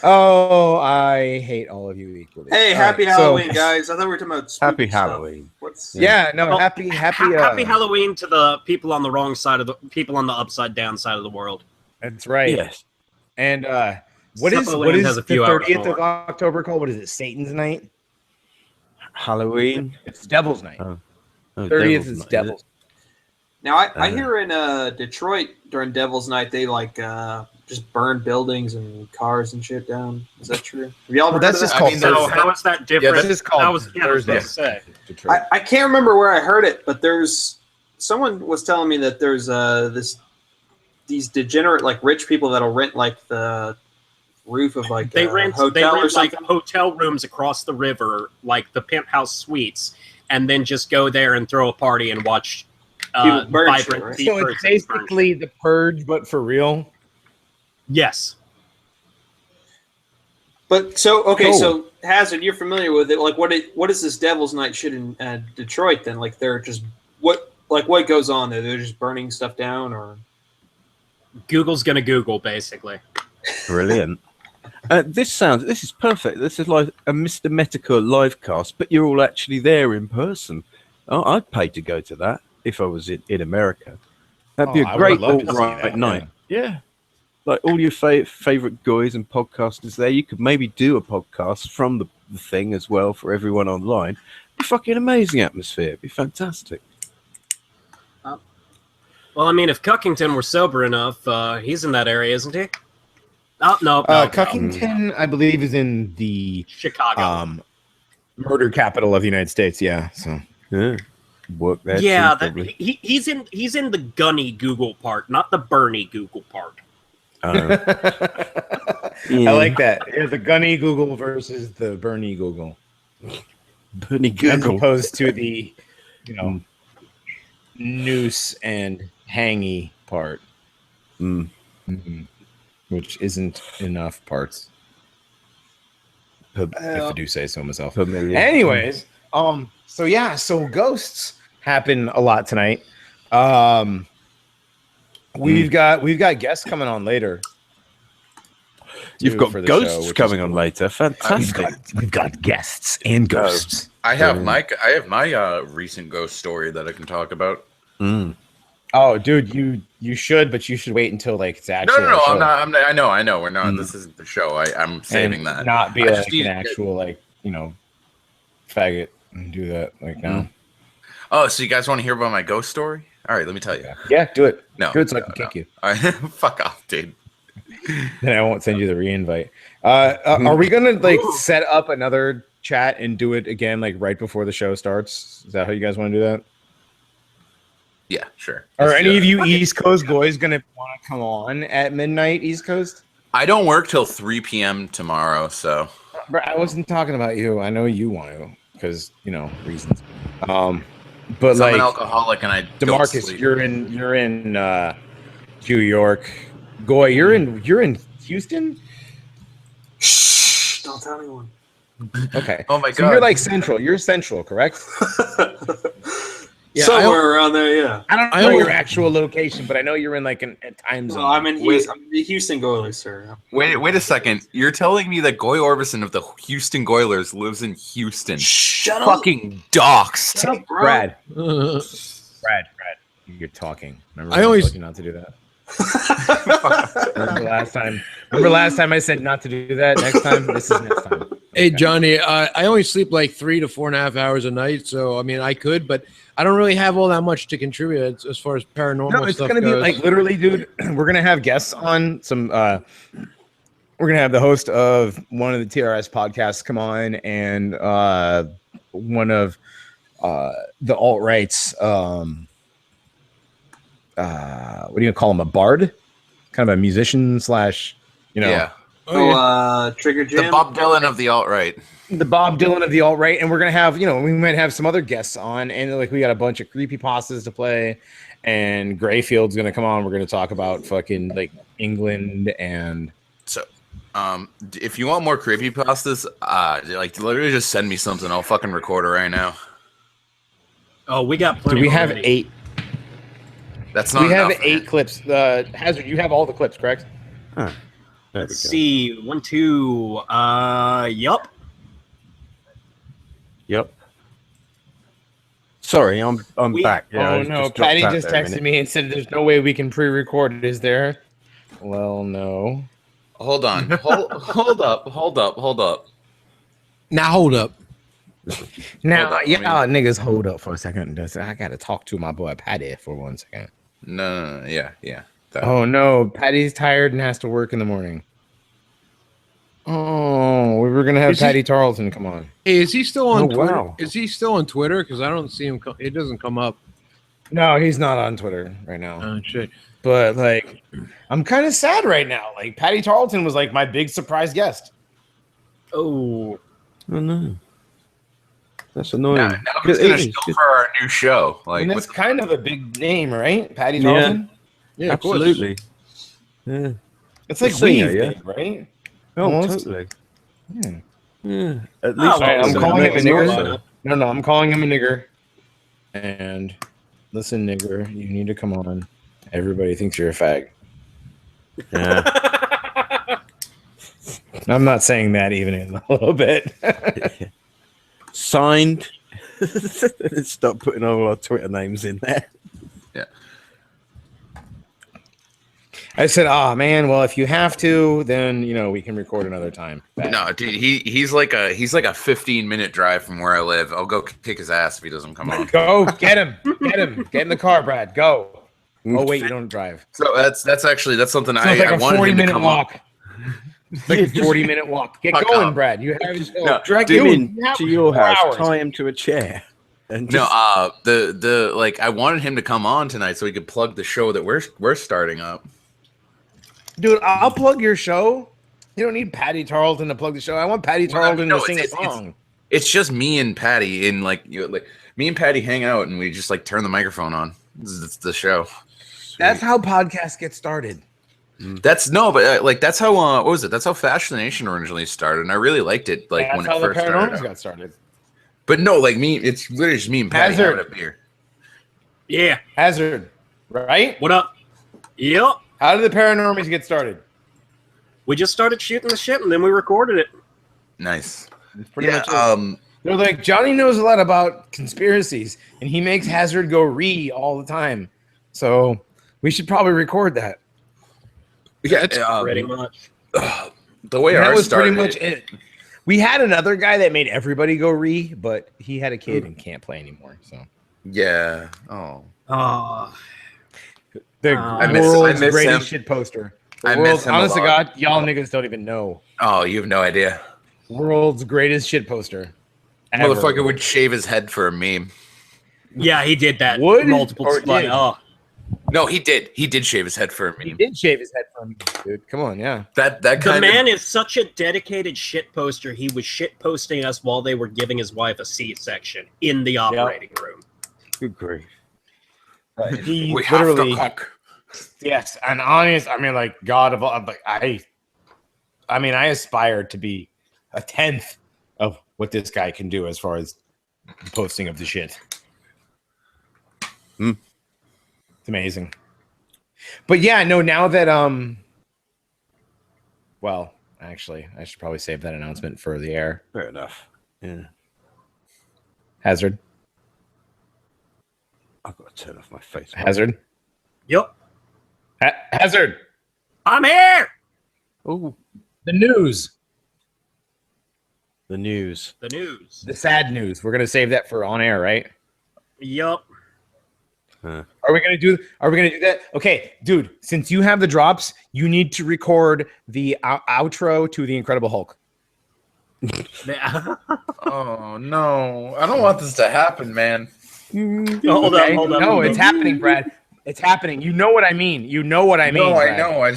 Oh, I hate all of you equally. Hey, All happy right, so- Halloween, guys! I thought we were talking about Happy spooky stuff. Halloween. What's Yeah, no, Well, happy. Happy Halloween to the people on the wrong side of the people on the upside down side of the world. That's right. Yes. And what is Sutherland has a the few hours 30th of more. October called? What is it? Satan's night? Halloween. It's Devil's night. Oh, 30th Devil's is Night, Devil's. Now I hear in Detroit during Devil's Night they like just burn buildings and cars and shit down. Is that true? Have y'all ever Well, that's heard of just that? called So Thursday. how is that different? this is called That was Thursday. Say. Detroit. I can't remember where I heard it, but someone was telling me that there's these degenerate like rich people that'll rent like the roof of like They a rent hotel or like something. hotel rooms across the river, like the Pimp House Suites, and then just go there and throw a party and watch People burn shit, vibrant right? sea So it's persons burn basically the Purge, but for real. Yes. But so okay, Cool. so Hazard, you're familiar with it. Like, what is this Devil's Night shit in Detroit? Then, like, they're just what goes on there? They're just burning stuff down, or Google's gonna Google basically. Brilliant. This is perfect. This is like a Mr. Medica live cast, but you're all actually there in person. Oh, I'd pay to go to that if I was in America. That'd be Oh, I a would great love to see all-right that, night. Yeah. Like all your favorite guys and podcasters there. You could maybe do a podcast from the thing as well for everyone online. It'd be fucking amazing atmosphere. It'd be fantastic. Well, I mean, if Cuckington were sober enough, he's in that area, isn't he? Oh no, Cuckington, I believe, is in the Chicago. Murder capital of the United States. Yeah. So Yeah. Work there. Yeah, too, probably. he's in the Gunny Google part, not the Bernie Google part. I like that. Yeah, the Gunny Google versus the Bernie Google. Bernie As Google. opposed to the, noose and hangy part. Which isn't enough parts. If I do say so myself. Anyways, so ghosts happen a lot tonight. We've got guests coming on later. You've got for the ghosts show, which is coming on cool. later. Fantastic. We've got guests and ghosts. I have my recent ghost story that I can talk about. Oh, dude, you should, but you should wait until like it's actually. No. a show. I'm not. I know. We're not. This isn't the show. I'm saving And that. Not be I like just need- an actual faggot and do that now. Oh, so you guys want to hear about my ghost story? All right, let me tell you. Yeah, do it. No, do it so I can kick you. All right, fuck off, dude. Then I won't send you the re-invite. Are we gonna set up another chat and do it again right before the show starts? Is that how you guys want to do that? Yeah, sure. Are any of you East Coast boys gonna want to come on at midnight East Coast? I don't work till 3 p.m. tomorrow, so. Bro, I wasn't talking about you. I know you want to because reasons. But I'm an alcoholic and I don't DeMarcus, sleep. you're in New York. Goy, you're in Houston. Shh! Don't tell anyone. Okay. Oh my So god. you're like central. You're central, correct? Somewhere around there, yeah. I don't know your actual location, but I know you're in a time zone. No, I'm in Houston. I'm the Houston Goilers, sir. Wait a second. You're telling me that Goy Orbison of the Houston Goilers lives in Houston? Shut up. Fucking doxed. Shut up, bro. Brad, you're talking. Remember I always- told you not to do that. Remember last time I said not to do that. Next time, this is next time. Hey, Johnny, I only sleep like 3 to 4.5 hours a night. So, I mean, I could, but I don't really have all that much to contribute as far as paranormal No, it's stuff gonna goes. be literally, dude. We're gonna have guests on some. We're gonna have the host of one of the TRS podcasts come on, and one of the alt rights. What do you call him? A bard, kind of a musician slash. Yeah. Trigger Jam. The Bob Dylan of the alt-right. The Bob Dylan of the alt right, and we're gonna have we might have some other guests on, and we got a bunch of creepypastas to play, and Grayfield's gonna come on. We're gonna talk about fucking England and So, if you want more creepypastas, literally just send me something. I'll fucking record it right now. Oh, we got plenty. do we have already. 8? That's not We have enough, 8 man. clips. Hazard, you have all the clips, correct? There we Let's go. see. 1, 2. Yup. Yep. Sorry, I'm back. Yeah, I Oh was no, just dropped Patty out just there a texted minute. me and said there's no way we can pre-record. Is there? Well, no. Hold on. Hold up. Now, hold up. Now, Hold up, niggas, hold up for a second. I gotta talk to my boy Patty for 1 second. No. Yeah. That- Oh no, Patty's tired and has to work in the morning. Oh, we were gonna have Is he- Patty Tarleton come on. Hey, is he still on Oh, Twitter? wow. Is he still on Twitter? Because I don't see him. It doesn't come up. No, he's not on Twitter right now. Oh, shit. But I'm kind of sad right now. Patty Tarleton was my big surprise guest. Oh. Oh no. That's annoying. Now who's It gonna is. show for our new show? And that's kind of a big name, right? Patty Yeah. Tarleton. Yeah, of course. Absolutely. Yeah. It's The like singer, Weave, yeah. big, right? Oh, Almost. totally. Yeah. Yeah. At Oh, least Alright, I'm so calling him a next nigger. lineup. No, I'm calling him a nigger. And listen, nigger, you need to come on. Everybody thinks you're a fag. Yeah. I'm not saying that even in a little bit. Signed. Stop putting all our Twitter names in there. Yeah. I said, "Oh man, well if you have to, then we can record another time." No, dude, he's like a 15-minute drive from where I live. I'll go kick his ass if he doesn't come on. Go get him, get in the car, Brad. Go. Oh wait, you don't drive. So that's something So it's like I a wanted him to 40-minute come walk. It's like a 40-minute walk. Get Fuck going, up. Brad. You have No, drag him you in have to your 4 house, hours. tie him to a chair. And No, just, the I wanted him to come on tonight so he could plug the show that we're starting up. Dude, I'll plug your show. You don't need Patty Tarleton to plug the show. I want Patty Tarleton no, to sing a it's- song. It's just me and Patty in me and Patty hang out and we just turn the microphone on. It's the show. That's how podcasts get started. That's that's how what was it? That's how Fascination originally started, and I really liked it. That's When how it the first started. Paranormies out. got started. But no, me, it's literally just me and Patty Hazard. having a beer. Yeah. Hazard, right? What up? Yep. How did the Paranormies get started? We just started shooting the shit and then we recorded it. Nice. Pretty Yeah. much it. They're like, Johnny knows a lot about conspiracies, and he makes Hazard go all the time. So we should probably record that. Yeah, Pretty much. the way that ours was started, pretty much it. We had another guy that made everybody go but he had a kid and can't play anymore. So yeah. Oh, Oh, the I world's miss greatest him. shit poster. I The miss world's, him a honest to lot. God, y'all niggas don't even know. Oh, you have no idea. World's greatest shit poster. Ever. Motherfucker would shave his head for a meme. yeah, he did that Would? multiple Or times. did? Oh, No, he did. He did shave his head for a He meme. did shave his head from me, dude. Come on, yeah. That the kind man is such a dedicated shit poster. He was shit posting us while they were giving his wife a C-section in the operating room. Good grief. He we have literally, to cook. yes, and honest. I mean, like God of all, like I mean, I aspire to be a 10th of what this guy can do as far as posting of the shit. It's amazing. But yeah, no, now that well, actually, I should probably save that announcement for the air. Fair enough. Yeah. Hazard. I've got to turn off my face. Hazard. Yep. Hazard. I'm here. Oh, The news. the news. The news. The sad news. We're gonna save that for on air, right? Yup. Are we gonna do that? Okay, dude. Since you have the drops, you need to record the outro to the Incredible Hulk. Oh no, I don't want this to happen, man. Hold Okay? on. No, it's happening, Brad. It's happening. You know what I mean. You know what I mean. No, I Brad. know.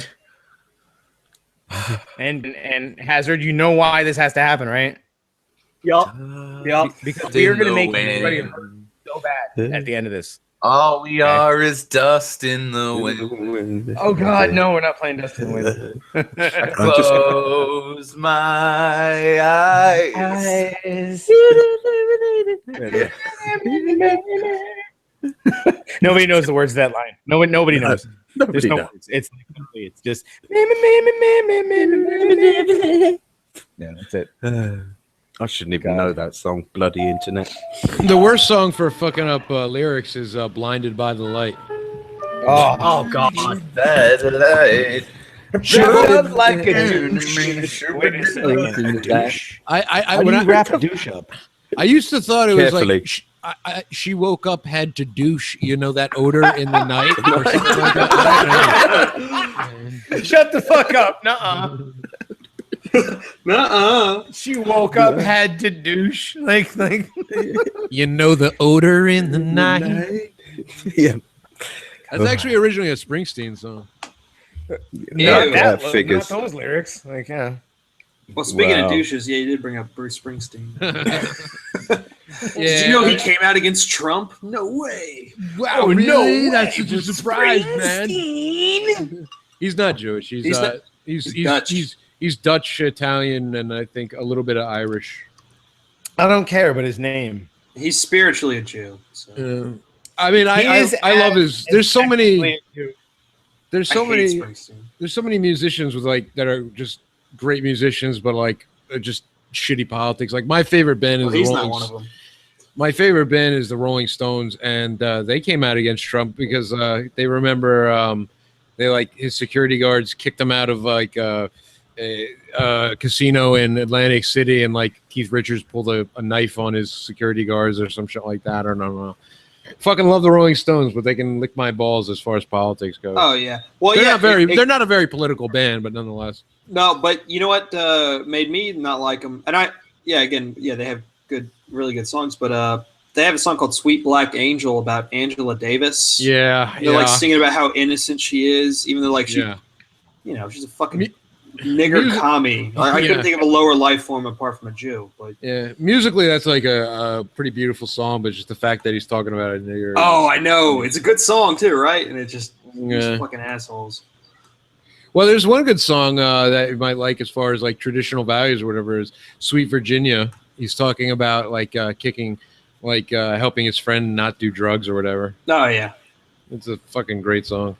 And Hazard, you know why this has to happen, right? Yup. Because we are gonna make wind. everybody hurt so bad at the end of this. All we are is dust in the wind. Oh God, no, we're not playing Dust in the Wind. I close my eyes. Nobody knows the words to that line. Nobody knows. There's no words. It's literally, it's just. Yeah, that's it. I shouldn't even know that song. Bloody internet. The worst song for fucking up lyrics is "Blinded by the Light." Oh God. That light. Shut like a douche. I When when you I wrap a douche up. I used to thought it was Carefully. like she woke up, had to douche. You know that odor in the night or something like that. Shut the fuck up. Nuh-uh. Nuh-uh. She woke up, had to douche. Like You know the odor in the night. Yeah. That's actually originally a Springsteen song. not that figures. not those lyrics. Like, yeah. Well, speaking Wow. of douches, yeah, you did bring up Bruce Springsteen. Did Yeah. you know he came out against Trump? No way. Wow, Oh, really? no That's way, such a surprise, man. He's not Jewish. He's He's not- he's Dutch. He's Dutch, Italian, and I think a little bit of Irish. I don't care, but his name. He's spiritually a Jew. So. I mean, I love his. There's so many. There's so I hate many. Springsteen. There's so many musicians with like that are just great musicians, but like just shitty politics. Like my favorite band is Well, the he's Rolling. not one of them. My favorite band is the Rolling Stones, and they came out against Trump because they remember they like his security guards kicked him out of like a casino in Atlantic City, and like Keith Richards pulled a knife on his security guards or some shit like that. I don't know. Fucking love the Rolling Stones, but they can lick my balls as far as politics goes. Oh yeah. Well, they're yeah. not very. They're not a very political band, but nonetheless. No, but you know what made me not like them? And they have really good songs, but they have a song called "Sweet Black Angel" about Angela Davis. Yeah, They're like singing about how innocent she is, even though like she, Yeah. she's a fucking nigger music- commie. I Yeah. couldn't think of a lower life form apart from a Jew. But Yeah, musically, that's like a pretty beautiful song, but just the fact that he's talking about it nigger. oh, I know it's a good song too, right? And it just Yeah. fucking assholes. Well, there's one good song that you might like as far as like traditional values or whatever is "Sweet Virginia." He's talking about like kicking, like helping his friend not do drugs or whatever. Oh yeah, It's a fucking great song.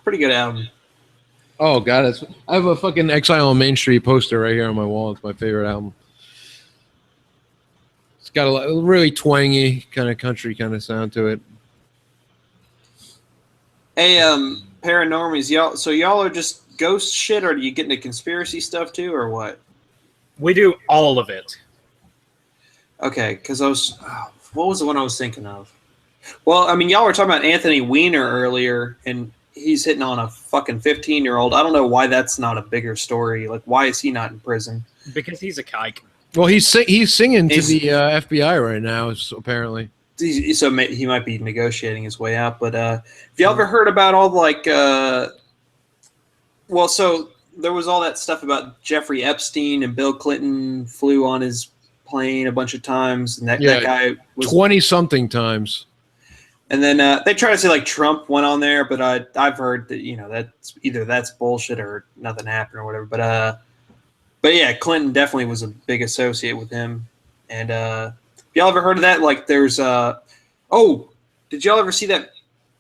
pretty good album. Oh god, I have a fucking Exile on Main Street poster right here on my wall. It's my favorite album. It's got a really twangy kind of country kind of sound to it. Hey, Paranormies, y'all. So y'all are just ghost shit, or do you get into conspiracy stuff too, or what? We do all of it. Okay, because what was the one I was thinking of? Well, I mean, y'all were talking about Anthony Weiner earlier, and he's hitting on a fucking 15-year-old. I don't know why that's not a bigger story. Like, why is he not in prison? Because he's a kike. Well, he's singing to the FBI right now, apparently. So he might be negotiating his way out. But have y'all ever heard about all like? Well, so there was all that stuff about Jeffrey Epstein and Bill Clinton flew on his plane a bunch of times, and that guy was 20-something times. And then they try to say like Trump went on there, but I've heard that that's bullshit or nothing happened or whatever. But yeah, Clinton definitely was a big associate with him. And y'all ever heard of that? Like there's did y'all ever see that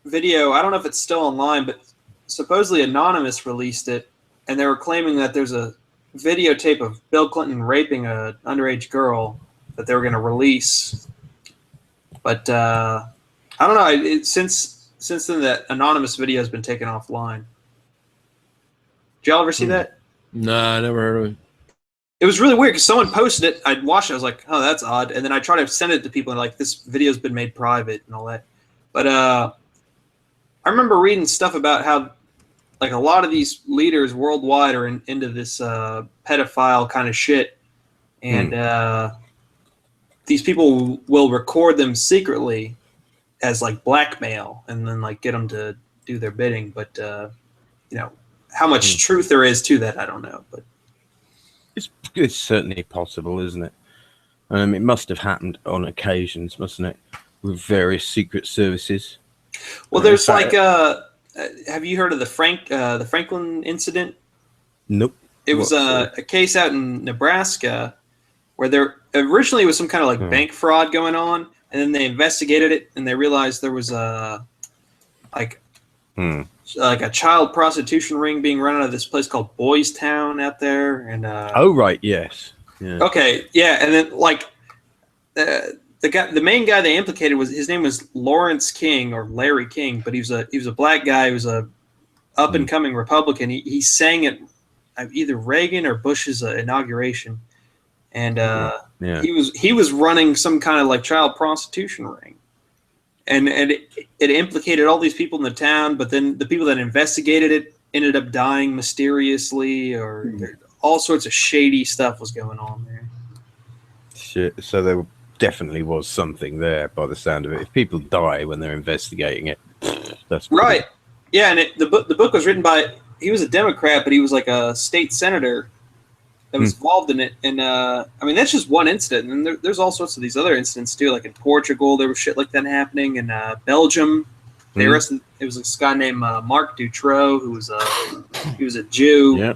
video? I don't know if it's still online, but supposedly Anonymous released it, and they were claiming that there's a videotape of Bill Clinton raping an underage girl that they were going to release. But I don't know. Since then, that Anonymous video has been taken offline. Did y'all ever see that? Nah, I never heard of it. It was really weird because someone posted it. I'd watched it. I was like, oh, that's odd. And then I tried to send it to people, and like, this video's been made private and all that. But I remember reading stuff about how like a lot of these leaders worldwide are into this pedophile kind of shit. And these people will record them secretly as like blackmail and then like get them to do their bidding. But how much truth there is to that, I don't know. But it's certainly possible, isn't it? It must have happened on occasions, mustn't it, with various secret services? Well, there's like have you heard of the Franklin incident? Nope. It was a case out in Nebraska where there originally was some kind of like bank fraud going on, and then they investigated it and they realized there was like a child prostitution ring being run out of this place called Boys Town out there. And oh right, yes. Yeah. Okay, yeah, and then like the main guy they implicated his name was Lawrence King or Larry King, but he was a black guy. He was a up and coming Republican. He sang at either Reagan or Bush's inauguration, and he was running some kind of like child prostitution ring, and it implicated all these people in the town. But then the people that investigated it ended up dying mysteriously, or all sorts of shady stuff was going on there. Shit. So there definitely was something there by the sound of it. If people die when they're investigating it, that's right. Yeah, and the book was written by, he was a Democrat, but he was like a state senator that was involved in it. And that's just one incident. And there's all sorts of these other incidents too. Like in Portugal, there was shit like that happening. In Belgium, they arrested. It was this guy named Marc Dutroux, who was a Jew. Yeah.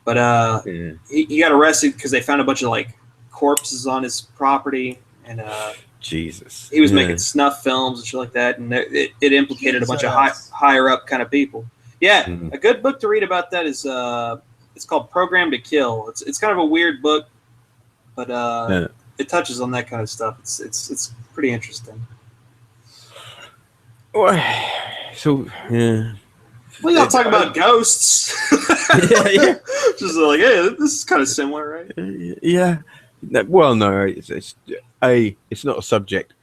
But he got arrested because they found a bunch of like corpses on his property. And Jesus, he was making snuff films and shit like that, and it implicated a bunch of higher up kind of people. Yeah, a good book to read about that is it's called Program to Kill. It's kind of a weird book, but it touches on that kind of stuff. It's pretty interesting. So yeah. Well, y'all talk about ghosts. yeah. Just like, hey, this is kind of similar, right? Yeah. Well, no, it's not a subject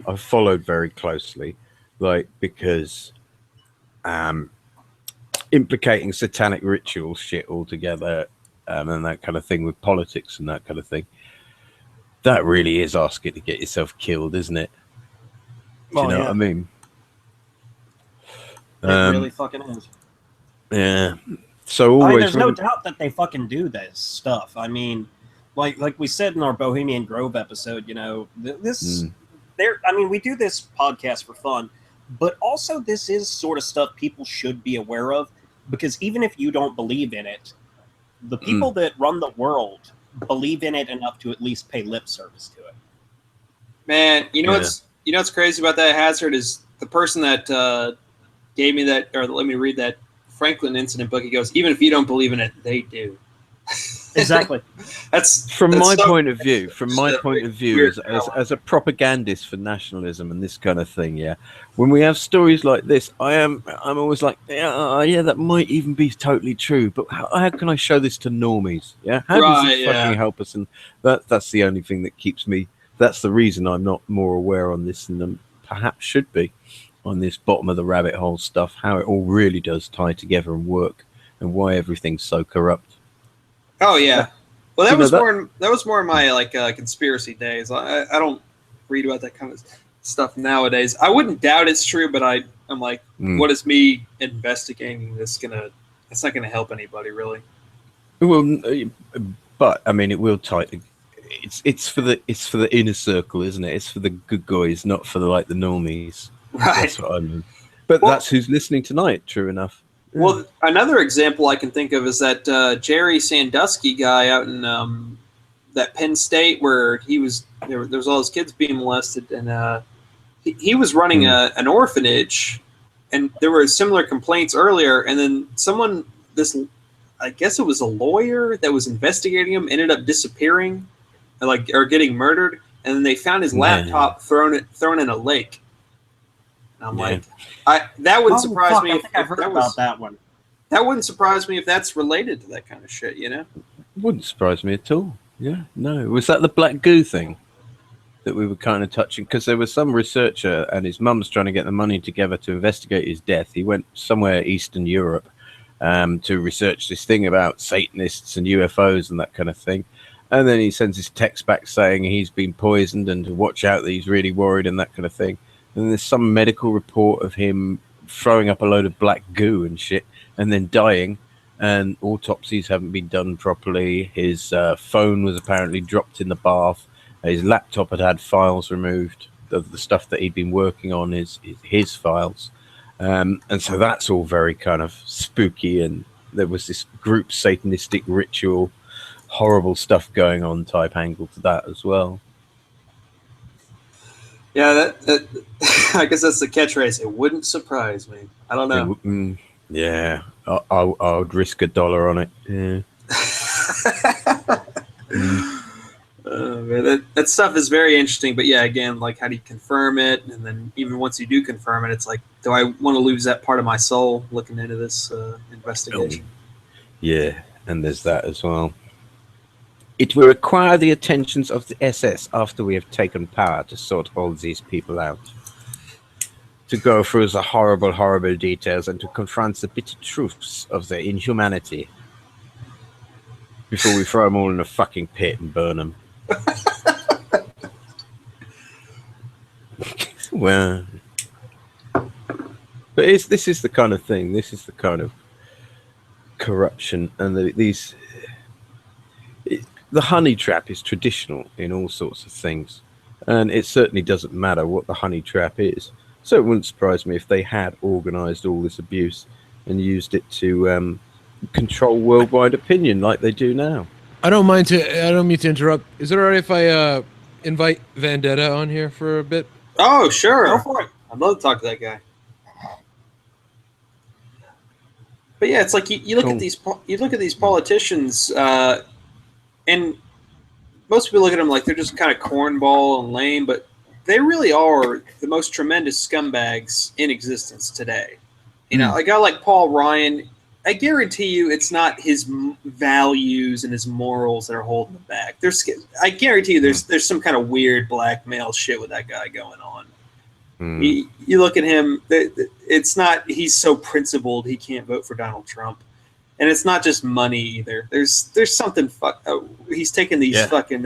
I've followed very closely, like because implicating satanic ritual shit altogether, and that kind of thing with politics and that kind of thing. That really is asking to get yourself killed, isn't it? Do you know what I mean? It really fucking is. Yeah. So always. There's no doubt that they fucking do this stuff. I mean, like we said in our Bohemian Grove episode, we do this podcast for fun, but also this is sort of stuff people should be aware of, because even if you don't believe in it, the people that run the world believe in it enough to at least pay lip service to it. Man, what's crazy about that, Hazard, is the person that gave me that, or let me read that Franklin incident book. He goes, even if you don't believe in it, they do. Exactly. That's From my so- point of view, weird as a propagandist for nationalism and this kind of thing, yeah. When we have stories like this, I'm always like, yeah, that might even be totally true, but how can I show this to normies? Yeah, how does Right, it fucking help us? And that's the only thing that keeps me. That's the reason I'm not more aware on this than perhaps should be on this bottom of the rabbit hole stuff. How it all really does tie together and work, and why everything's so corrupt. Oh yeah. Well, that You know, was more in my like conspiracy days. I don't read about that kind of stuff nowadays. I wouldn't doubt it's true, but I'm like, what is me investigating this gonna? It's not gonna help anybody really. Well, but I mean, it will tie. It's for the inner circle, isn't it? It's for the good guys, not for the normies. Right. That's what I mean. But that's who's listening tonight. True enough. Well, another example I can think of is that Jerry Sandusky guy out in that Penn State where he was there was all his kids being molested, and he was running an orphanage, and there were similar complaints earlier, and then I guess it was a lawyer that was investigating him, ended up disappearing, or getting murdered, and then they found his laptop thrown in a lake. And I'm like, that wouldn't surprise me if I've heard about that one. That wouldn't surprise me if that's related to that kind of shit, you know? Wouldn't surprise me at all. Yeah, no. Was that the black goo thing that we were kind of touching? Because there was some researcher and his mum's trying to get the money together to investigate his death. He went somewhere Eastern Europe to research this thing about Satanists and UFOs and that kind of thing. And then he sends his text back saying he's been poisoned and to watch out that he's really worried and that kind of thing. And there's some medical report of him throwing up a load of black goo and shit and then dying. And autopsies haven't been done properly. His phone was apparently dropped in the bath. His laptop had files removed of the stuff that he'd been working on, his files. And so that's all very kind of spooky. And there was this group satanistic ritual, horrible stuff going on type angle to that as well. Yeah, that I guess that's the catchphrase. It wouldn't surprise me. I don't know. Yeah, I would risk $1 on it. Yeah. Man, that stuff is very interesting. But yeah, again, like how do you confirm it? And then even once you do confirm it, it's like, do I want to lose that part of my soul looking into this investigation? Yeah, and there's that as well. It will require the attentions of the SS after we have taken power to sort all these people out. To go through the horrible, horrible details and to confront the bitter truths of their inhumanity. Before we throw them all in a fucking pit and burn them. Well. But this is the kind of thing. This is the kind of corruption and the honey trap is traditional in all sorts of things, and it certainly doesn't matter what the honey trap is. So it wouldn't surprise me if they had organized all this abuse and used it to control worldwide opinion like they do now. I don't mean to interrupt. Is it all right if I invite Vendetta on here for a bit? Oh, sure. Go for it. I'd love to talk to that guy. But yeah, it's like you look at these politicians, and most people look at them like they're just kind of cornball and lame, but they really are the most tremendous scumbags in existence today. You know, a guy like Paul Ryan, I guarantee you it's not his values and his morals that are holding him back. I guarantee you there's some kind of weird blackmail shit with that guy going on. You look at him, it's not he's so principled he can't vote for Donald Trump. And it's not just money either. There's something he's taking these fucking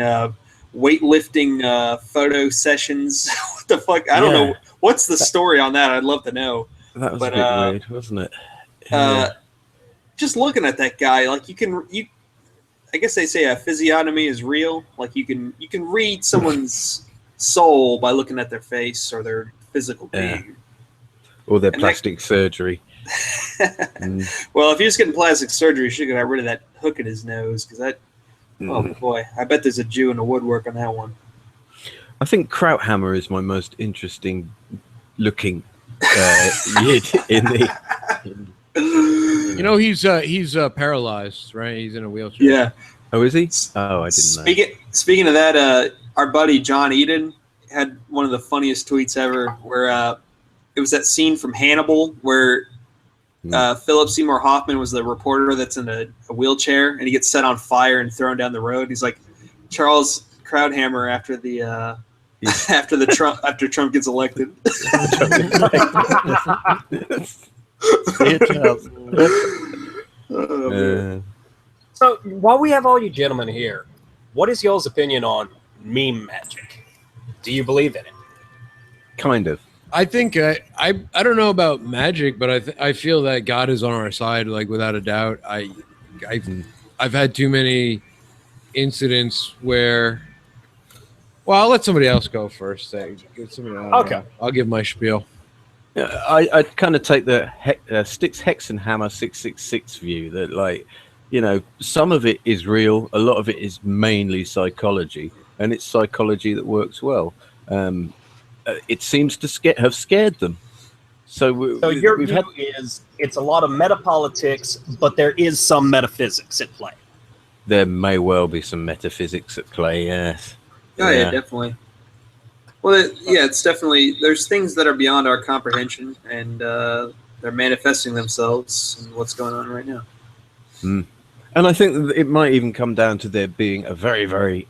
weightlifting photo sessions. What the fuck? I don't know. What's the story on that? I'd love to know. That was a bit weird, wasn't it? Just looking at that guy, like I guess they say a physiognomy is real. Like you can read someone's soul by looking at their face or their physical being. Or their plastic surgery. Well, if he was getting plastic surgery, he should have got rid of that hook in his nose because oh boy, I bet there's a Jew in the woodwork on that one. I think Krauthammer is my most interesting looking yid in the. You know, he's paralyzed, right? He's in a wheelchair. Yeah, Oh, is he? Oh, I didn't know. Speaking of that, our buddy John Eden had one of the funniest tweets ever, where it was that scene from Hannibal where Philip Seymour Hoffman was the reporter that's in a wheelchair, and he gets set on fire and thrown down the road. He's like Charles Krauthammer after the after Trump gets elected. So while we have all you gentlemen here, what is y'all's opinion on meme magic? Do you believe in it? Kind of. I think I don't know about magic, but I feel that God is on our side, like without a doubt. I've had too many incidents where. Well, I'll let somebody else go first. Okay. I'll give my spiel. Yeah, I'd kind of take the Styx Hexenhammer 666 view that, like, you know, some of it is real, a lot of it is mainly psychology, and it's psychology that works well. It seems to have scared them. So your view is it's a lot of metapolitics, but there is some metaphysics at play. There may well be some metaphysics at play, yes. Oh, yeah, definitely. Well, it's definitely, there's things that are beyond our comprehension, and they're manifesting themselves in what's going on right now. And I think that it might even come down to there being a very, very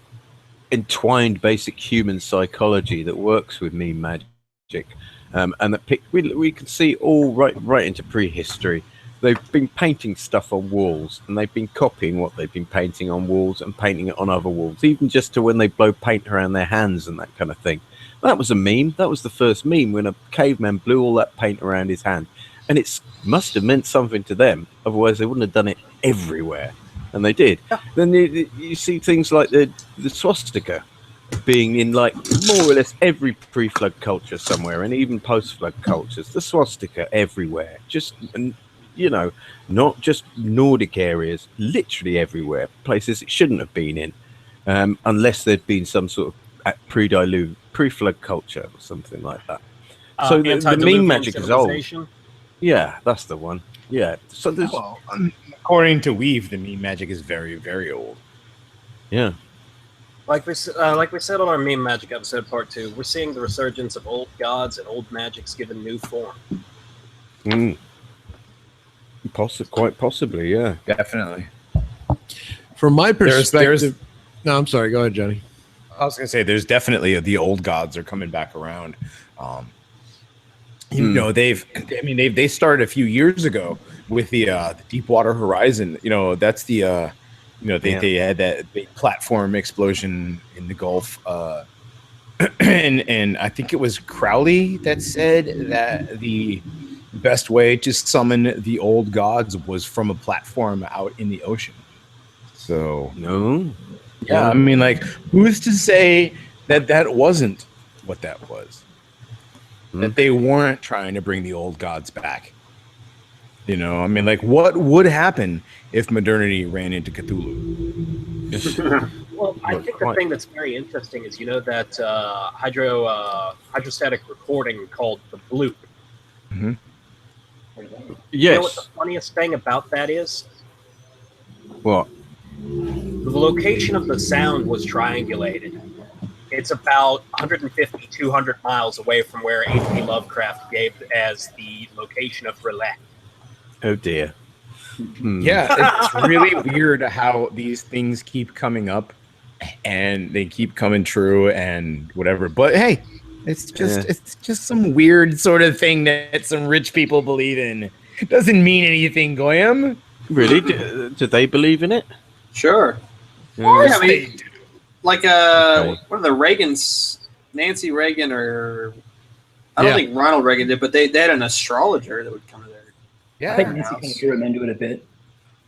entwined basic human psychology that works with meme magic, and that we can see all right into prehistory. They've been painting stuff on walls, and they've been copying what they've been painting on walls and painting it on other walls, even just to when they blow paint around their hands and that kind of thing. That was a meme. That was the first meme, when a caveman blew all that paint around his hand. And it must have meant something to them. Otherwise, they wouldn't have done it everywhere. And they did. Yeah. Then you see things like the swastika being in, like, more or less every pre-flood culture somewhere, and even post-flood cultures. The swastika everywhere. Just... you know, not just Nordic areas, literally everywhere, places it shouldn't have been in, unless there'd been some sort of pre-flood culture or something like that. So the meme magic is old. Yeah, that's the one. Yeah. So there's, according to Weave, the meme magic is very, very old. Yeah. Like we said on our meme magic episode part 2, we're seeing the resurgence of old gods and old magics given new form. Quite possibly, yeah. Definitely. From my perspective... No, I'm sorry. Go ahead, Johnny. I was going to say, there's definitely the old gods are coming back around. You know, they started a few years ago with the Deepwater Horizon. You know, that's the, they had that big platform explosion in the Gulf. And I think it was Crowley that said that the best way to summon the old gods was from a platform out in the ocean. So I mean, like, who's to say that wasn't what that was? That they weren't trying to bring the old gods back. You know, I mean, like, what would happen if modernity ran into Cthulhu? Well, I think the thing that's very interesting is, you know, that hydrostatic recording called the bloop. Mm-hmm. Yes. You know what the funniest thing about that is? What? The location of the sound was triangulated. It's about 150, 200 miles away from where H.P. Lovecraft gave as the location of Relax. Oh, dear. Yeah, it's really weird how these things keep coming up and they keep coming true and whatever. But hey, it's just some weird sort of thing that some rich people believe in. It doesn't mean anything, Goyam. Really? Do they believe in it? Sure. Yeah, I mean, like one of the Reagans, Nancy Reagan, or I don't think Ronald Reagan did, but they had an astrologer that would come to their I think Nancy came through and then do it a bit.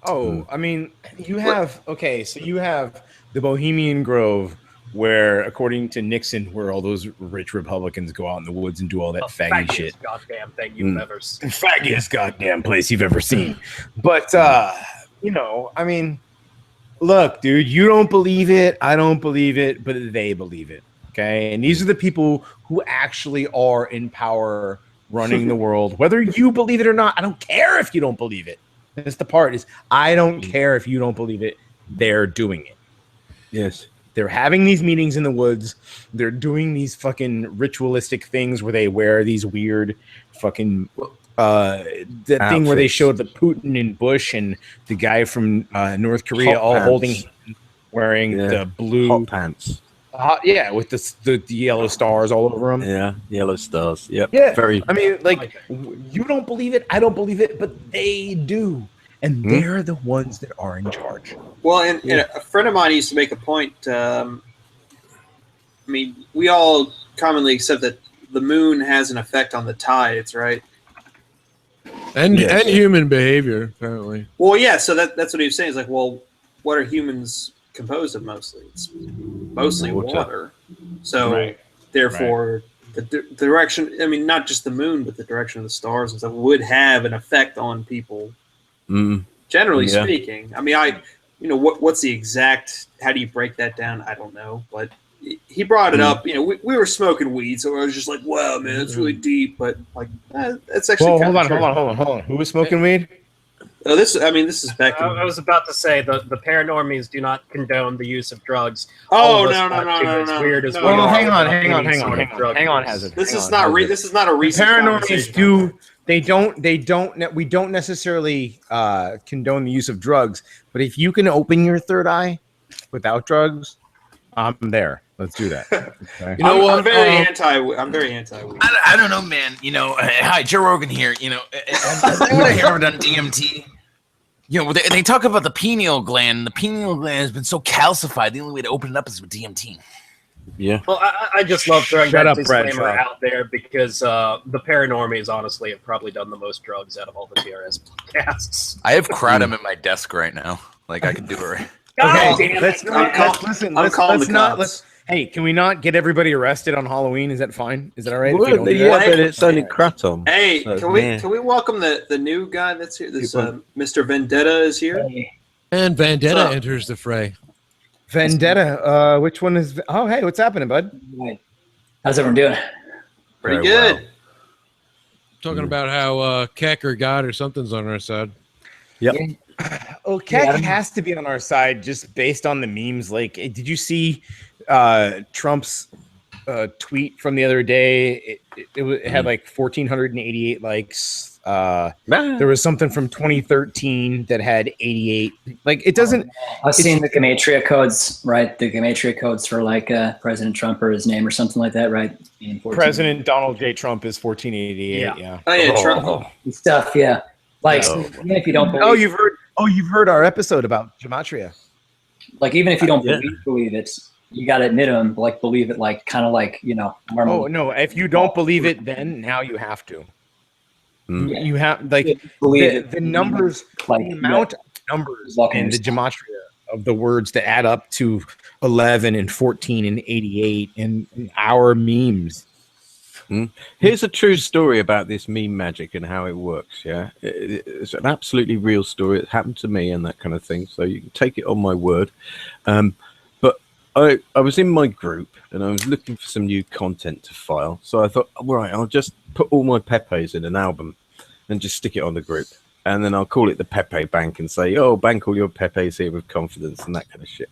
Oh, I mean, you have the Bohemian Grove, where, according to Nixon, where all those rich Republicans go out in the woods and do all that faggy shit. Goddamn thing you've ever seen. Faggiest goddamn place you've ever seen. But you know, I mean, look, dude, you don't believe it, I don't believe it, but they believe it. Okay, and these are the people who actually are in power, running the world. Whether you believe it or not, I don't care if you don't believe it. That's the part, is I don't care if you don't believe it. they're doing it. Yes. They're having these meetings in the woods. They're doing these fucking ritualistic things where they wear these weird fucking the thing where they Outfits. showed the Putin and Bush and the guy from North Korea Hot all pants. holding, wearing the blue hot pants. Yeah, with the yellow stars all over them. Yeah, yellow stars. Yep. Yeah, Very. I mean, like, you don't believe it, I don't believe it, but they do, and they're the ones that are in charge. Well, and a friend of mine used to make a point. I mean, we all commonly accept that the moon has an effect on the tides, right? And human behavior, apparently. Well, yeah. So that's what he was saying. He's like, well, what are humans composed of mostly? It's mostly water. So therefore, the direction. I mean, not just the moon, but the direction of the stars and stuff would have an effect on people. Generally speaking, I mean, what's the exact? How do you break that down? I don't know, but he brought it up. You know, we were smoking weed, so I was just like, "Wow, man, that's really deep." But like, that's actually. Well, hold on. Who was smoking weed? Oh, this is back. I was about to say the Paranormies do not condone the use of drugs. Oh, no. As weird as well, hang on, Hazard. This is not a recent. Paranormies do. We don't necessarily condone the use of drugs, but if you can open your third eye without drugs, I'm there. Let's do that. Okay. You know what? I'm very anti. I don't know, man. You know, hi, Joe Rogan here. You know, has anyone ever done DMT? You know, they talk about the pineal gland. The pineal gland has been so calcified. The only way to open it up is with DMT. Yeah. Well, I just love throwing Shut that up, disclaimer Bradshaw. out there because the Paranormies honestly have probably done the most drugs out of all the TRS podcasts. I have kratom in my desk right now. Like I can do it right. Okay, let's listen. Hey, can we not get everybody arrested on Halloween? Is that fine? Is that all right? if we don't do that? But it's only kratom. Hey, So, can we welcome the new guy that's here? This Mr. Vendetta is here. And Vendetta enters the fray. Vendetta. Which one is? Oh, hey, what's happening, bud? How's everyone doing? Pretty good. Talking about how Keck or God or something's on our side. Yep. Oh, Keck has to be on our side just based on the memes. Like, did you see Trump's tweet from the other day? It had like 1,488 likes. There was something from 2013 that had 88. Like, it doesn't. I've seen the Gematria codes, right? The Gematria codes for like President Trump or his name or something like that, right? President Donald J. Trump is 1488. Yeah. Oh yeah, Trump stuff. Yeah. Like even if you don't believe, you've heard our episode about gematria. Like even if you don't believe it, you got to admit them. Like believe it. Like kind of like normal. Oh no! If you don't believe it, then now you have to. You have like the numbers, like the amount of numbers in the gematria of the words that add up to 11 and 14 and 88 and our memes. Here's a true story about this meme magic and how it works. Yeah, it's an absolutely real story. It happened to me and that kind of thing. So you can take it on my word. But I was in my group and I was looking for some new content to file. So I thought, all right, I'll just put all my Pepes in an album and just stick it on the group. And then I'll call it the Pepe Bank and say, oh, bank all your Pepes here with confidence and that kind of shit.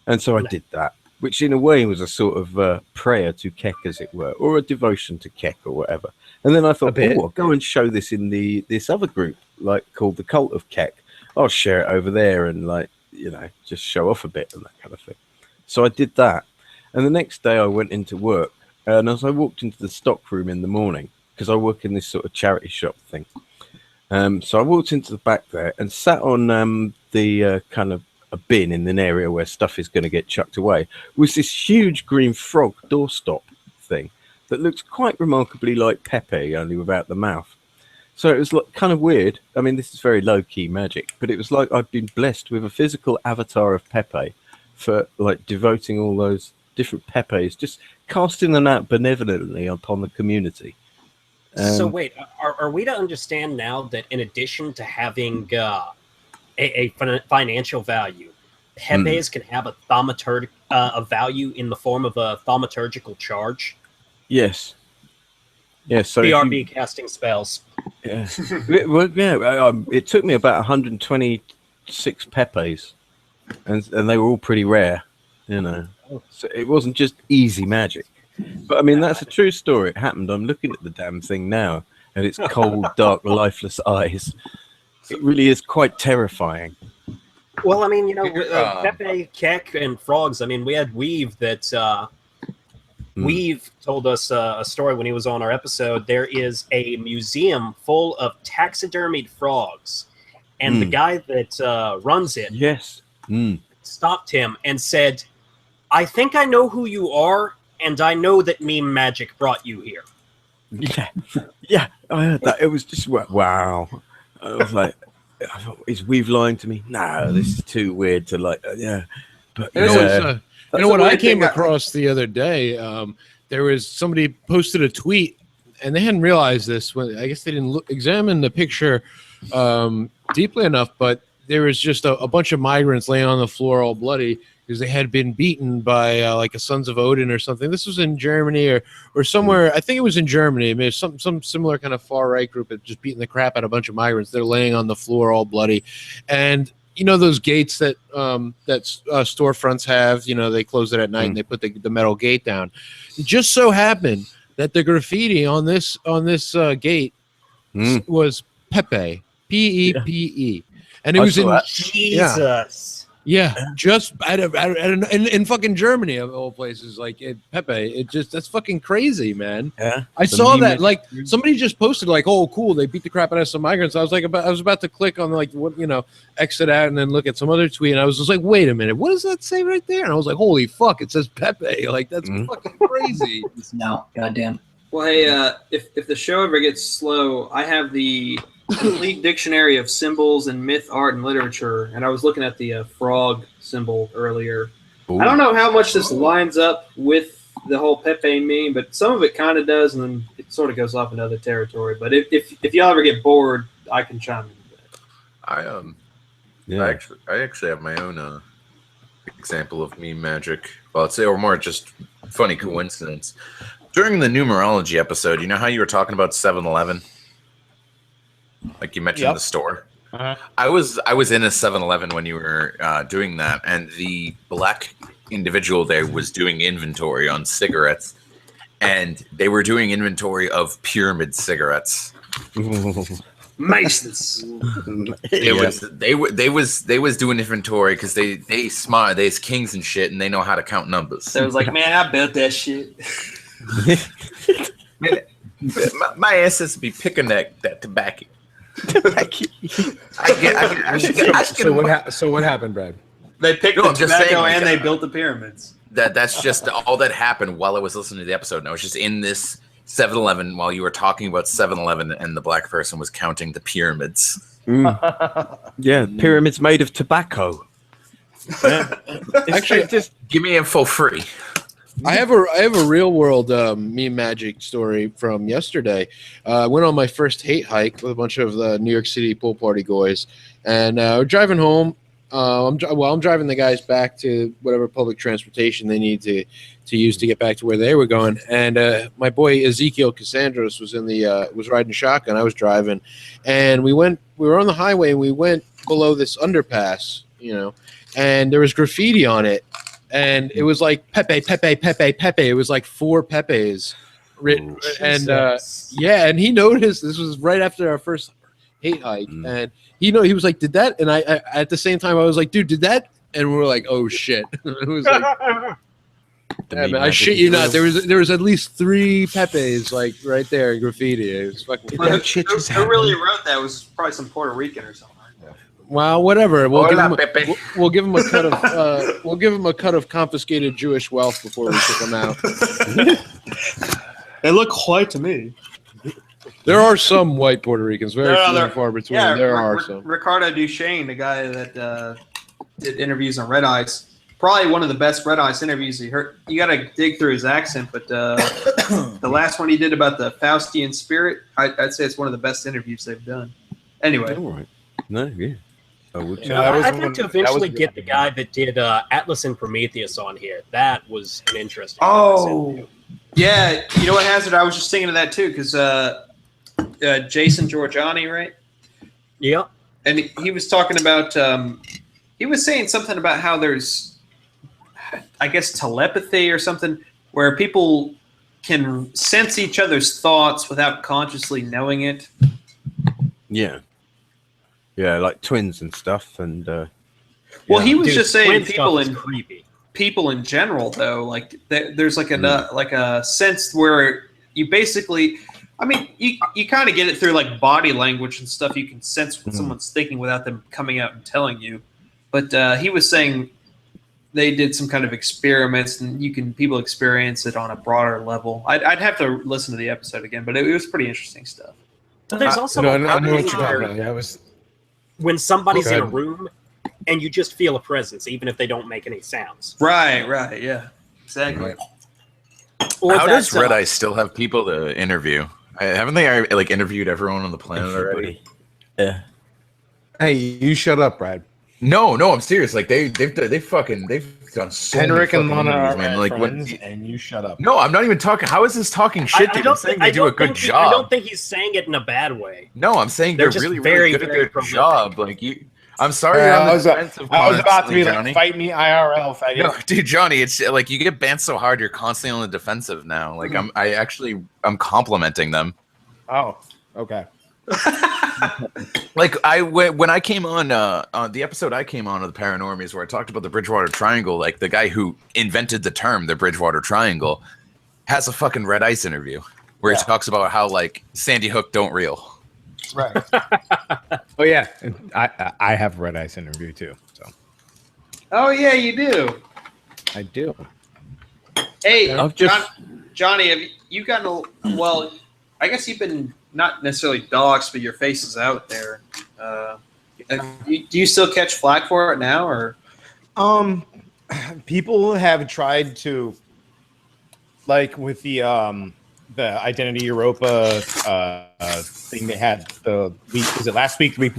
And so I did that, which in a way was a sort of prayer to Keck, as it were, or a devotion to Keck or whatever. And then I thought, oh, I'll go and show this in this other group, like called the Cult of Keck. I'll share it over there and just show off a bit and that kind of thing. So I did that. And the next day I went into work, and as I walked into the stock room in the morning, because I work in this sort of charity shop thing. So I walked into the back there and sat on the kind of a bin in an area where stuff is going to get chucked away, was this huge green frog doorstop thing that looks quite remarkably like Pepe, only without the mouth. So it was like kind of weird. I mean, this is very low-key magic, but it was like I'd been blessed with a physical avatar of Pepe for like devoting all those different Pepes, just casting them out benevolently upon the community. So wait, are we to understand now that in addition to having a financial value, Pepes can have a value in the form of a thaumaturgical charge? Yes. Yes. So BRB casting spells. Yeah. Well, yeah. It took me about 126 Pepes and they were all pretty rare, you know. So it wasn't just easy magic. But I mean, that's a true story. It happened. I'm looking at the damn thing now, and its cold, dark, lifeless eyes. It really is quite terrifying. Well, I mean, you know, Pepe, Keck, and Frogs. I mean, we had Weave that Weave told us a story when he was on our episode. There is a museum full of taxidermied frogs, and the guy that runs it, stopped him and said, "I think I know who you are, and I know that meme magic brought you here." Yeah, I heard that. It was just wow. I was like, I thought, is Weave lying to me? No, this is too weird to like. Yeah, but You know what I came across the other day? There was somebody posted a tweet, and they hadn't realized this. When I guess they didn't examine the picture deeply enough, but there was just a bunch of migrants laying on the floor, all bloody, because they had been beaten by like a Sons of Odin or something. This was in Germany or somewhere. I think it was in Germany. I mean, some similar kind of far right group had just beaten the crap out of a bunch of migrants. They're laying on the floor, all bloody, and you know those gates that storefronts have. You know, they close it at night and they put the metal gate down. It just so happened that the graffiti on this gate was Pepe, Pepe, and it was in Jesus. Yeah, just in fucking Germany of all places, like Pepe. That's fucking crazy, man. Yeah, I saw that. Like somebody just posted, like, "Oh, cool, they beat the crap out of some migrants." I was about to click on like what exit out and then look at some other tweet, and I was just like, "Wait a minute, what does that say right there?" And I was like, "Holy fuck, it says Pepe!" Like that's fucking crazy. No, goddamn. Well, hey, if the show ever gets slow, I have the complete dictionary of symbols and myth, art, and literature, and I was looking at the frog symbol earlier. Ooh. I don't know how much this lines up with the whole Pepe meme, but some of it kind of does, and then it sort of goes off into other territory. But if y'all ever get bored, I can chime in. I actually have my own example of meme magic. Well, I'd say, or more just funny coincidence. During the numerology episode, you know how you were talking about 7-Eleven? Like you mentioned the store. I was in a 7-Eleven when you were doing that, and the black individual there was doing inventory on cigarettes, and they were doing inventory of pyramid cigarettes. Masons. They was doing inventory because they smart, they's kings and shit, and they know how to count numbers. So I was like, man, I built that shit. my ancestors be picking that tobacco. So what happened, Brad? They picked the tobacco and they built the pyramids. That's just all that happened while I was listening to the episode. And I was just in this 7-Eleven while you were talking about 7-Eleven, and the black person was counting the pyramids. Yeah, pyramids made of tobacco. Actually, just give me info free. I have a real world meme magic story from yesterday. I went on my first hate hike with a bunch of the New York City pool party goys, and we're driving home. I'm driving the guys back to whatever public transportation they need to use to get back to where they were going. And my boy Ezekiel Cassandros was riding shotgun. I was driving, and we were on the highway, and we went below this underpass, and there was graffiti on it. And it was like Pepe, Pepe, Pepe, Pepe. It was like 4 Pepes written. And and he noticed. This was right after our first hate hike. And he was like, did that? And I at the same time, I was like, dude, did that? And we were like, oh shit. It was like, yeah, man, I shit you not. There was at least 3 Pepes like right there in graffiti. It was fucking. Who really wrote that was probably some Puerto Rican or something. Well, whatever. We'll give him a cut of confiscated Jewish wealth before we kick him out. They look white to me. There are some white Puerto Ricans, very few and far between. Yeah, there are some. Ricardo Duchesne, the guy that did interviews on Red Ice, probably one of the best Red Ice interviews you heard. You got to dig through his accent, but the last one he did about the Faustian spirit, I'd say it's one of the best interviews they've done. Anyway. All right. No, yeah. I'd like to eventually get the guy that did Atlas and Prometheus on here. That was an interesting. Oh, yeah. You know what, Hazard? I was just thinking of that too, because Jason Giorgiani, right? Yeah. And he was talking about he was saying something about how there's, I guess, telepathy or something, where people can sense each other's thoughts without consciously knowing it. Yeah. Yeah, like twins and stuff. And well, he was Dude, just saying twin stuff is creepy. People in general, though, like there's like a sense where you basically, I mean, you kind of get it through like body language and stuff. You can sense what someone's thinking without them coming out and telling you. But he was saying they did some kind of experiments, and people experience it on a broader level. I'd have to listen to the episode again, but it was pretty interesting stuff. But there's also I know what you're talking about. Yeah, when somebody's in a Okay. room and you just feel a presence, even if they don't make any sounds. Right, yeah, exactly. Or How does that, Red Eye still have people to interview? Haven't they like interviewed everyone on the planet already? Yeah. Hey, you shut up, Brad. No, I'm serious. Like they've done so Henrik many and fucking Lana interviews, are man. my Like friends, when, and you shut up. no, I'm not even talking. How is this talking shit? Dude? I'm saying they do a good job. I don't think he's saying it in a bad way. No, I'm saying They're they're just really, very, really good at very their prolific. job. Like you, I'm sorry. Yeah, you're on I the was defensive about to be constantly, like, Johnny. fight me IRL, faggot. No, dude, Johnny, it's like you get banned so hard, you're constantly on the defensive now. Like I'm complimenting them. Oh, okay. Like when I came on the episode I came on of the Paranormies where I talked about the Bridgewater Triangle, like the guy who invented the term the Bridgewater Triangle has a fucking Red Ice interview where he talks about how like Sandy Hook don't reel. Right. Oh yeah, and I have a Red Ice interview too. So Oh yeah, you do. I do. Hey, I've just- Johnny, have you gotten a, well, I guess you've been not necessarily doxxed, but your face is out there. Do you still catch flack for it now, or? People have tried to, like with the Identity Europa thing they had the week, was it last week, the week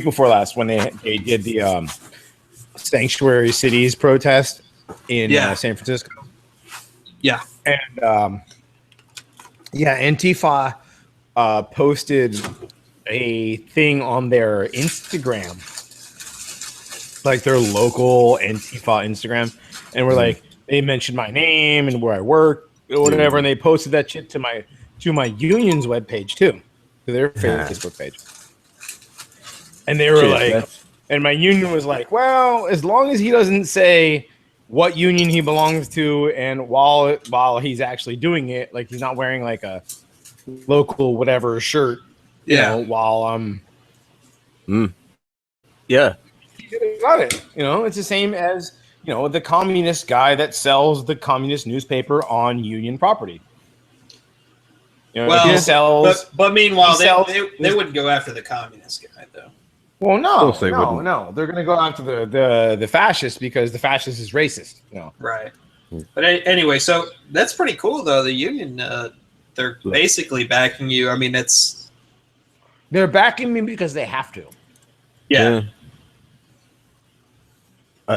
before last, when they did the Sanctuary Cities protest in San Francisco. Yeah. And Antifa posted a thing on their Instagram, like their local Antifa Instagram, and we're like, they mentioned my name and where I work or whatever, and they posted that shit to my union's webpage too, to their Facebook page. And they were like, and my union was like, well, as long as he doesn't say what union he belongs to, and while he's actually doing it, like he's not wearing like a local whatever shirt, you know, while yeah, got it. You know, it's the same as, you know, the communist guy that sells the communist newspaper on union property. You know, Well, he sells, but meanwhile, he sells- they wouldn't go after the communist guy, though. well, no, course they wouldn't. no, they're going to go after the fascist because the fascist is racist. You know, Right. But anyway, so that's pretty cool, though. The union, they're basically backing you. I mean, they're backing me because they have to. yeah.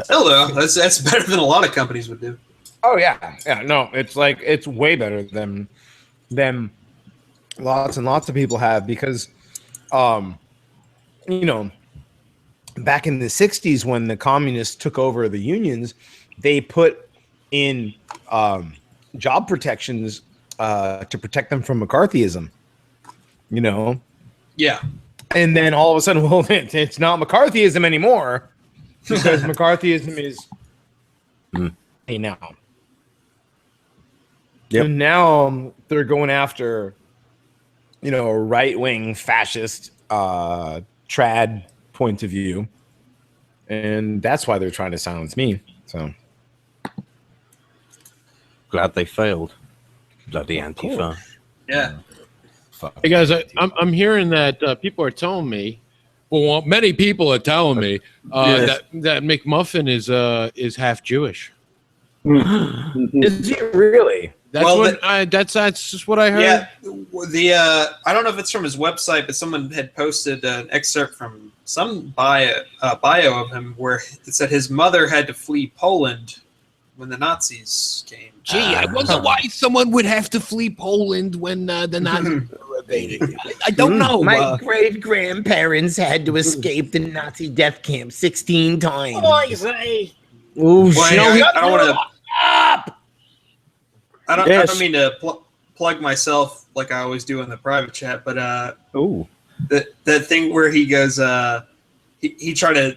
Still, though, that's better than a lot of companies would do. Oh yeah, no, it's like it's way better than lots and lots of people have, because you know, back in the 60s when the communists took over the unions, they put in job protections to protect them from McCarthyism, you know. Yeah. And then all of a sudden, well, it's not McCarthyism anymore, because McCarthyism is hey now. Yep. And now they're going after, you know, a right-wing fascist trad point of view, and that's why they're trying to silence me. So glad they failed. Bloody Antifa. Yeah. Hey guys, I'm hearing that people are telling me, well, many people are telling me that McMuffin is half Jewish. is he really? That's that's just what I heard. Yeah, I don't know if it's from his website, but someone had posted an excerpt from some bio of him where it said his mother had to flee Poland when the Nazis came. Gee, I wonder why someone would have to flee Poland when the Nazis. I don't know. My great grandparents had to escape the Nazi death camp 16 times. What do you say? Oh, Well, shit. I don't want to. Up! I don't Yes. mean to plug myself like I always do in the private chat, but Oh, that thing where he goes, he tried to.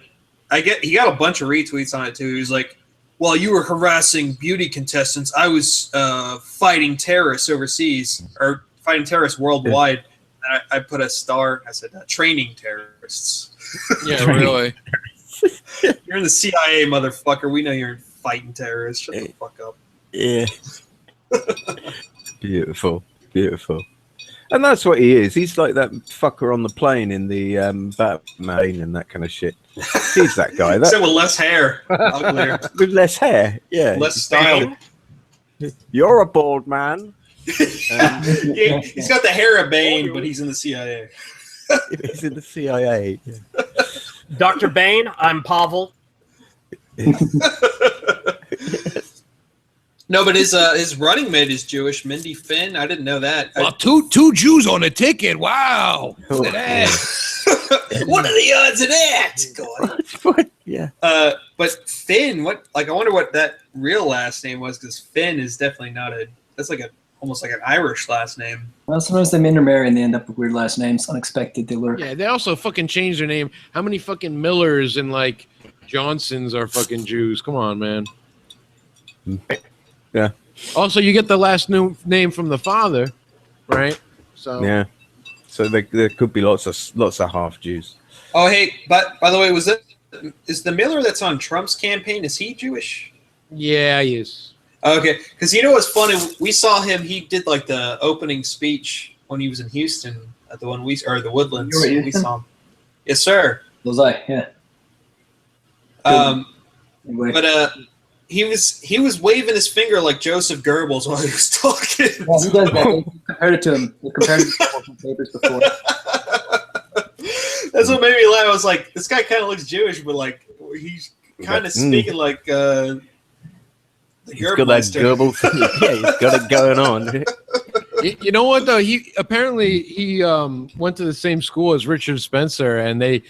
He got a bunch of retweets on it too. He was like, "While you were harassing beauty contestants, I was fighting terrorists overseas or fighting terrorists worldwide." And I put a star. I said, "Training terrorists." Yeah, really. You're in the CIA, motherfucker. We know you're fighting terrorists. Shut the fuck up. yeah. Beautiful, beautiful. And that's what he is. He's like that fucker on the plane in the Batman and that kind of shit. He's that guy. Except with less hair. Uglier. With less hair, yeah. Less style. You're a bald man. Yeah, he's got the hair of Bane, but he's in the CIA. He's in the CIA. Yeah. Dr. Bane, I'm Pavel. No, but his running mate is Jewish, Mindy Finn. I didn't know that. Well, two Jews on a ticket. Wow. Look at that. What are the odds of that? God. Yeah. But Finn, I wonder what that real last name was, because Finn is definitely not that's like almost like an Irish last name. Well, sometimes they intermarry and they end up with weird last names. Unexpected, they lurk. Yeah, they also fucking changed their name. How many fucking Millers and like Johnsons are fucking Jews? Come on, man. Yeah. Also, you get the last new name from the father, right? So Yeah. So there could be lots of half Jews. Oh, hey, but by the way, is the Miller that's on Trump's campaign, is he Jewish? Yeah, he is. Okay, because you know what's funny? We saw him. He did like the opening speech when he was in Houston at the the Woodlands. You were at We Houston? saw him. Yes, sir. Was I? Yeah. Anyway. But he was waving his finger like Joseph Goebbels while he was talking. Yeah, he does that. They compared it to him. They compared it to some papers before. That's what made me laugh. I was like, this guy kind of looks Jewish, but like he's kind of speaking like the He's got that Goebbels thing. Yeah, he's got it going on. You know what though? He went to the same school as Richard Spencer, and they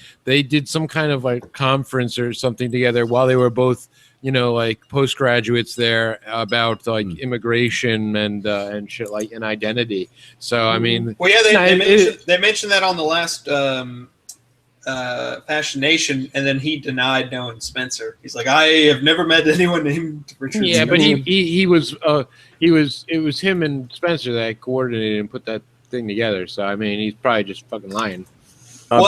did some kind of like conference or something together while they were both, like postgraduates there about like immigration and shit like and identity. So I mean, well, yeah, they mentioned that on the last Fashion Nation, and then he denied knowing Spencer. He's like, I have never met anyone named Richard. Yeah, Spencer. but it was him and Spencer that coordinated and put that thing together. So I mean, he's probably just fucking lying. I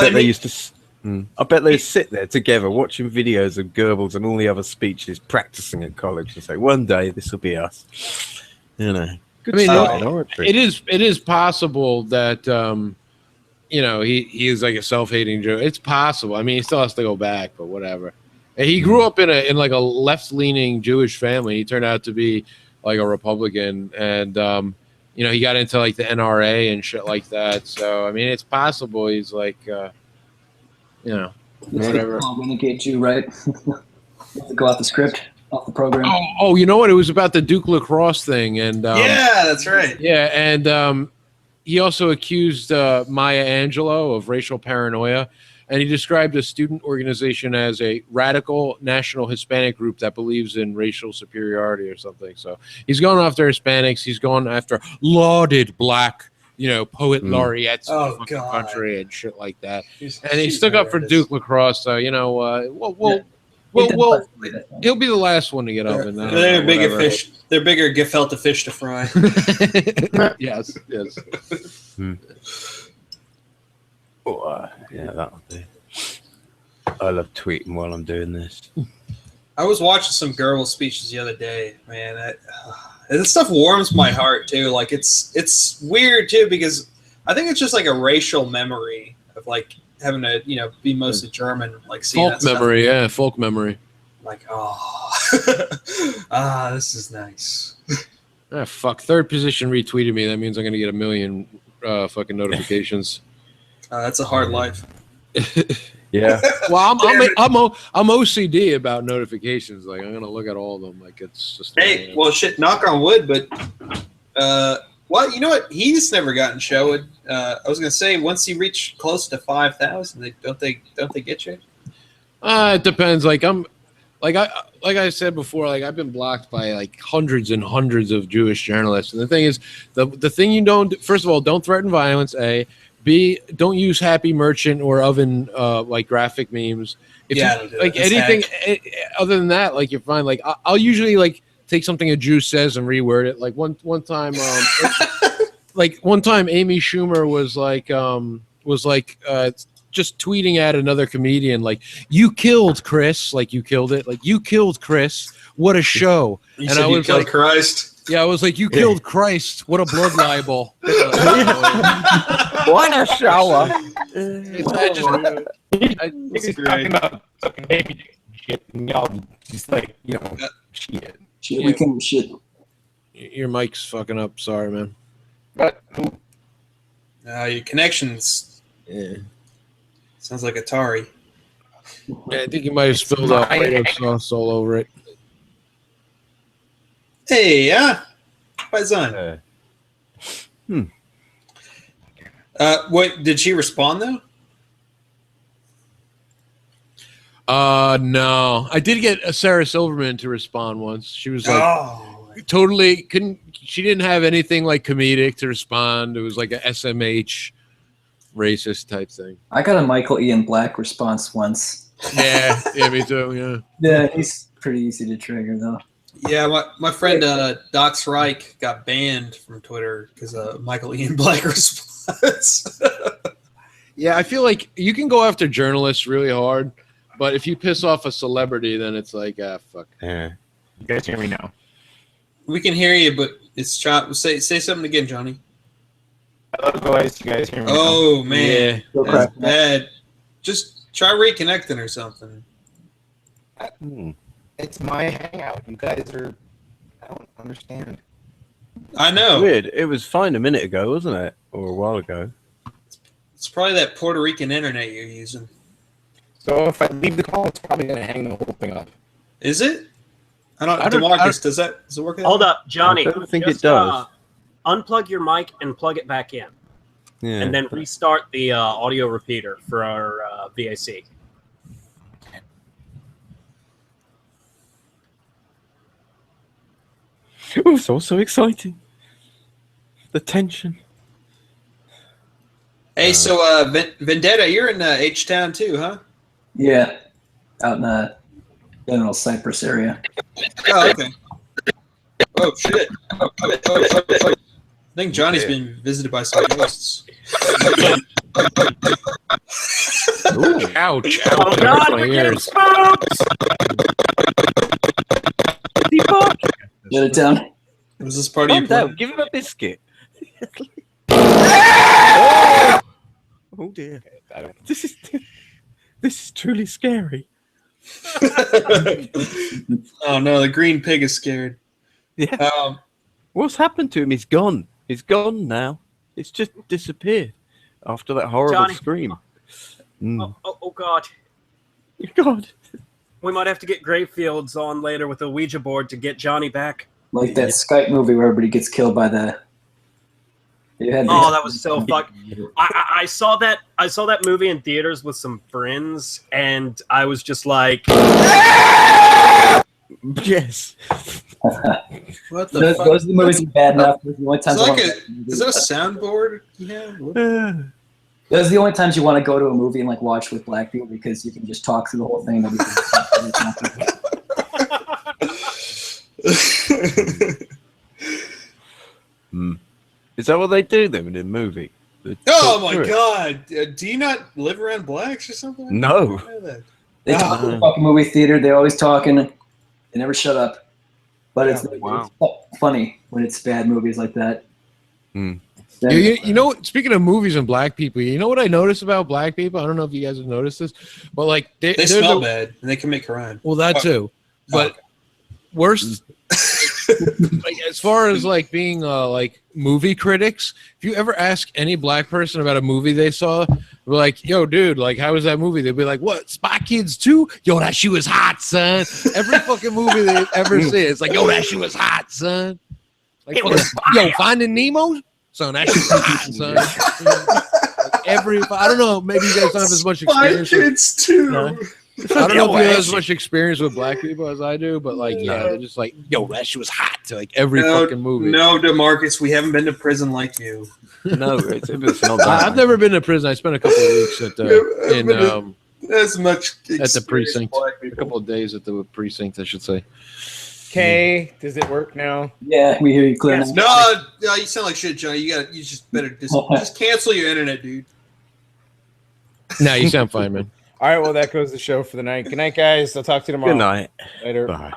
bet they sit there together watching videos of Goebbels and all the other speeches, practicing at college, and say, one day this will be us. Good I mean, start in oratory. it is possible that he is like a self-hating Jew. It's possible. I mean, he still has to go back, but whatever. And he grew up in like a left-leaning Jewish family. He turned out to be like a Republican, and he got into like the NRA and shit like that. So I mean, it's possible he's like, whatever. Renegade Jew, right? Go off the script, off the program. Oh, you know what? It was about the Duke lacrosse thing, and yeah, that's right. Yeah, and he also accused Maya Angelou of racial paranoia, and he described a student organization as a radical national Hispanic group that believes in racial superiority or something. So he's going after Hispanics. He's going after lauded black, poet laureates of the fucking country and shit like that. And he stuck up for Duke lacrosse. So he'll be the last one to get up. And they're bigger fish. They're bigger gefilte fish to fry. Yes. Yeah, that'll do. I love tweeting while I'm doing this. I was watching some Goebbels speeches the other day, man. This stuff warms my heart too. Like it's weird too, because I think it's just like a racial memory of like having to be mostly German, like seeing folk that memory, stuff. yeah, folk memory. Like this is nice. Ah, fuck. Third position retweeted me. That means I'm gonna get 1 million fucking notifications. That's a hard life. Yeah. Well, I'm OCD about notifications. Like I'm gonna look at all of them. Like it's just. Hey, well, shit. Knock on wood, but Well, you know what? He's never gotten showed. I was gonna say once you reach close to 5,000, don't they get you? It depends. Like I said before, like I've been blocked by like hundreds and hundreds of Jewish journalists. And the thing is, the thing you don't, first of all, don't threaten violence. A, B, don't use Happy Merchant or Oven like graphic memes. If you, like anything other than that, like you're fine. Like I'll usually like take something a Jew says and reword it. Like one time, like one time, Amy Schumer was like just tweeting at another comedian like, "You killed Chris," like you killed it, like you killed Chris. What a show! You said you killed Christ. Yeah, I was like, "You killed Christ." What a blood libel! What a shower! He's talking about fucking baby shit, and y'all just like, you know, shit. Shit, we can shit. Your mic's fucking up. Sorry, man. But your connections. Yeah. Sounds like Atari. Yeah, I think you might have spilled Alfredo sauce all over it. Hey, Paisan. What did she respond though? No. I did get Sarah Silverman to respond once. She was like totally couldn't. She didn't have anything like comedic to respond. It was like a SMH racist type thing. I got a Michael Ian Black response once. Yeah, me too. Yeah. Yeah, he's pretty easy to trigger though. Yeah, my friend Doc Reich got banned from Twitter because of Michael Ian Black response. Yeah, I feel like you can go after journalists really hard, but if you piss off a celebrity, then it's like, fuck. Yeah. You guys hear me now? We can hear you, but it's say something again, Johnny. Otherwise, you guys hear me? Oh now? man, that's bad. Just try reconnecting or something. It's my hangout. You guys are. I don't understand. I know. Weird. It was fine a minute ago, wasn't it? Or a while ago. It's probably that Puerto Rican internet you're using. So if I leave the call, it's probably gonna hang the whole thing up. Is it? DeMarcus, does it work? Hold up, Johnny. I don't think it does. Unplug your mic and plug it back in. Yeah. And then restart the audio repeater for our VAC. It was all so exciting. The tension. Hey, so Vendetta, you're in H-Town too, huh? Yeah, out in the general Cyprus area. Oh, okay. Oh, shit. I think Johnny's been visited by some ghosts. Ooh, ouch. Oh, God, we're getting smoked! Get it down. Was this part of your plan? Give him a biscuit. Oh dear. This is truly scary. Oh no, the green pig is scared. Yeah. What's happened to him? He's gone. He's gone now. It's just disappeared after that horrible Johnny. scream. Oh God. God. We might have to get Gravefields on later with a Ouija board to get Johnny back. Like that Skype movie where everybody gets killed by the. Oh, that was so fucked. I saw that. I saw that movie in theaters with some friends, and I was just like, yes. What the those, fuck? those are the movies that are bad enough. Those are the only times Is that a soundboard? Yeah. Those are the only times you want to go to a movie and like watch with black people because you can just talk through the whole thing. Is that what they do then in the movie? Oh my God! Do you not live around blacks or something? No. They talk in the fucking movie theater. They're always talking. They never shut up. But it's funny when it's bad movies like that. You know, speaking of movies and black people, you know what I noticed about black people? I don't know if you guys have noticed this, but like They smell bad and they commit crime. Well, that too. But worse, like as far as like being like movie critics, if you ever ask any black person about a movie they saw, we're like, "Yo, dude, like, how was that movie?" They'd be like, "What? Spy Kids 2? Yo, that shit was hot, son." Every fucking movie they ever see, it's like, "Yo, that shit was hot, son." Like, yo, Finding Nemo, son. That shit's hot, son. Like I don't know. Maybe you guys don't have as much experience. Kids too. I don't know if you have as much experience with black people as I do, but like, yeah, they're just like, yo, that shit was hot to like every fucking movie. No, DeMarcus, we haven't been to prison like you. No, it's not that. I've never been to prison. I spent a couple of weeks at as much at the precinct. A couple of days at the precinct, I should say. Okay, does it work now? Yeah, we hear you clear. Yes. No, you sound like shit, Johnny. You just better just cancel your internet, dude. No, you sound fine, man. All right, well, that goes the show for the night. Good night, guys. I'll talk to you tomorrow. Good night. Later. Bye.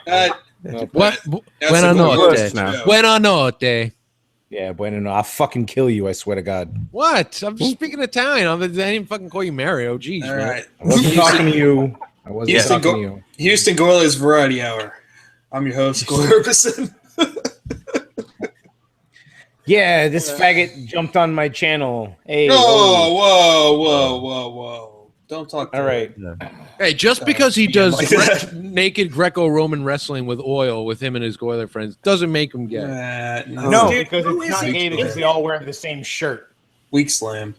Buena notte. Buena notte. Yeah, bueno. No, I'll fucking kill you. I swear to God. What? I'm just speaking Italian. I didn't even fucking call you Mario. Jeez, All man. right. I wasn't talking to you. I wasn't talking to you. Houston Goilers Variety Hour. I'm your host, Goyle Herbison. Yeah, this faggot jumped on my channel. Hey. Whoa. Don't talk to All right. Hey, just because he does naked Greco-Roman wrestling with oil with him and his Goiler friends doesn't make him gay. No, because it's not gay because they all wear the same shirt. Weak slam.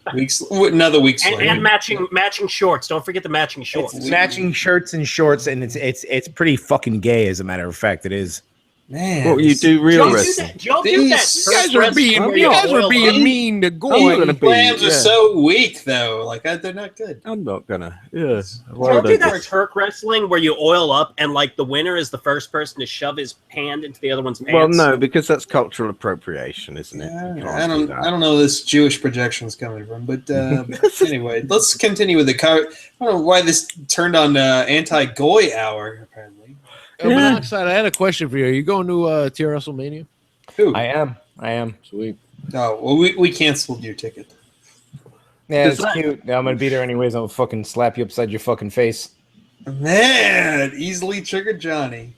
Another weak slam. And matching shorts. Don't forget the matching shorts. It's matching shirts and shorts, and it's pretty fucking gay, as a matter of fact. It is. Man, well, you do real wrestling. Don't do that. You guys are being mean to Goy. Slams are so weak, though. Like they're not good. I'm not gonna. Yes. Don't do that Turk wrestling where you oil up and like the winner is the first person to shove his hand into the other one's pants. Well, no, because that's cultural appropriation, isn't it? I don't know where this Jewish projection is coming from, but anyway, let's continue with the I don't know why this turned on anti-Goy hour. Apparently. Monoxide, I had a question for you. Are you going to TR WrestleMania? Who? I am. Sweet. Oh, well, we canceled your ticket. Yeah, it's cute. I'm gonna be there anyways. I'll fucking slap you upside your fucking face. Man, easily triggered Johnny.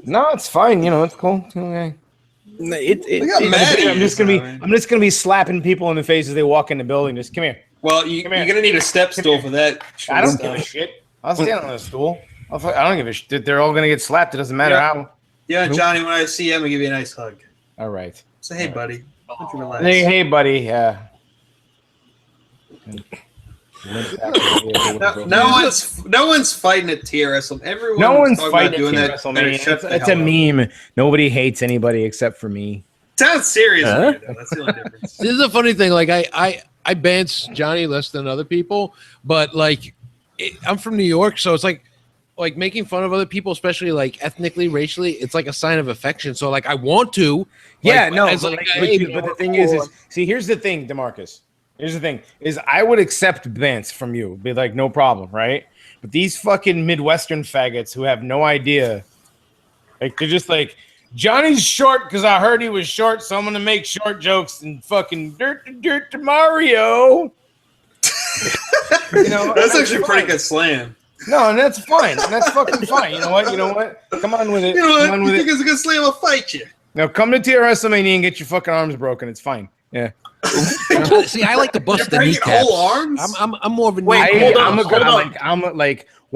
No, it's fine. You know, it's cool. Okay. I'm just gonna be slapping people in the face as they walk in the building. Just come here. Well, you're gonna need a step stool for that. I don't give a shit. I'll stand on a stool. I don't give a shit. They're all gonna get slapped. It doesn't matter how. Yeah, Johnny. When I see you, I'm gonna give you a nice hug. All right. Say, hey, buddy. Relax. Hey, buddy. Yeah. No one's fighting at TRS. Everyone. No one's fighting at TRS. It's a meme. Nobody hates anybody except for me. Sounds serious. Though. That's the only difference. This is a funny thing. Like I bans Johnny less than other people, but like I'm from New York, so it's like making fun of other people, especially like ethnically, racially, it's like a sign of affection. So like I want to. Yeah, like, no, but the thing is, see, here's the thing, DeMarcus. Here's the thing, is I would accept bants from you. Be like, no problem, right? But these fucking Midwestern faggots who have no idea, like they're just like, Johnny's short because I heard he was short, so I'm gonna make short jokes and fucking dirt to Mario. You know, that's actually a pretty good slam. No, and that's fine. And that's fucking fine. You know what? Come on with it. You know what? Come on with think it's a good slam? I'll fight you. Now come to TR WrestleMania and get your fucking arms broken. It's fine. Yeah. See, I like to bust the kneecaps. Whole arms? I'm more of a one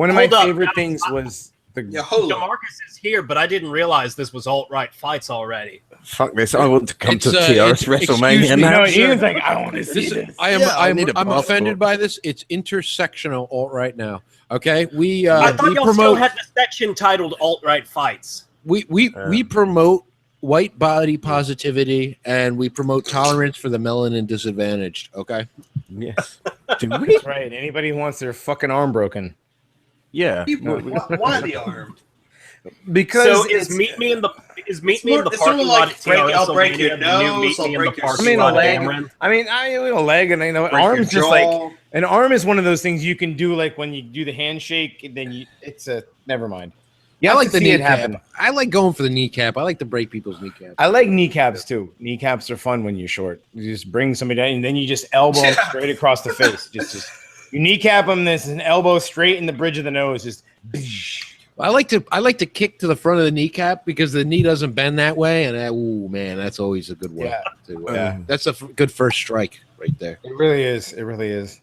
of my favorite things was DeMarcus is here, but I didn't realize this was alt-right fights already. Fuck this! I want to come to TRS WrestleMania now. No, Ian's like, I don't want to see this. I'm offended by this. It's intersectional alt-right now. Okay, I thought y'all still had the section titled alt-right fights. We promote white body positivity and we promote tolerance for the melanin disadvantaged. Okay. Yes. That's right. Anybody who wants their fucking arm broken. Yeah. Why the arm? Because so is meet me in the parking lot. I'll break your nose. I'll break your leg. A leg, and I know arms just like an arm is one of those things you can do like when you do the handshake. And then it's a never mind. Yeah, I like the kneecap. I like going for the kneecap. I like to break people's kneecaps. I like kneecaps too. Kneecaps are fun when you're short. You just bring somebody down and then you just elbow them straight across the face. Just you kneecap them. This is an elbow straight in the bridge of the nose. Just. I like to kick to the front of the kneecap because the knee doesn't bend that way, and that's always a good one. Yeah, that's a good first strike right there. It really is. It really is.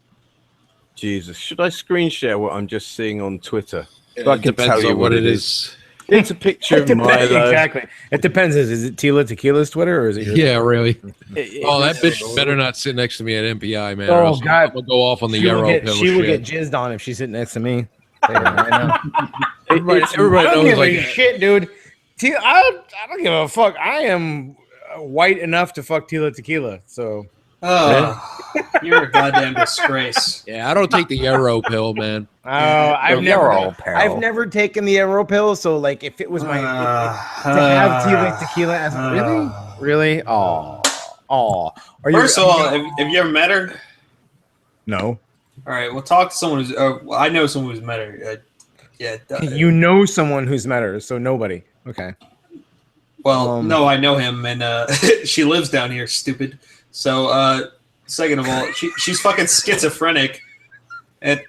Jesus, should I screen share what I'm just seeing on Twitter? It depends on what it is. It's a picture of Milo. Exactly. It depends. Is it Tila Tequila's Twitter or is it your Yeah, really. It- Oh, that it's- bitch better not sit next to me at MPI, man. or Oh else God! I'm gonna go off on the She will Yarrow get- pill. She will get shit. jizzed on if she's sitting next to me. I know. Everybody I don't knows, give like, a shit, dude. I don't give a fuck. I am white enough to fuck Tila Tequila. So You're a goddamn disgrace. yeah, I don't take the Yarrow pill, man. I've never taken the arrow pill. So like, if it was my to have Tila Tequila as really, oh. First of all, have you ever met her? No. All right, well, talk to someone who's. I know someone who's met her. Yeah. You know someone who's met her, so nobody. Okay. Well, no, I know him, and she lives down here. Stupid. So, second of all, she's fucking schizophrenic, and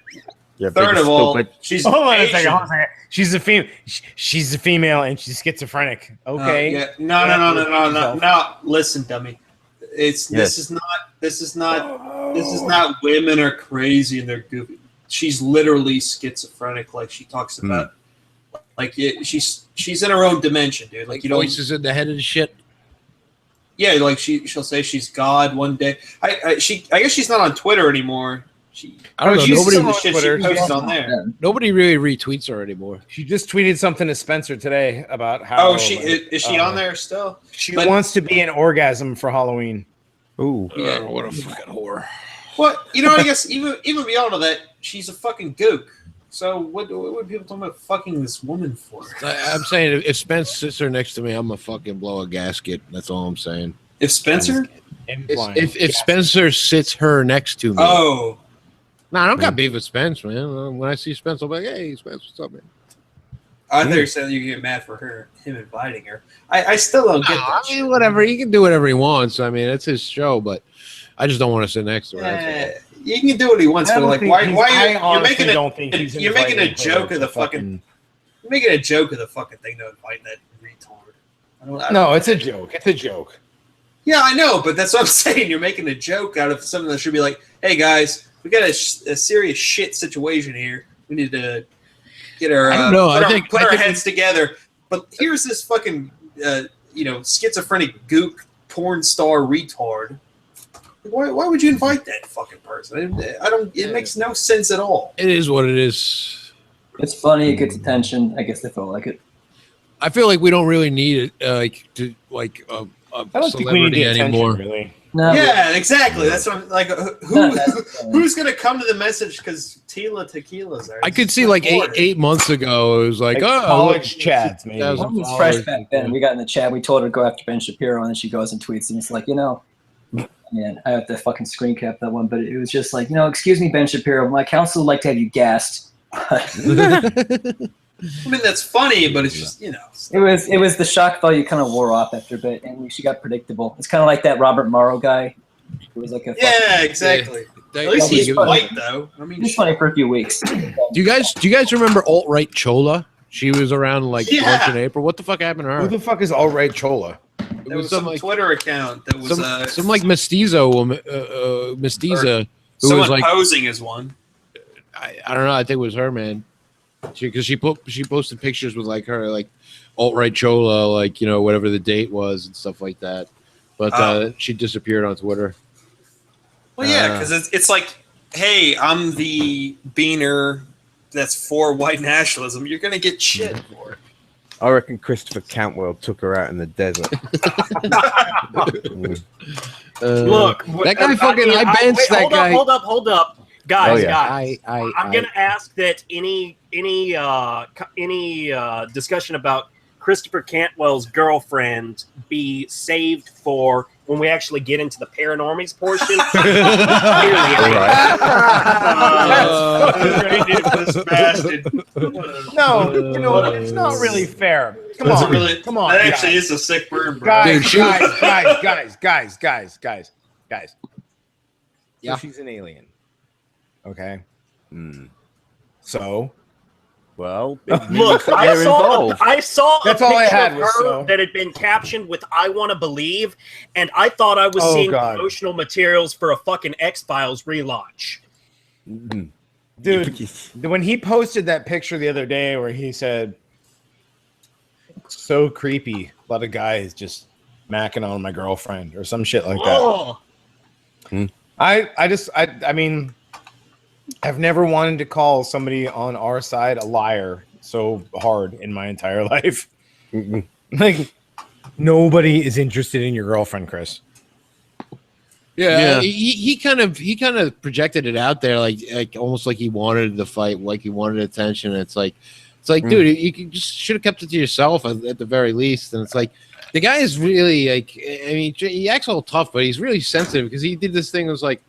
third of all, she's hold on a Asian. second. She's a female. She's a female, and she's schizophrenic. Okay. Yeah. No. Listen, dummy. This is not women are crazy and they're goofy. She's literally schizophrenic. Like she talks about, she's in her own dimension, dude. Like you don't. Voices in the head and shit. Yeah, like she'll say she's God one day. I guess she's not on Twitter anymore. I don't know. She's Nobody some of the shit she posted on there. Nobody really retweets her anymore. She just tweeted something to Spencer today about how. Oh, is she on there still? She wants to be an orgasm for Halloween. Ooh. Yeah. What a fucking whore. Well, I guess even beyond all that, she's a fucking gook. So what are people talking about fucking this woman for? I'm saying if Spence sits her next to me, I'm gonna fucking blow a gasket. That's all I'm saying. If Spencer? If Spencer sits her next to me. Oh. No, I don't got beef with Spence, man. When I see Spence, I'm like, hey, Spence, what's up, man? I thought you said you get mad for him inviting her. I still don't get that. I mean, whatever. He can do whatever he wants. I mean, it's his show, but I just don't want to sit next to her. That's all. You can do what he wants, but like, why you're making you're making a inviting joke her of the to fucking you're making a joke of the fucking thing to invite that retard. No, it's a joke. It's a joke. Yeah, I know, but that's what I'm saying. You're making a joke out of something that should be like, hey guys, we got a serious shit situation here. We need to get our I don't know. put our heads together. But here's this fucking schizophrenic gook porn star retard. Why would you invite that fucking person? I don't. It makes no sense at all. It is what it is. It's funny. It gets attention. I guess they feel like it. I feel like we don't really need it, a I don't think we need celebrity the anymore. attention, really. No, Yeah, exactly. That's what I'm like. Who's gonna come to the message because Tila Tequila's there? I could see like eight months ago, it was like, oh, college chads, maybe. One was fresh back then. We got in the chat. We told her to go after Ben Shapiro, and then she goes and tweets, and it's like, man, I have to fucking screen cap that one, but it was just like, excuse me, Ben Shapiro, my counsel would like to have you gassed. I mean, that's funny, but it's just It was the shock value kind of wore off after a bit, and she got predictable. It's kind of like that Robert Morrow guy. It was like exactly. At least he's white though. I mean, he's funny for a few weeks. Do you guys remember alt-right Chola? She was around like March and April. What the fuck happened to her? Who the fuck is alt-right Chola? There was some Twitter account that was some like mestizo woman, mestiza, who someone was like posing as one. I don't know. I think it was her, man. Because she posted pictures with like her like alt-right Chola, like whatever the date was and stuff like that. But she disappeared on Twitter. Well, yeah, because it's like, hey, I'm the beaner that's for white nationalism. You're gonna get shit for it. I reckon Christopher Cantwell took her out in the desert. Look, that guy fucking. I benched that guy. Hold up, guys. Guys, I'm gonna ask that any discussion about Christopher Cantwell's girlfriend be saved for when we actually get into the Paranormies portion. No, it's not really fair. Come on, come on. That actually is a sick burn, bro. Guys. Yeah. So she's an alien. Okay. So. Well, look, I saw That's a all I picture had of was her so. that had been captioned with "I want to believe," and I thought I was seeing promotional materials for a fucking X-Files relaunch. Dude, when he posted that picture the other day where he said, so creepy. A lot of guys just macking on my girlfriend or some shit like that. Oh. I mean, I've never wanted to call somebody on our side a liar so hard in my entire life. Like, nobody is interested in your girlfriend, Chris. Yeah. He kind of projected it out there, like almost like he wanted the fight, like he wanted attention. It's like, dude, you just should have kept it to yourself at the very least. And it's like, the guy is really like, I mean, he acts all tough, but he's really sensitive because he did this thing. It was like,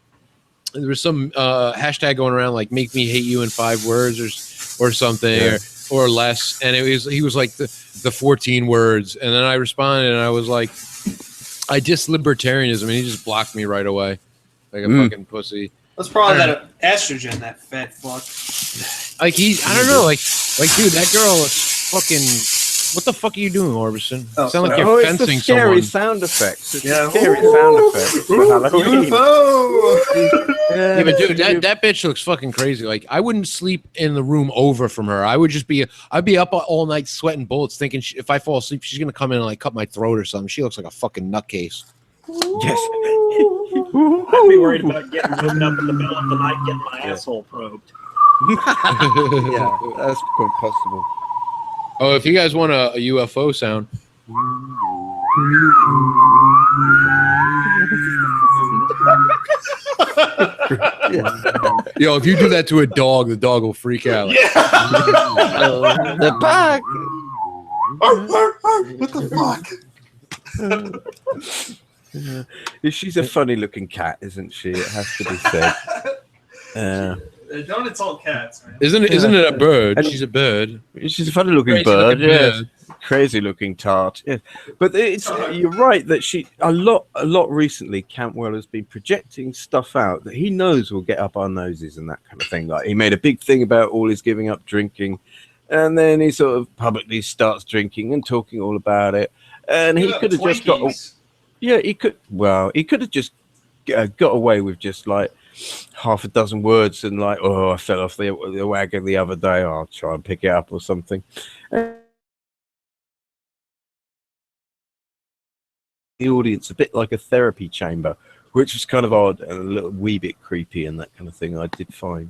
there was some hashtag going around like "make me hate you in 5 words" or something or less, and he was like the 14 words, and then I responded and I was like, I diss libertarianism, and he just blocked me right away like a fucking pussy. That's probably that estrogen, that fat fuck. Like I don't know, like dude, that girl is fucking. What the fuck are you doing, Orbison? You sound like you're fencing it's the scary someone. sound effects. It's the scary sound effects. for Halloween. Yeah, but dude, that bitch looks fucking crazy. Like, I wouldn't sleep in the room over from her. I'd be up all night sweating bullets, thinking if I fall asleep, she's gonna come in and like cut my throat or something. She looks like a fucking nutcase. Yes. I'd be worried about getting woken up in the middle of the night, getting my asshole probed. Yeah, that's quite possible. Oh, if you guys want a UFO sound. Yo, if you do that to a dog, the dog will freak out. Yeah. The bug. What the fuck? She's a funny-looking cat, isn't she? It has to be said. Don't insult cats, man. Isn't it a bird? She's a bird. She's a funny-looking bird. Yeah, crazy-looking tart. Yeah, but you're right that a lot recently. Cantwell has been projecting stuff out that he knows will get up our noses and that kind of thing. Like he made a big thing about all his giving up drinking, and then he sort of publicly starts drinking and talking all about it. And he could have just got. Yeah, he could. Well, he could have just got away with just like half a dozen words and like, oh, I fell off the wagon the other day. I'll try and pick it up or something. The audience a bit like a therapy chamber, which was kind of odd and a little wee bit creepy and that kind of thing. I did find.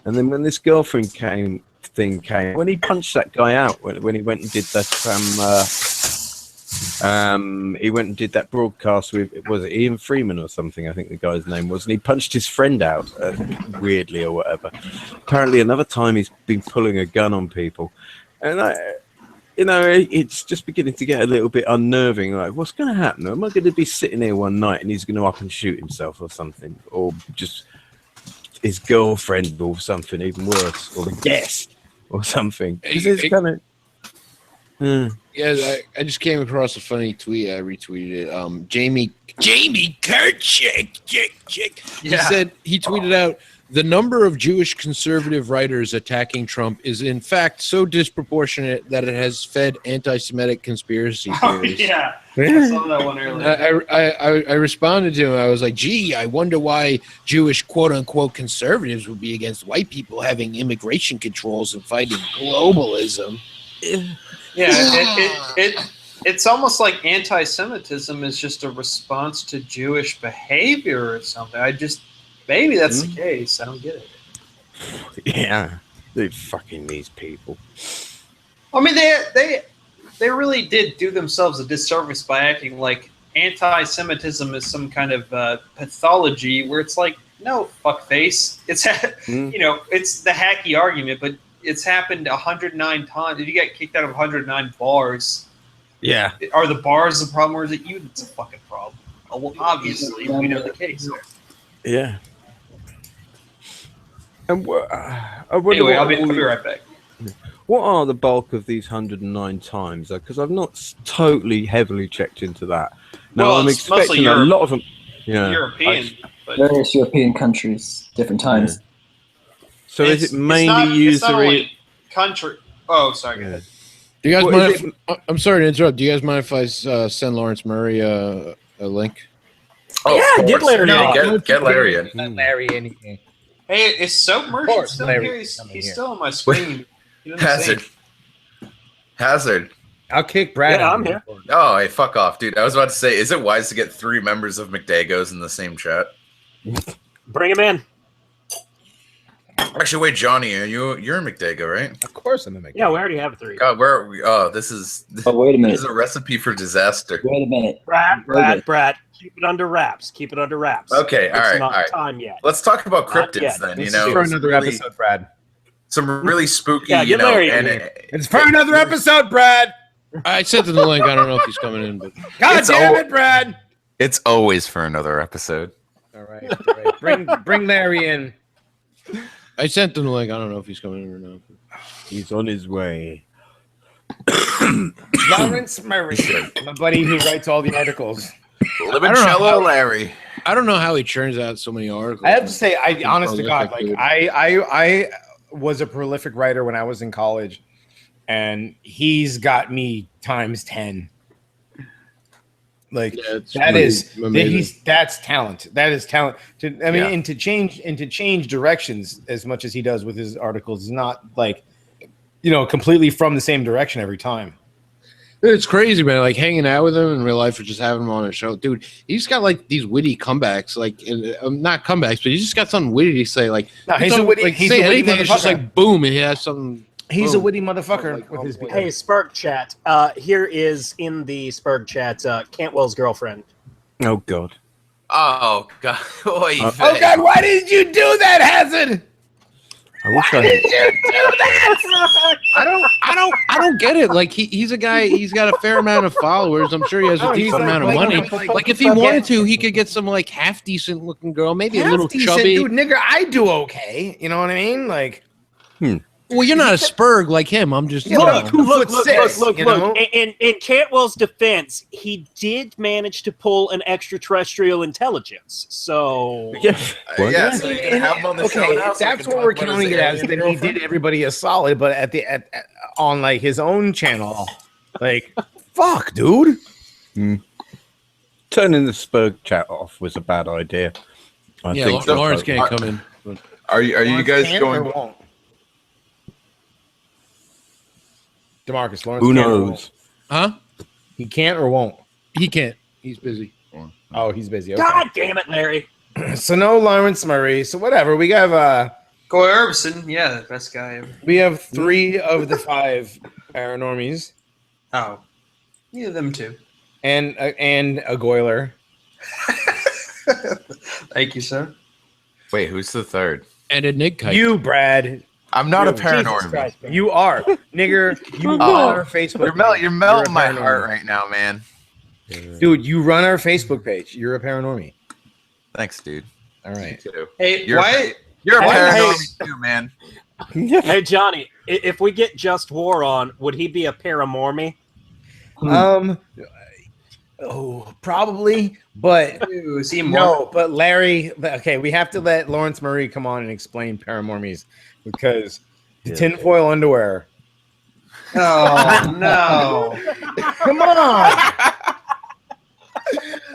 And then when this girlfriend came, when he punched that guy out, when he went and did that, he went and did that broadcast with, was it Ian Freeman or something? I think the guy's name was, and he punched his friend out weirdly or whatever. Apparently, another time he's been pulling a gun on people, and it's just beginning to get a little bit unnerving. Like, what's going to happen? Am I going to be sitting here one night and he's going to up and shoot himself or something, or just his girlfriend or something even worse, or the guest or something? It's kind of. Yeah, I just came across a funny tweet. I retweeted it. Jamie Kirchick. He tweeted out, the number of Jewish conservative writers attacking Trump is in fact so disproportionate that it has fed anti-Semitic conspiracy theories. Yeah, I saw that one earlier. I responded to him. I was like, gee, I wonder why Jewish quote-unquote conservatives would be against white people having immigration controls and fighting globalism. Yeah, it's almost like anti-Semitism is just a response to Jewish behavior or something. Maybe that's the case. I don't get it. Yeah, they fucking these people. I mean, they really did do themselves a disservice by acting like anti-Semitism is some kind of pathology where it's like, no, fuckface. It's it's the hacky argument, but it's happened 109 times. If you get kicked out of 109 bars, yeah, are the bars the problem, or is it you that's a fucking problem? Well, obviously, we know the case there. Yeah. And anyway, I'll be right back. What are the bulk of these 109 times? Because I've not totally heavily checked into that. Now, I'm expecting a lot of them. Yeah, European. Various European countries, different times. Yeah. So is it mainly usury? It's not only country. Oh, sorry. Yeah. Do you guys mind? I'm sorry to interrupt. Do you guys mind if I send Lawrence Murray a link? Oh, yeah, get Larry. Get Larry in. Larry anything. Hey, is Soap Merchant still here? He's still on my screen. Hazard. I'll kick Brad. Yeah, out. I'm here. Oh, hey, fuck off, dude. I was about to say, is it wise to get 3 members of McDagos in the same chat? Bring him in. Actually, wait, Johnny, you're a McDago, right? Of course I'm a McDago. Yeah, we already have 3. God, where are we? Oh, this is wait a minute. This is a recipe for disaster. Wait a minute. Brad, keep it under wraps. Keep it under wraps. Okay, It's all right, not all right. time yet. Let's talk about Not cryptids yet. then. This You know, is for another really- episode, Brad. Some really spooky. Yeah, you get know, Larry in and here. It's for another episode, Brad. I sent him the link. I don't know if he's coming in, but God It's damn all- it, Brad. It's always for another episode. All right. Bring Larry in. I sent him the link. I don't know if he's coming in or not. He's on his way. Lawrence Murray, my buddy who writes all the articles. Limoncello Larry. I don't know how he churns out so many articles. I have to say, honest to God, Prolific like dude. I was a prolific writer when I was in college, and he's got me times 10. Like Yeah, it's that is amazing. that's talent. That is talent. I mean, Yeah. and to change directions as much as he does with his articles is not like, you know, completely from the same direction every time. It's crazy, man. Like hanging out with him in real life or just having him on a show, dude. He's got like these witty comebacks, like not comebacks, but he's just got something witty to say. Like, No, he's a witty- like, he's say a witty anything, it's just motherfucker. like boom, and he has something. He's a boom. witty motherfucker with his. Hey, Spurg chat. Here is in the Spurg chat Cantwell's girlfriend. Oh God. Oh God. Oy Oh, Oh God, why did you do that, Hazard? I wish I had. I don't get it. Like he's a guy. He's got a fair amount of followers. I'm sure he has a No, he's decent like- amount of like- money. like- Like if he wanted to, he could get some like half decent looking girl, maybe a little Half decent, chubby. dude, nigga. I do okay. You know what I mean? Like, Well, you're not a Spurg like him. I'm just Yeah, you but know. 2'6", Look. you know? In Cantwell's defense, he did manage to pull an extraterrestrial intelligence. So Yeah. Yeah, so you're gonna have him on the show Okay, now, so we that's can what we're talk about counting his it as. alien That he girlfriend? did everybody a solid, but on like his own channel, like, fuck, dude. Turning the Spurg chat off was a bad idea. I Yeah, think so. Lawrence can't come in. But Are you guys Can or going? won't? DeMarcus Lawrence. Who can or won't? knows? huh? He can't or won't. He can't. He's busy. Oh, he's busy. Okay. God damn it, Larry. So no Lawrence Murray. So whatever. We have Goy Erbsen, yeah, the best guy ever. we have 3 of the 5 Paranormies Oh, yeah, them too. and a Goyler. Thank you, sir. Wait, who's the third? And a Nick kite. You, Brad. I'm not a Jesus paranormal. Christ, man. You are, nigger. You run Oh, our Facebook. You're page. melting a my paranormal. heart right now, man. Dude. You run our Facebook page. You're a paranormie. Thanks, dude. All right. You too. Hey, You're, why? you're a Hey, paranormal too, man. Hey, Johnny, if we get Just War on, would he be a paramormie? Probably, but Ooh, is he more? no. But Larry. Okay, we have to let Lawrence Murray come on and explain paramormies because the tinfoil underwear. Oh no! Come on.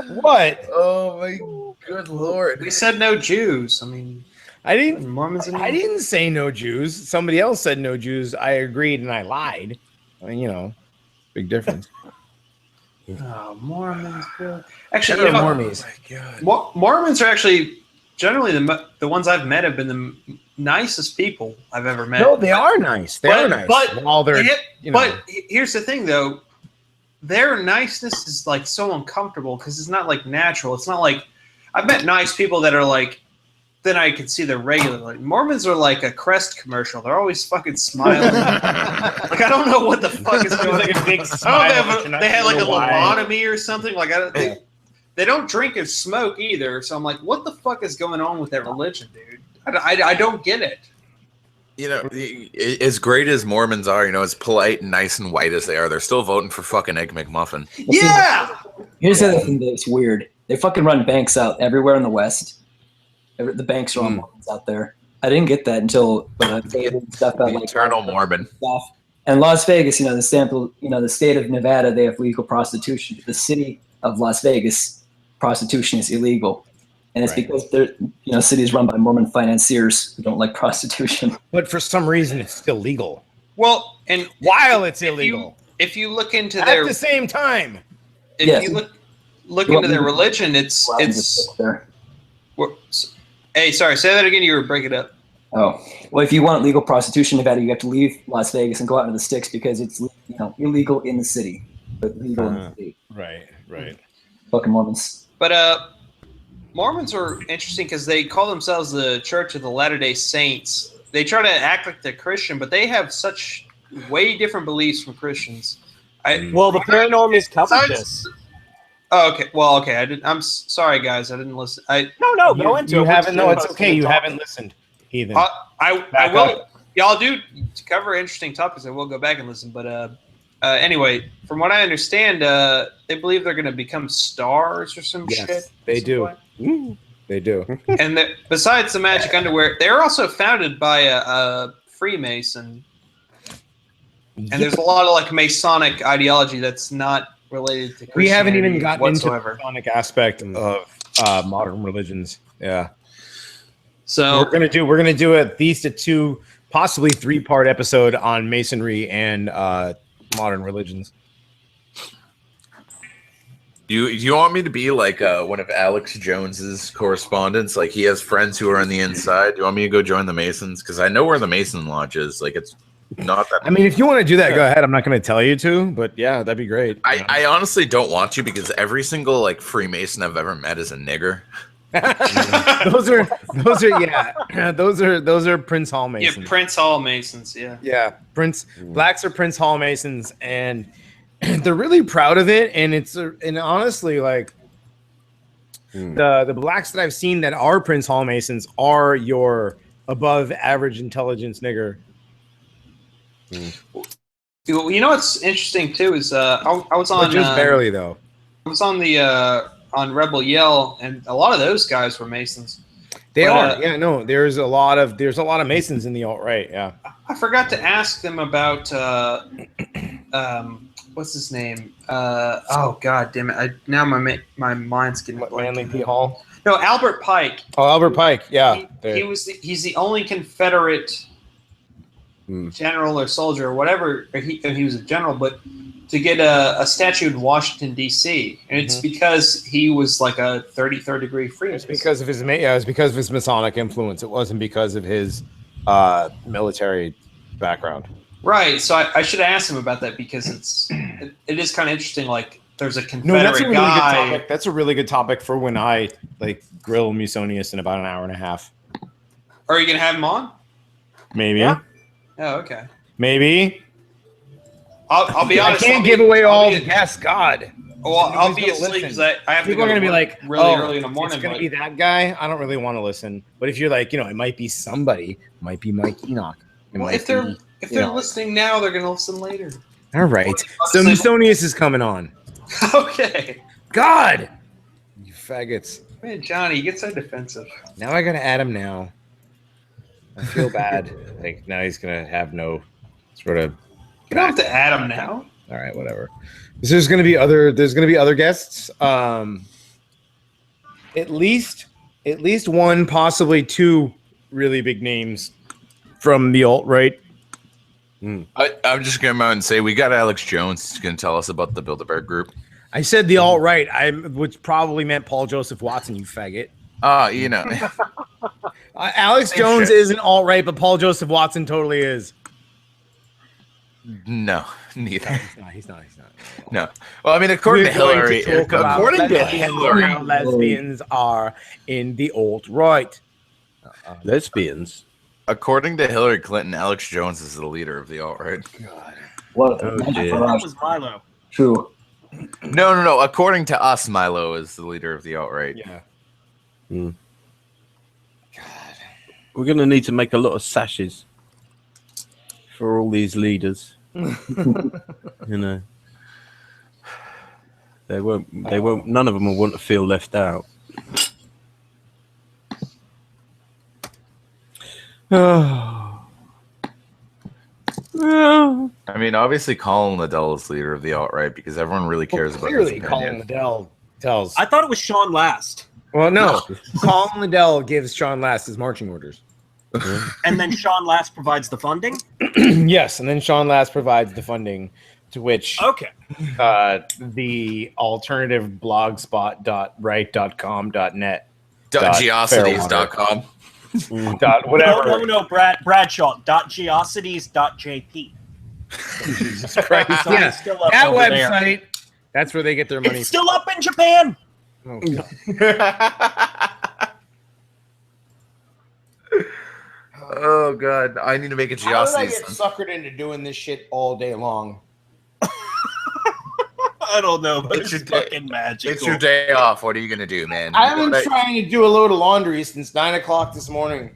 What? Oh my good lord. We said no Jews. I mean, I didn't. Mormons. I didn't say no Jews. Somebody else said no Jews. I agreed and I lied. I mean, you know, big difference. Oh, Mormons. Bro. Actually, you know, Mormons. Mormons are actually generally the ones I've met have been the nicest people I've ever met. No, they are nice. They are nice. But While they're, you know, but here's the thing, though. Their niceness is like so uncomfortable because it's not like natural. It's not like I've met nice people that are like. Then I can see they're regular. Like, Mormons are like a Crest commercial. They're always fucking smiling. Like I don't know what the fuck is going on. Like a big I smile, don't know if they had like a lobotomy or something. Like they don't drink and smoke either. So I'm like, what the fuck is going on with their religion, dude? I don't get it. You know, as great as Mormons are, you know, as polite and nice and white as they are, they're still voting for fucking Egg McMuffin. Yeah. Here's the other thing that's weird. They fucking run banks out everywhere in the West. The banks are all Mormons out there. I didn't get that until stuff out like Eternal Mormon. stuff. And Las Vegas, you know, the state of Nevada, they have legal prostitution. The city of Las Vegas, prostitution is illegal, and it's because they're, you know, cities run by Mormon financiers who don't like prostitution. but for some reason it's still legal. Well, and While it's illegal. if you look into at their the same time. if Yes. you look into their religion, it's There. Hey, sorry, say that again. You were breaking up. Oh, well, if you want legal prostitution in Nevada, you have to leave Las Vegas and go out into the sticks because it's illegal in the city, but legal in the city. Right. Fucking Mormons. But Mormons are interesting because they call themselves the Church of the Latter-day Saints. They try to act like they're Christian, but they have such way different beliefs from Christians. Well, the Paranormies covered this. Oh, okay. Well, okay. I'm sorry, guys. I didn't listen. No, go into it. You haven't. No, it's We're okay. You talking. haven't listened, Ethan. I Back will. up. Y'all do cover interesting topics. I will go back and listen. But anyway, from what I understand, they believe they're going to become stars or some shit. They do. They do. And besides the magic underwear, they're also founded by a Freemason. And there's a lot of like Masonic ideology that's not related to Christianity We haven't even gotten whatsoever. into the Masonic aspect of modern religions. Yeah. So we're gonna do at least a 2, possibly 3-part episode on Masonry and modern religions. Do you want me to be like one of Alex Jones's correspondents? Like he has friends who are on the inside. Do you want me to go join the Masons? Because I know where the Mason Lodge is. Like it's not that. I mean, if you want to do that, go ahead. I'm not going to tell you to, but yeah, that'd be great. I honestly don't want to because every single like Freemason I've ever met is a nigger. those are Prince Hall Masons. Yeah, Prince Hall Masons. Yeah. Yeah, blacks are Prince Hall Masons, and they're really proud of it. And and honestly, like the blacks that I've seen that are Prince Hall Masons are your above average intelligence nigger. You know what's interesting too is I was on just barely though. I was on the on Rebel Yell, and a lot of those guys were Masons. They are. Yeah, no. There's a lot of Masons in the alt-right. Yeah. I forgot to ask them about what's his name? Oh god damn it! Now my mind's getting blank. Manly P. Hall. No, Albert Pike. Oh, Albert Pike. Yeah. He's the only Confederate general or soldier or whatever. He was a general, but to get a statue in Washington D.C. and it's because he was like a 33rd degree Freemason. It's because of his it's because of his Masonic influence. It wasn't because of his military background. Right. So I should have asked him about that because it is kind of interesting. Like there's a Confederate guy. Good topic. That's a really good topic for when I like grill Musonius in about an hour and a half. Are you gonna have him on? Maybe. Yeah. Oh, okay. Maybe. I'll be honest. I can't give away all the guests. God. Well, I'll be asleep because I have People to go are going to be like, really early in the morning. It's going to be that guy. I don't really want to listen. But if you're like, it might be somebody. It might be Mike Enoch. Well, if they're listening now, they're going to listen later. All right. So Musonius is coming on. Okay. God. You faggots. Man, Johnny, you get so defensive. Now I got to add him now. I feel bad. Like now he's going to have no sort of. You don't have to add him now. All right, whatever. There's going to be other guests. At least one, possibly 2 really big names from the alt-right. I'm just going to come out and say we got Alex Jones. He's going to tell us about the Bilderberg Group. I said the alt-right, which probably meant Paul Joseph Watson, you faggot. Alex Jones isn't alt-right, but Paul Joseph Watson totally is. No, neither. He's not. No. Well, I mean, according to Hillary, lesbians are in the alt-right. Lesbians. According to Hillary Clinton, Alex Jones is the leader of the alt-right. God. What? That was Milo. True. No. According to us, Milo is the leader of the alt-right. Yeah. God. We're going to need to make a lot of sashes for all these leaders. They won't none of them will want to feel left out. I mean, obviously Colin Liddell is leader of the alt-right because everyone really cares about his Clearly opinion. Colin Liddell tells. I thought it was Sean Last. Well, no. Colin Liddell gives Sean Last his marching orders. And then Sean Last provides the funding? Yes, and then Sean Last provides the funding To which Okay. The alternative blogspot.right.com.net Geocities.com. Whatever. No, Bradshaw. Geocities.jp. Jesus Christ. So Yeah, it's still up that over there. website. That's where they get their money. It's still up in Japan. Oh, Oh god, I need to make a How did I Geocities. get suckered into doing this shit all day long? I don't know, but It's it's, your day. fucking magical. It's your day off. What are you gonna do, man? I've been trying to do a load of laundry since 9 o'clock this morning.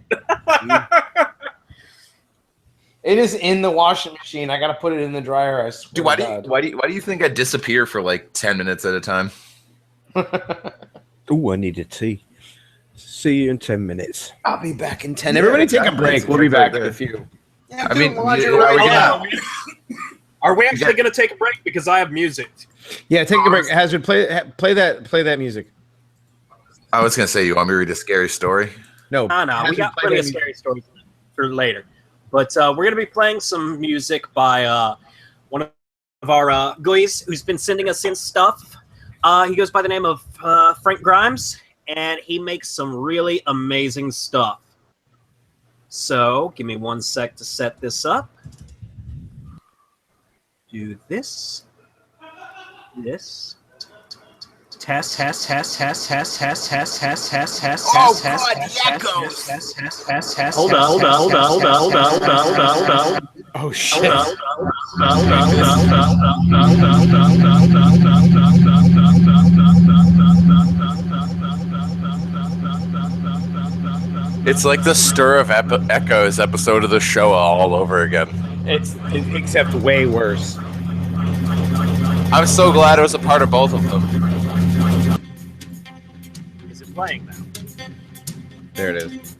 It is in the washing machine. I gotta put it in the dryer. I swear. Dude, why do you think I disappear for like 10 minutes at a time? Oh, I need a tea. See you in 10 minutes. I'll be back in 10. Everybody take a break. We'll be back in a few. I mean, Are we actually going to take a break because I have music? Yeah, take a break. Hazard, play that music. I was gonna say, you want me to read a scary story? No, No, we got plenty of scary stories for later. But we're going to be playing some music by one of our guys who's been sending us in stuff. He goes by the name of Frank Grimes, and he makes some really amazing stuff. So give me 1 sec to set this up. Do this. This. Test. Oh God, the echoes. Hold on. Oh shit. It's like the Stir of Echoes episode of the show all over again. Except way worse. I'm so glad I was a part of both of them. Is it playing now? There it is.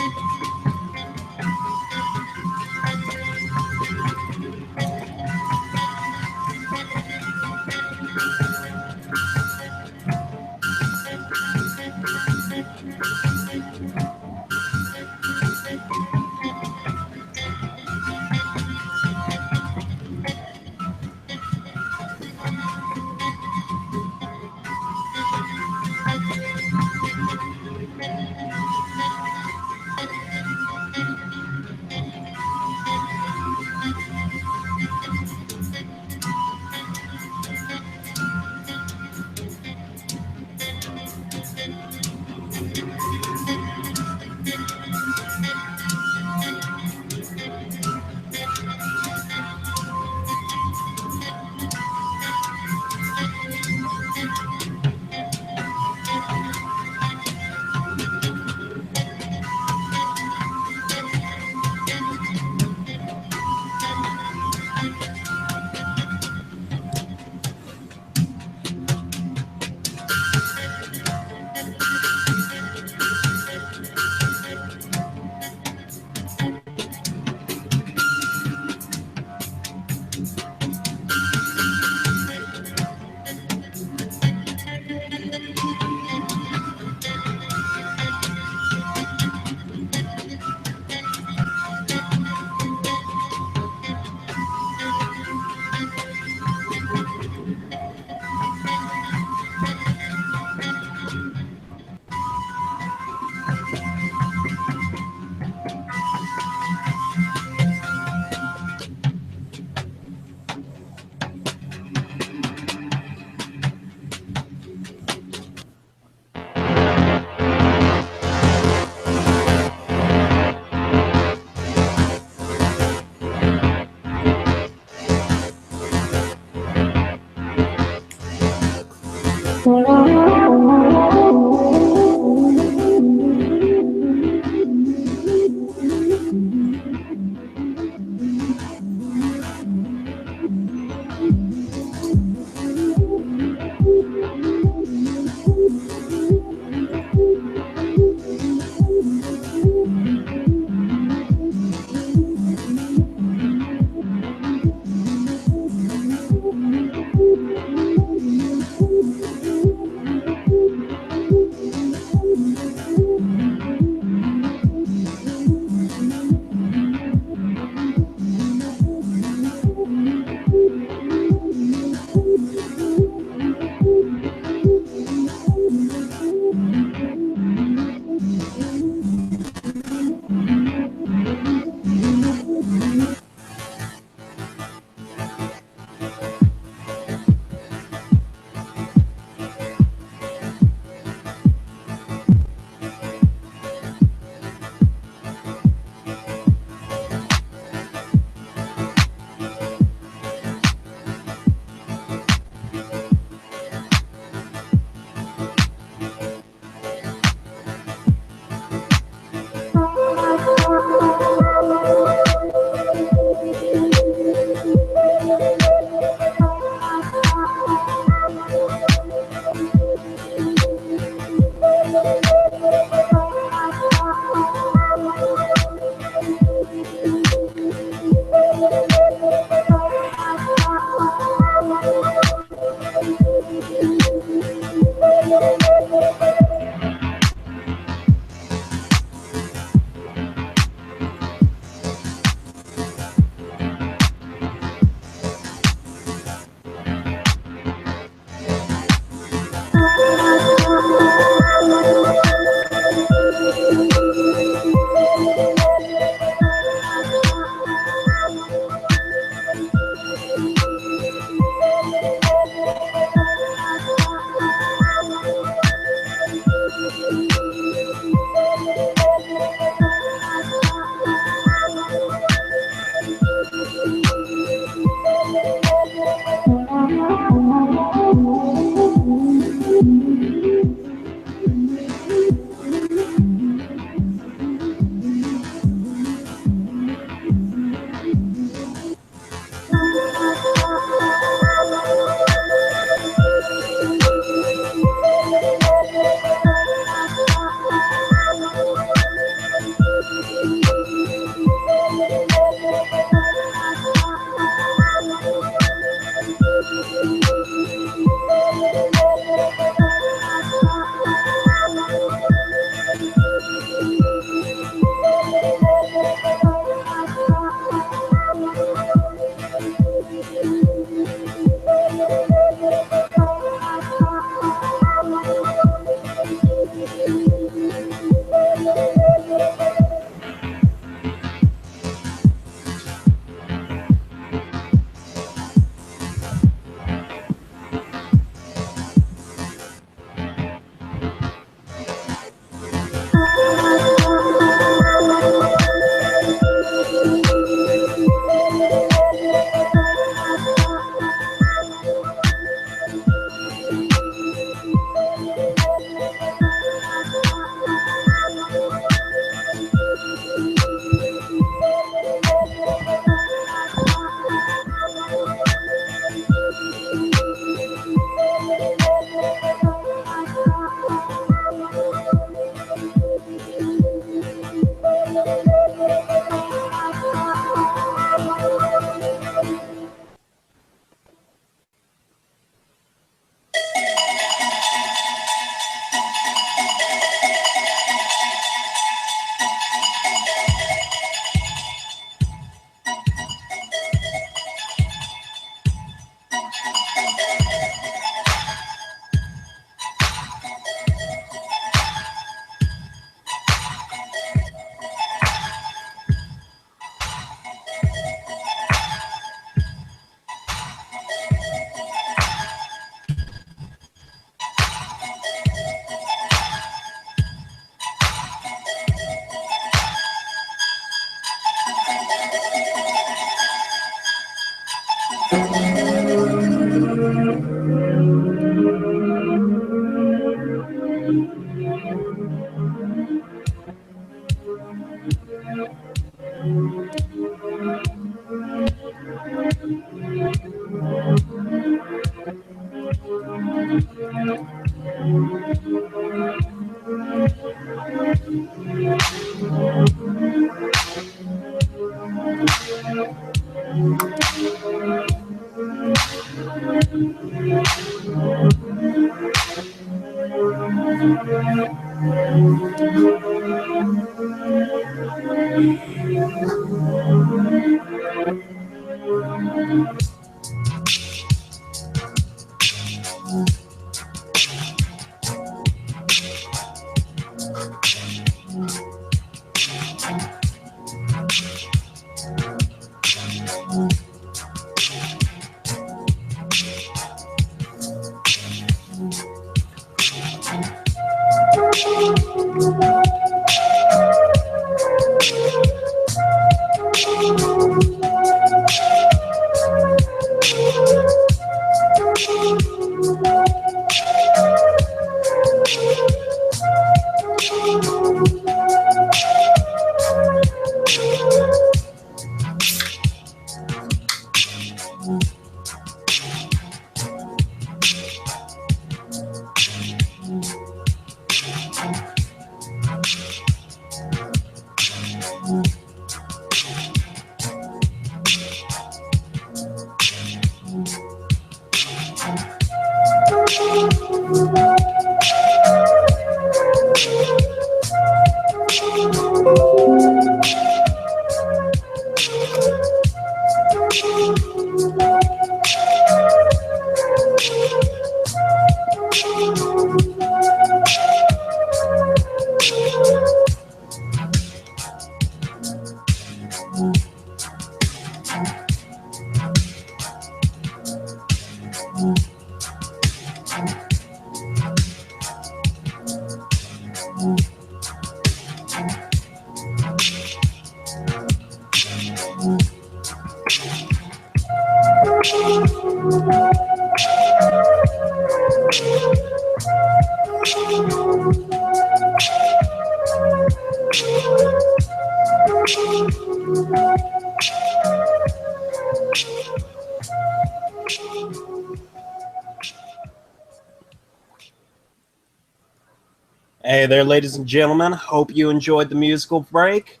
Hey there, ladies and gentlemen. Hope you enjoyed the musical break.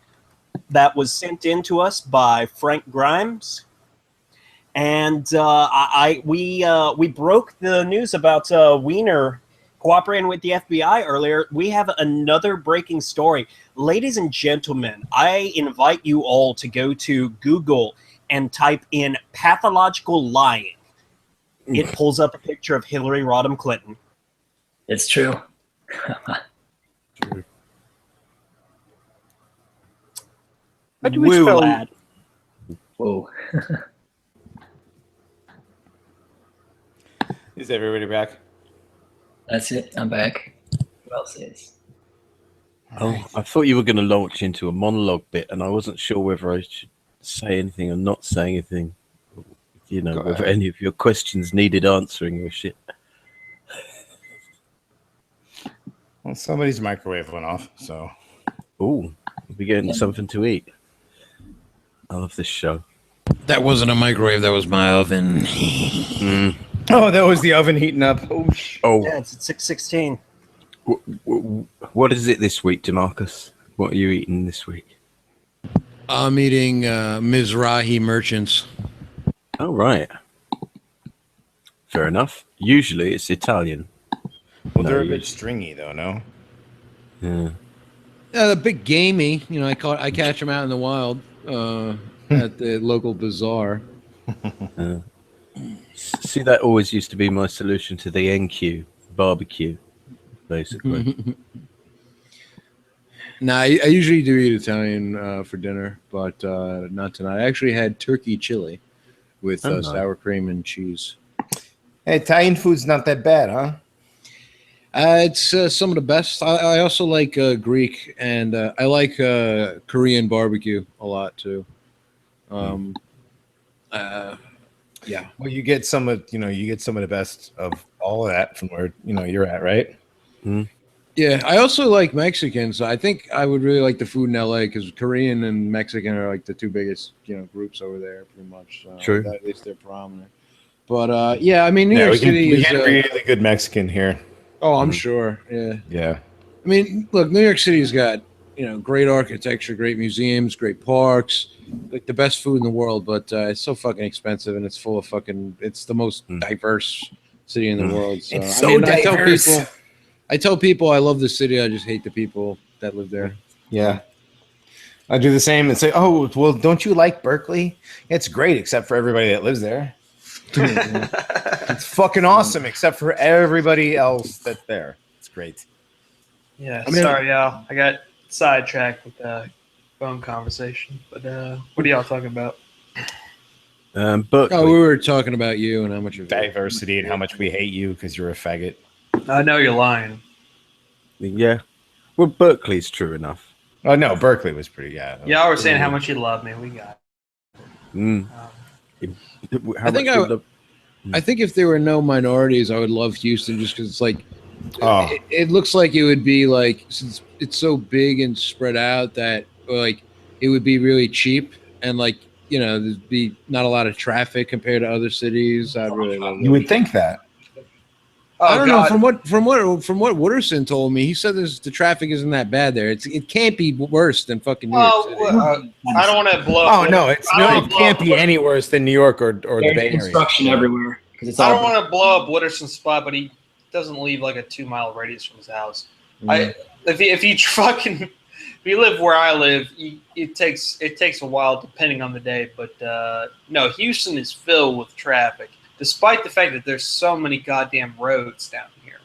That was sent in to us by Frank Grimes. And we broke the news about Wiener cooperating with the FBI earlier. We have another breaking story. Ladies and gentlemen, I invite you all to go to Google and type in pathological lying. It pulls up a picture of Hillary Rodham Clinton. It's true. How do we spell lad? Whoa. Is everybody back? That's it. I'm back. Who else is? Oh, I thought you were going to launch into a monologue bit, and I wasn't sure whether I should say anything or not say anything. You know, whether any of your questions needed answering or shit. Well, somebody's microwave went off, so. Oh, we'll be getting something to eat. I love this show. That wasn't a microwave. That was my oven. Oh, that was the oven heating up. Oh, Yeah, it's at 6:16. What is it this week, Demarcus? What are you eating this week? I'm eating Mizrahi Merchants. Oh, right. Fair enough. Usually it's Italian. Well, they're a bit stringy, though, no? Yeah. A bit gamey. You know, I catch them out in the wild at the local bazaar. See, that always used to be my solution to the NQ barbecue, basically. Nah, I usually do eat Italian for dinner, but not tonight. I actually had turkey chili with sour cream and cheese. Hey, Italian food's not that bad, huh? It's some of the best. I also like Greek, and I like Korean barbecue a lot too. Yeah. Well, you get some of the best of all of that from where you're at, right? Yeah, I also like Mexicans. I think I would really like the food in LA because Korean and Mexican are like the two biggest, groups over there, pretty much. True. At least they're prominent. But yeah, I mean, New York we City is. get really good Mexican here. Oh, I'm sure. Yeah. Yeah. I mean, look, New York City's got great architecture, great museums, great parks, like the best food in the world. But it's so fucking expensive, and it's full of fucking. It's the most diverse city in the world. So, It's so diverse. I tell people I love the city. I just hate the people that live there. Yeah. I do the same and say, oh, well, don't you like Berkeley? It's great, except for everybody that lives there. It's fucking awesome, except for everybody else that's there. It's great. Yeah, sorry, y'all. I got sidetracked with the phone conversation. But what are y'all talking about? We were talking about you and how much of diversity and how much we hate you because you're a faggot. I know you're lying. Yeah. Well, Berkeley's true enough. Oh, no, Berkeley was pretty, Y'all were saying how much you love me. We got it. I think if there were no minorities, I would love Houston just because it's like, it looks like it would be like, since it's so big and spread out that like it would be really cheap and like, there'd be not a lot of traffic compared to other cities. I'd really love it. You would think that. I don't know. From what Wooderson told me, he said the traffic isn't that bad there. It can't be worse than fucking New York City. I don't want to blow Oh up. no, it can't be any worse than New York or the Bay Area. Construction everywhere. I don't want to blow up Wooderson's spot, but he doesn't leave like a 2-mile radius from his house. If you live where I live, it takes a while depending on the day. But no, Houston is filled with traffic, despite the fact that there's so many goddamn roads down here.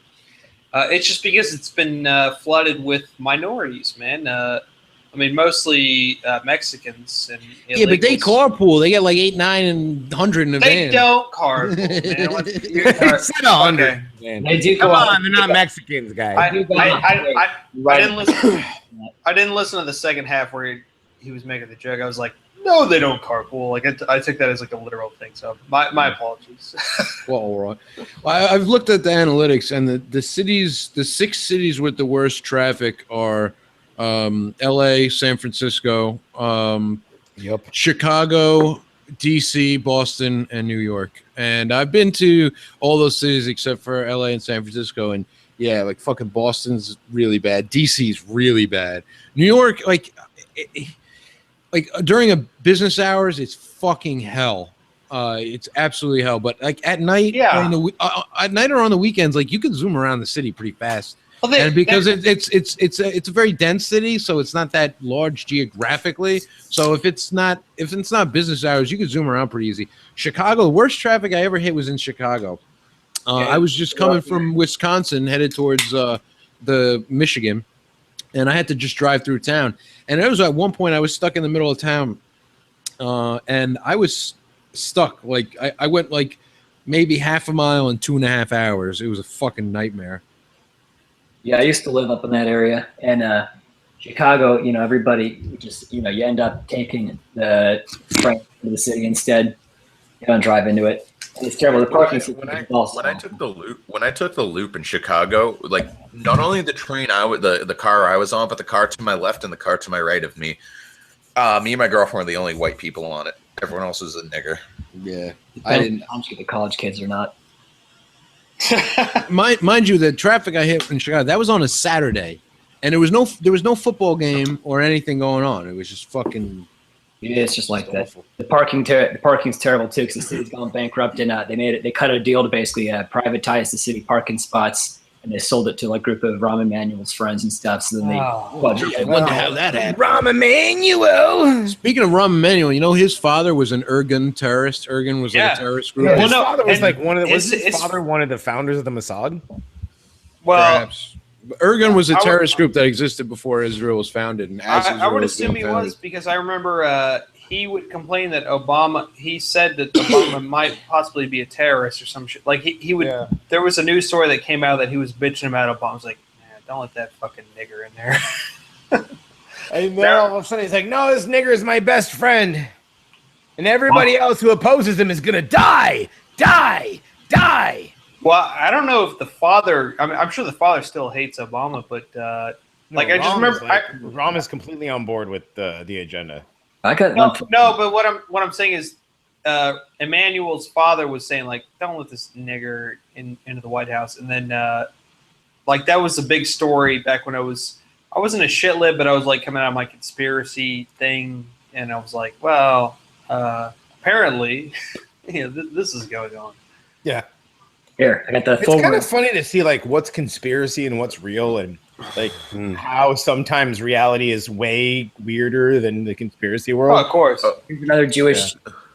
It's just because it's been flooded with minorities, man. I mean, mostly Mexicans and illegals. Yeah, but they carpool. They get like 8, 9, and 100 in a van. They don't carpool, man. It's not 100. They do. Come on, they're not Mexicans, guys. I didn't listen to the second half where he was making the joke. I was like, no, they don't carpool. Like I took that as like a literal thing. So my apologies. Well, all right. Well, I've looked at the analytics, and the 6 cities with the worst traffic are L.A., San Francisco, Chicago, D.C., Boston, and New York. And I've been to all those cities except for L.A. and San Francisco, and yeah, like fucking Boston's really bad. D.C.'s really bad. New York, like during a business hours, it's fucking hell. It's absolutely hell. But like at night, at night or on the weekends, like you can zoom around the city pretty fast. Well, and because it's a very dense city, so it's not that large geographically. So if it's not business hours, you can zoom around pretty easy. Chicago, the worst traffic I ever hit was in Chicago. I was just coming from Wisconsin, headed towards the Michigan, and I had to just drive through town. And it was at one point I was stuck in the middle of town, and I was stuck. Like I went like maybe half a mile in 2.5 hours. It was a fucking nightmare. Yeah, I used to live up in that area, and Chicago. Everybody just you end up taking the train to the city instead. You don't drive into it. It's terrible. The parking when I took the loop in Chicago, like not only the train the car I was on, but the car to my left and the car to my right of me. Me and my girlfriend were the only white people on it. Everyone else was a nigger. Yeah, I didn't. I'm sure the college kids are not. Mind you, the traffic I hit in Chicago, that was on a Saturday, and there was no football game or anything going on. It was just fucking. Yeah, it's just like that. The parking's terrible too because the city's gone bankrupt, and they cut a deal to basically privatize the city parking spots, and they sold it to like a group of Rahm Emanuel's friends and stuff. So then I wonder how that happened. Rahm Emanuel. Speaking of Rahm Emanuel, his father was an Irgun terrorist. Irgun was like a terrorist group. Yeah, his father was like one of the. Was his father one of the founders of the Mossad? Well, perhaps. Irgun was a terrorist group that existed before Israel was founded. And I would assume he was because I remember he would complain that he said that Obama might possibly be a terrorist or some shit. Like he would. Yeah. There was a news story that came out that he was bitching about Obama. I was like, man, don't let that fucking nigger in there. And then all of a sudden he's like, no, this nigger is my best friend. and everybody else who opposes him is gonna die. Well, I don't know if the father. I mean, I'm sure the father still hates Obama, but like I just remember, Rom is completely on board with the agenda. I got no, but what I'm saying is, Emmanuel's father was saying like, don't let this nigger into the White House, and then like that was a big story back when I wasn't a shit lib, but I was like coming out of my conspiracy thing, and I was like, well, apparently, this is going on. Yeah. Here, I got the. It's kind of funny to see like what's conspiracy and what's real, and like how sometimes reality is way weirder than the conspiracy world. Oh, of course. Here's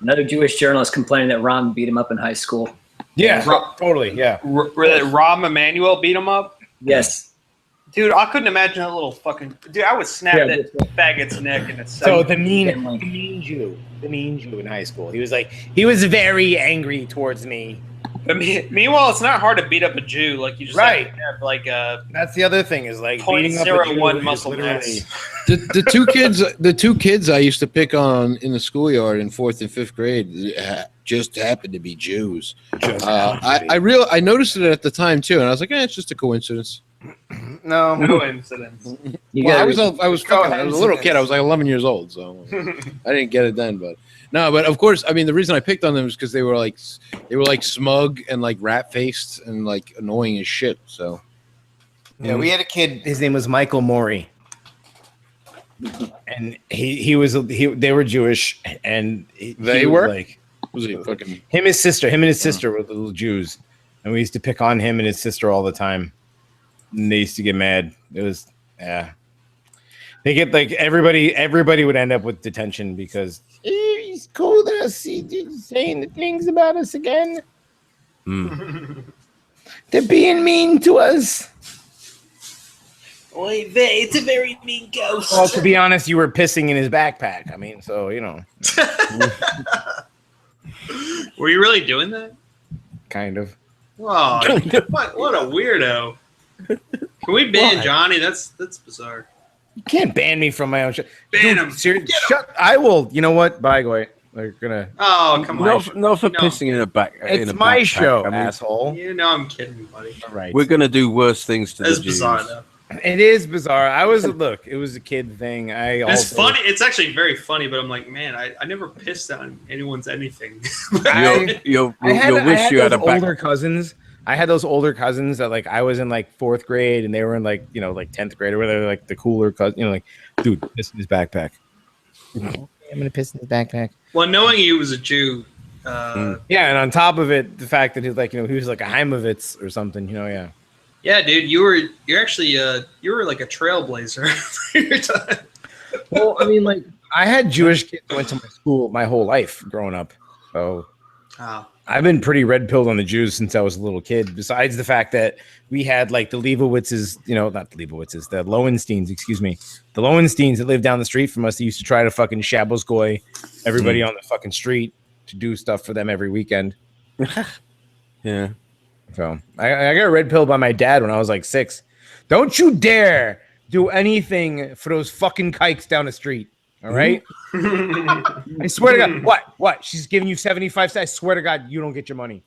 another Jewish journalist complaining that Ron beat him up in high school. Yeah, totally. Yeah. Rahm Emanuel beat him up. Yes. Dude, I couldn't imagine that little fucking dude. I would snap that faggot's neck in a second. So the mean Jew in high school. He was very angry towards me. But meanwhile, it's not hard to beat up a Jew. Like you just have to have like a. That's the other thing is like beating up a Jew 0.01 muscle mass. The two kids I used to pick on in the schoolyard in 4th and 5th grade just happened to be Jews. I noticed it at the time too, and I was like, it's just a coincidence. No coincidence. I was a little kid. I was like 11 years old, so I didn't get it then. But but of course, I mean, the reason I picked on them is because they were like smug and like rat faced and like annoying as shit. So yeah, we had a kid. His name was Michael Morey, and they were Jewish, and they were like was he fucking him and his sister were little Jews, and we used to pick on him and his sister all the time. And they used to get mad. It was They get like everybody would end up with detention because he's cool with us. He's saying the things about us again. They're being mean to us. Oy vey, it's a very mean ghost. Well, to be honest, you were pissing in his backpack. I mean, so you know. Were you really doing that? Kind of. Oh, what a weirdo. Can we ban Johnny? That's bizarre. You can't ban me from my own show. Ban him. Shut. I will. You know what? By the way, they're gonna. Oh, come on. Not for pissing in a back. It's my show, asshole. You know I'm kidding, buddy. All right. We're gonna do worse things to That's the Jews. bizarre, though. It is bizarre. It was a kid thing. It's funny. It's actually very funny, but I'm like, man, I never pissed on anyone's anything. You'll wish you had a older cousins. I had those older cousins that like I was in like 4th grade and they were in like 10th grade or where they're like the cooler cousin, like, dude, piss in his backpack. I'm gonna piss in his backpack. Well, knowing he was a Jew. Yeah, and on top of it, the fact that he's like, he was like a Heimovitz or something, yeah. Yeah, dude, you're actually you were like a trailblazer for your time. Well, I mean, like I had Jewish kids who went to my school my whole life growing up, so I've been pretty red pilled on the Jews since I was a little kid. Besides the fact that we had like the Leibowitzes, not the Leibowitzes, the Lowensteins, the Lowensteins that lived down the street from us. They used to try to fucking shabbos-goy everybody on the fucking street to do stuff for them every weekend. Yeah. So I got red pilled by my dad when I was like 6. Don't you dare do anything for those fucking kikes down the street. All right. I swear to God. What? She's giving you 75 cents. I swear to God, you don't get your money.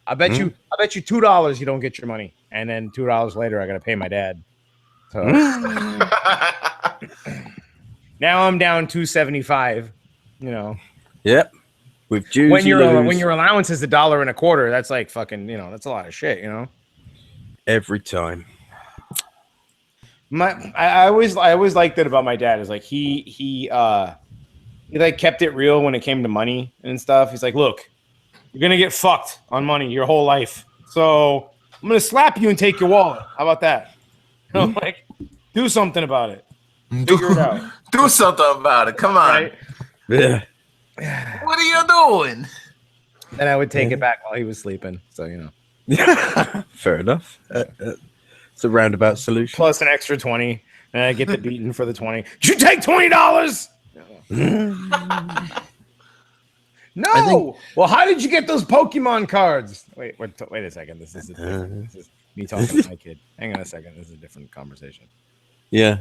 I bet you $2 you don't get your money. And then $2 later, I got to pay my dad. So now I'm down $2.75, Yep. With Jews, when your allowance is $1.25, that's like fucking, that's a lot of shit, Every time. I always liked it about my dad is like he like kept it real when it came to money and stuff. He's like, look, you're gonna get fucked on money your whole life, so I'm gonna slap you and take your wallet. How about that? Like, do something about it. Figure it out. Do something about it. Come on. Right? Yeah. What are you doing? And I would take it back while he was sleeping. So Fair enough. It's a roundabout solution. Plus an extra 20, and I get the beating for the 20. Did you take $20? No. Well, how did you get those Pokemon cards? Wait a second. This is me talking to my kid. Hang on a second. This is a different conversation. Yeah.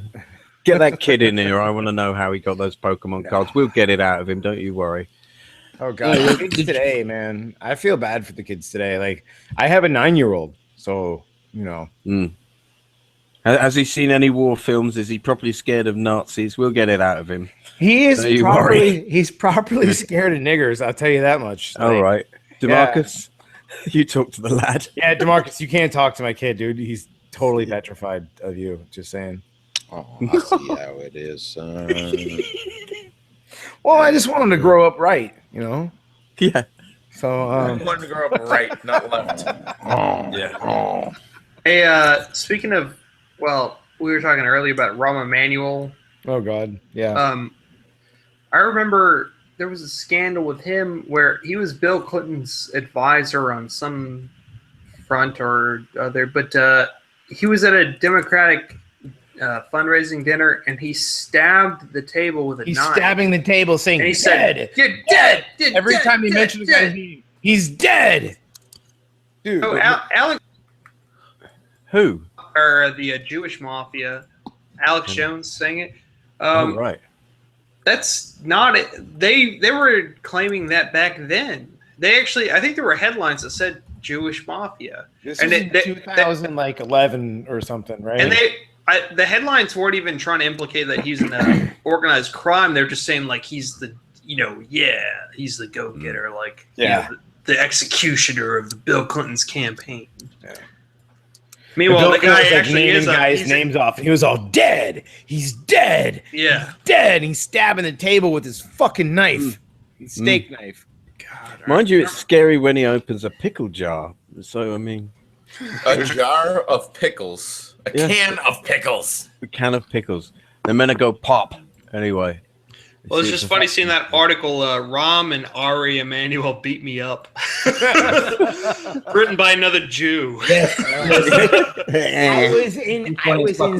Get that kid in here. I want to know how he got those Pokemon cards. We'll get it out of him. Don't you worry. Oh god, the kids today, man. I feel bad for the kids today. Like, I have a 9-year-old, so you know. Has he seen any war films? Is he properly scared of Nazis? We'll get it out of him. He is Don't you worry. he's properly scared of niggers. I'll tell you that much. All right, Demarcus, you talk to the lad. Yeah, Demarcus, you can't talk to my kid, dude. He's totally petrified of you. Just saying. Oh, I see how it is. Well, I just want him to grow up right, you know. Yeah. So I want to grow up right, not left. Yeah. Hey, speaking of, well, we were talking earlier about Rahm Emanuel. Oh God, yeah. I remember there was a scandal with him where he was Bill Clinton's advisor on some front or other, but he was at a Democratic fundraising dinner and he stabbed the table with a He's knife. stabbing the table, saying, And he "Dead, said, "You're dead." every time he mentions the guy's name, he's dead, dude. Oh, Alex, who? or the Jewish mafia, Alex Jones sang it. Oh, right. That's not it. They were claiming that back then. They actually, I think there were headlines that said Jewish mafia. This and was in 2011 or something, right? And the headlines weren't even trying to implicate that he's in organized crime. They're just saying like he's the, he's the go-getter, like the executioner of the Bill Clinton's campaign. Yeah. Meanwhile, the guy actually is guys' names off. He was all dead. He's dead. Yeah, he's dead. He's stabbing the table with his fucking knife, steak knife. God, mind you, it's scary when he opens a pickle jar. So I mean, a jar of pickles, a can of pickles, a can of pickles. They're meant to go pop anyway. Well, it's just funny seeing that article, Rahm and Ari Emanuel beat me up. Written by another Jew. I was in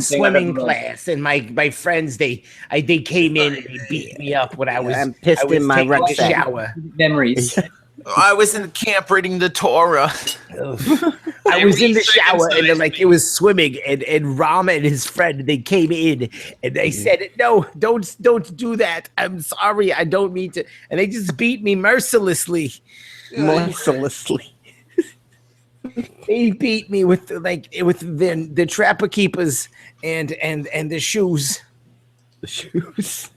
swimming class, and my friends they came in and they beat me up when I was in my taking a rucksack. shower. Memories. I was in camp reading the Torah. I was in the shower and it was swimming, and Rahm and his friend, they came in and they said, "No, don't do that. I'm sorry, I don't mean to." And they just beat me mercilessly. Mercilessly. They beat me with the trapper keepers and the shoes. The shoes.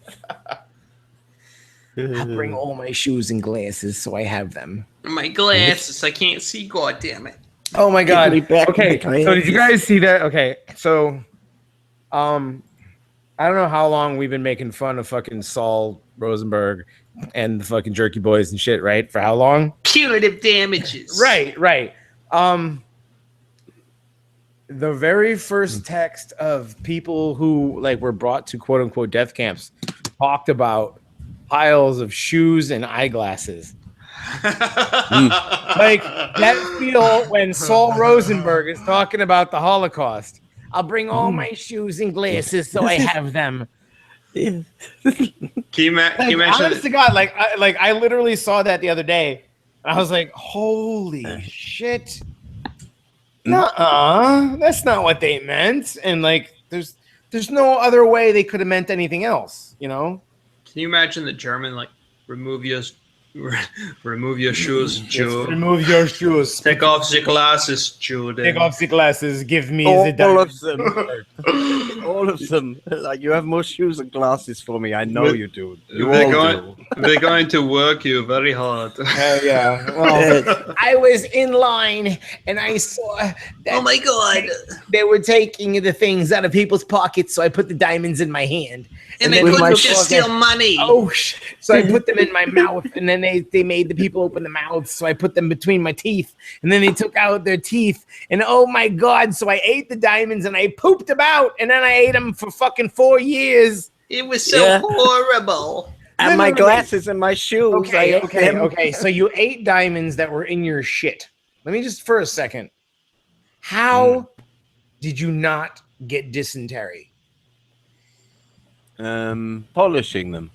I bring all my shoes and glasses, so I have them. My glasses, I can't see. God damn it! Oh my God. Okay, so so did you guys see that? Okay, so, I don't know how long we've been making fun of fucking Saul Rosenberg and the fucking Jerky Boys and shit, right? For how long? Punitive damages. Right. The very first text of people who were brought to quote unquote death camps talked about piles of shoes and eyeglasses. Like that feel when Saul Rosenberg is talking about the Holocaust. I'll bring all my shoes and glasses so I have them. Can you mention? Honest to God, I literally saw that the other day. I was like, holy shit. Nuh-uh. That's not what they meant. And there's no other way they could have meant anything else, you know? Can you imagine the German remove your shoes, Jew? Remove your shoes. Take off the glasses, Jew. Take off the glasses. Give me the all diamond. of them. All of them. Like, you have more shoes and glasses for me. I know you do. They're going to work you very hard. Yeah. Well, I was in line and I saw that. Oh my God! They were taking the things out of people's pockets, so I put the diamonds in my hand. And they couldn't just steal money. Oh, so I put them in my mouth, and then they made the people open the mouths, so I put them between my teeth, and then they took out their teeth, and oh my God, so I ate the diamonds, and I pooped them out, and then I ate them for fucking 4 years. It was so horrible. And my glasses and my shoes. Okay. So you ate diamonds that were in your shit. Let me just for a second. How did you not get dysentery? Polishing them.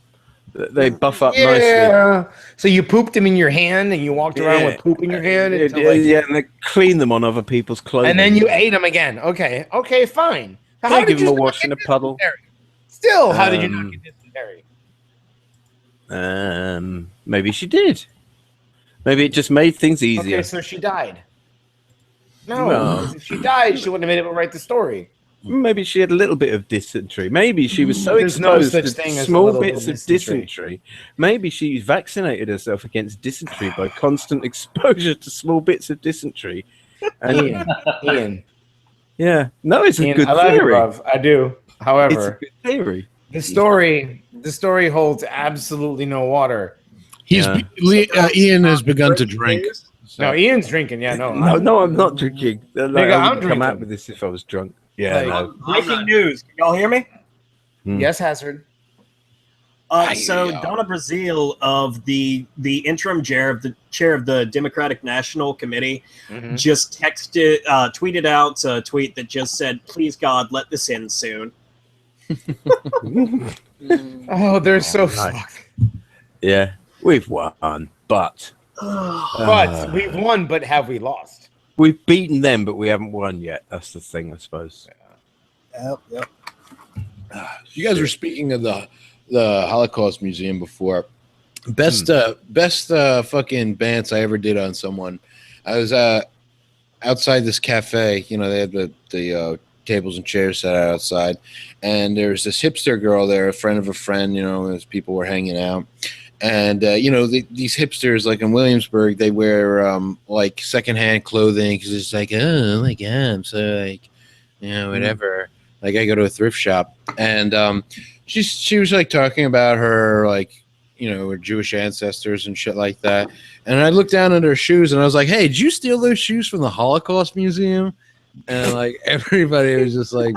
They buff up nicely. So you pooped them in your hand and you walked around with poop in your hand? And they clean them on other people's clothing. And then you ate them again. Okay, fine. How did you give them a wash in a puddle? Still, how did you not get dysentery? Maybe she did. Maybe it just made things easier. Okay, so she died. No, No. because if she died, she wouldn't have been able to write the story. Maybe she had a little bit of dysentery. Maybe she was so There's no exposed such to thing as a small little bits bit of of dysentery. dysentery. Maybe she vaccinated herself against dysentery by constant exposure to small bits of dysentery. And Ian. yeah, no, it's a Ian, good I love you, theory. bruv. I do. However, It's a good theory. the story holds absolutely no water. Ian has begun to drink. No, Ian's drinking. Yeah, no. No, I'm not drinking. Nigga, I I'm wouldn't come out drinking. with this if I was drunk. Yeah, Like, no. Breaking news. Can y'all hear me? Yes, Hazard. So Donna Brazile of the interim chair of the Democratic National Committee just tweeted out a tweet that just said, "Please God, let this end soon." Oh, they're so Nice. fucked. Yeah, we've won, but But we've won, but have we lost? we've beaten them, but we haven't won yet. That's the thing, I suppose. Yep. You guys were speaking of the Holocaust Museum before. Best fucking bants I ever did on someone. I was outside this cafe. You know, they had the tables and chairs set out outside, and there's this hipster girl there, a friend of a friend. You know, as people were hanging out. And, you know, these hipsters, like in Williamsburg, they wear, like, secondhand clothing because it's like, oh, my God, I'm so, like, you know, whatever. Like, I go to a thrift shop. And she was, like, talking about her, like, you know, her Jewish ancestors and shit like that. And I looked down at her shoes, and I was like, hey, did you steal those shoes from the Holocaust Museum? And, like, everybody was just, like,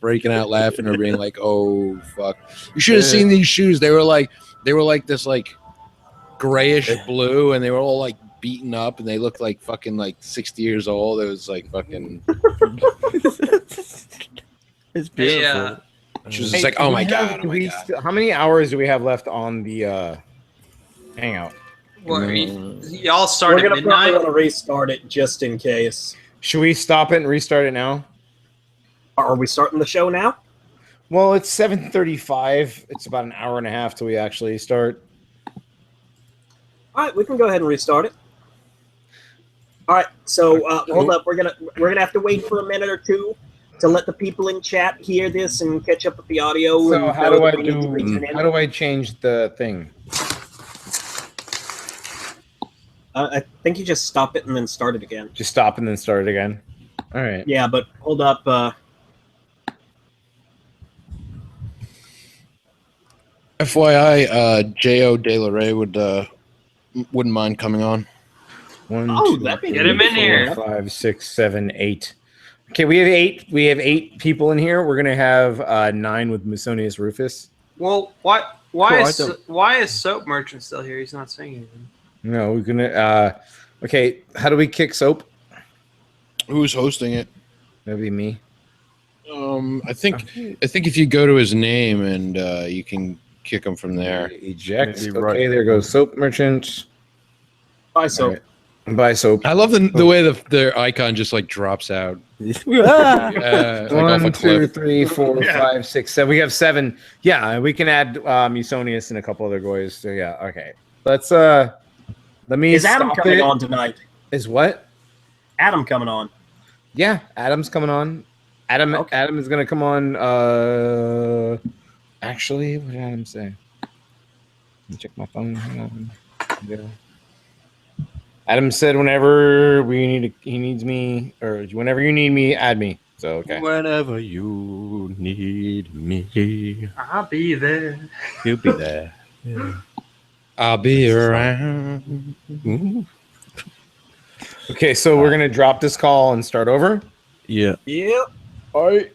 breaking out laughing or being like, "Oh fuck!" You should have seen these shoes. They were like this like grayish blue, and they were all like beaten up, and they looked like fucking like 60 years old. It was like fucking. It's beautiful. She was just like, "Oh my god!" How many hours do we have left on the hangout? Well, y'all start We're at gonna probably midnight. want to restart it just in case. Should we stop it and restart it now? Are we starting the show now? Well, it's 7:35. It's about an hour and a half till we actually start. All right, we can go ahead and restart it. All right, so hold up. We're gonna have to wait for a minute or two to let the people in chat hear this and catch up with the audio. So and how do I do change the thing? I think you just stop it and then start it again. Just stop and then start it again. All right. Yeah, but hold up. FYI, J.O. De La Rey wouldn't mind coming on. Get him in here. 5, 6, 7, 8. Okay, we have 8. We have 8 people in here. We're gonna have 9 with Musonius Rufus. Well, why is Soap Merchant still here? He's not saying anything. No, we're gonna. Okay, how do we kick Soap? Who's hosting it? That'd be me. I think if you go to his name and you can kick him from there. Eject. Maybe Okay, right. there goes Soap Merchant. Bye, Soap. Right. Bye, Soap. I love the way their icon just like drops out. Like off 1, a 2, cliff. 3, 4, 5, 6, 7. We have 7. Yeah, we can add Musonius and a couple other guys. So yeah, okay. Let's let me. Is Adam stop coming it. on tonight? Is what? Adam coming on. Yeah, Adam's coming on. Adam is gonna come on. Actually, what did Adam say? Let me check my phone. Hang on. Yeah. Adam said whenever he needs me, or whenever you need me, add me. So okay. Whenever you need me, I'll be there. you'll be there. Yeah. I'll be around. Okay, so we're gonna drop this call and start over. Yeah. Yep. All right.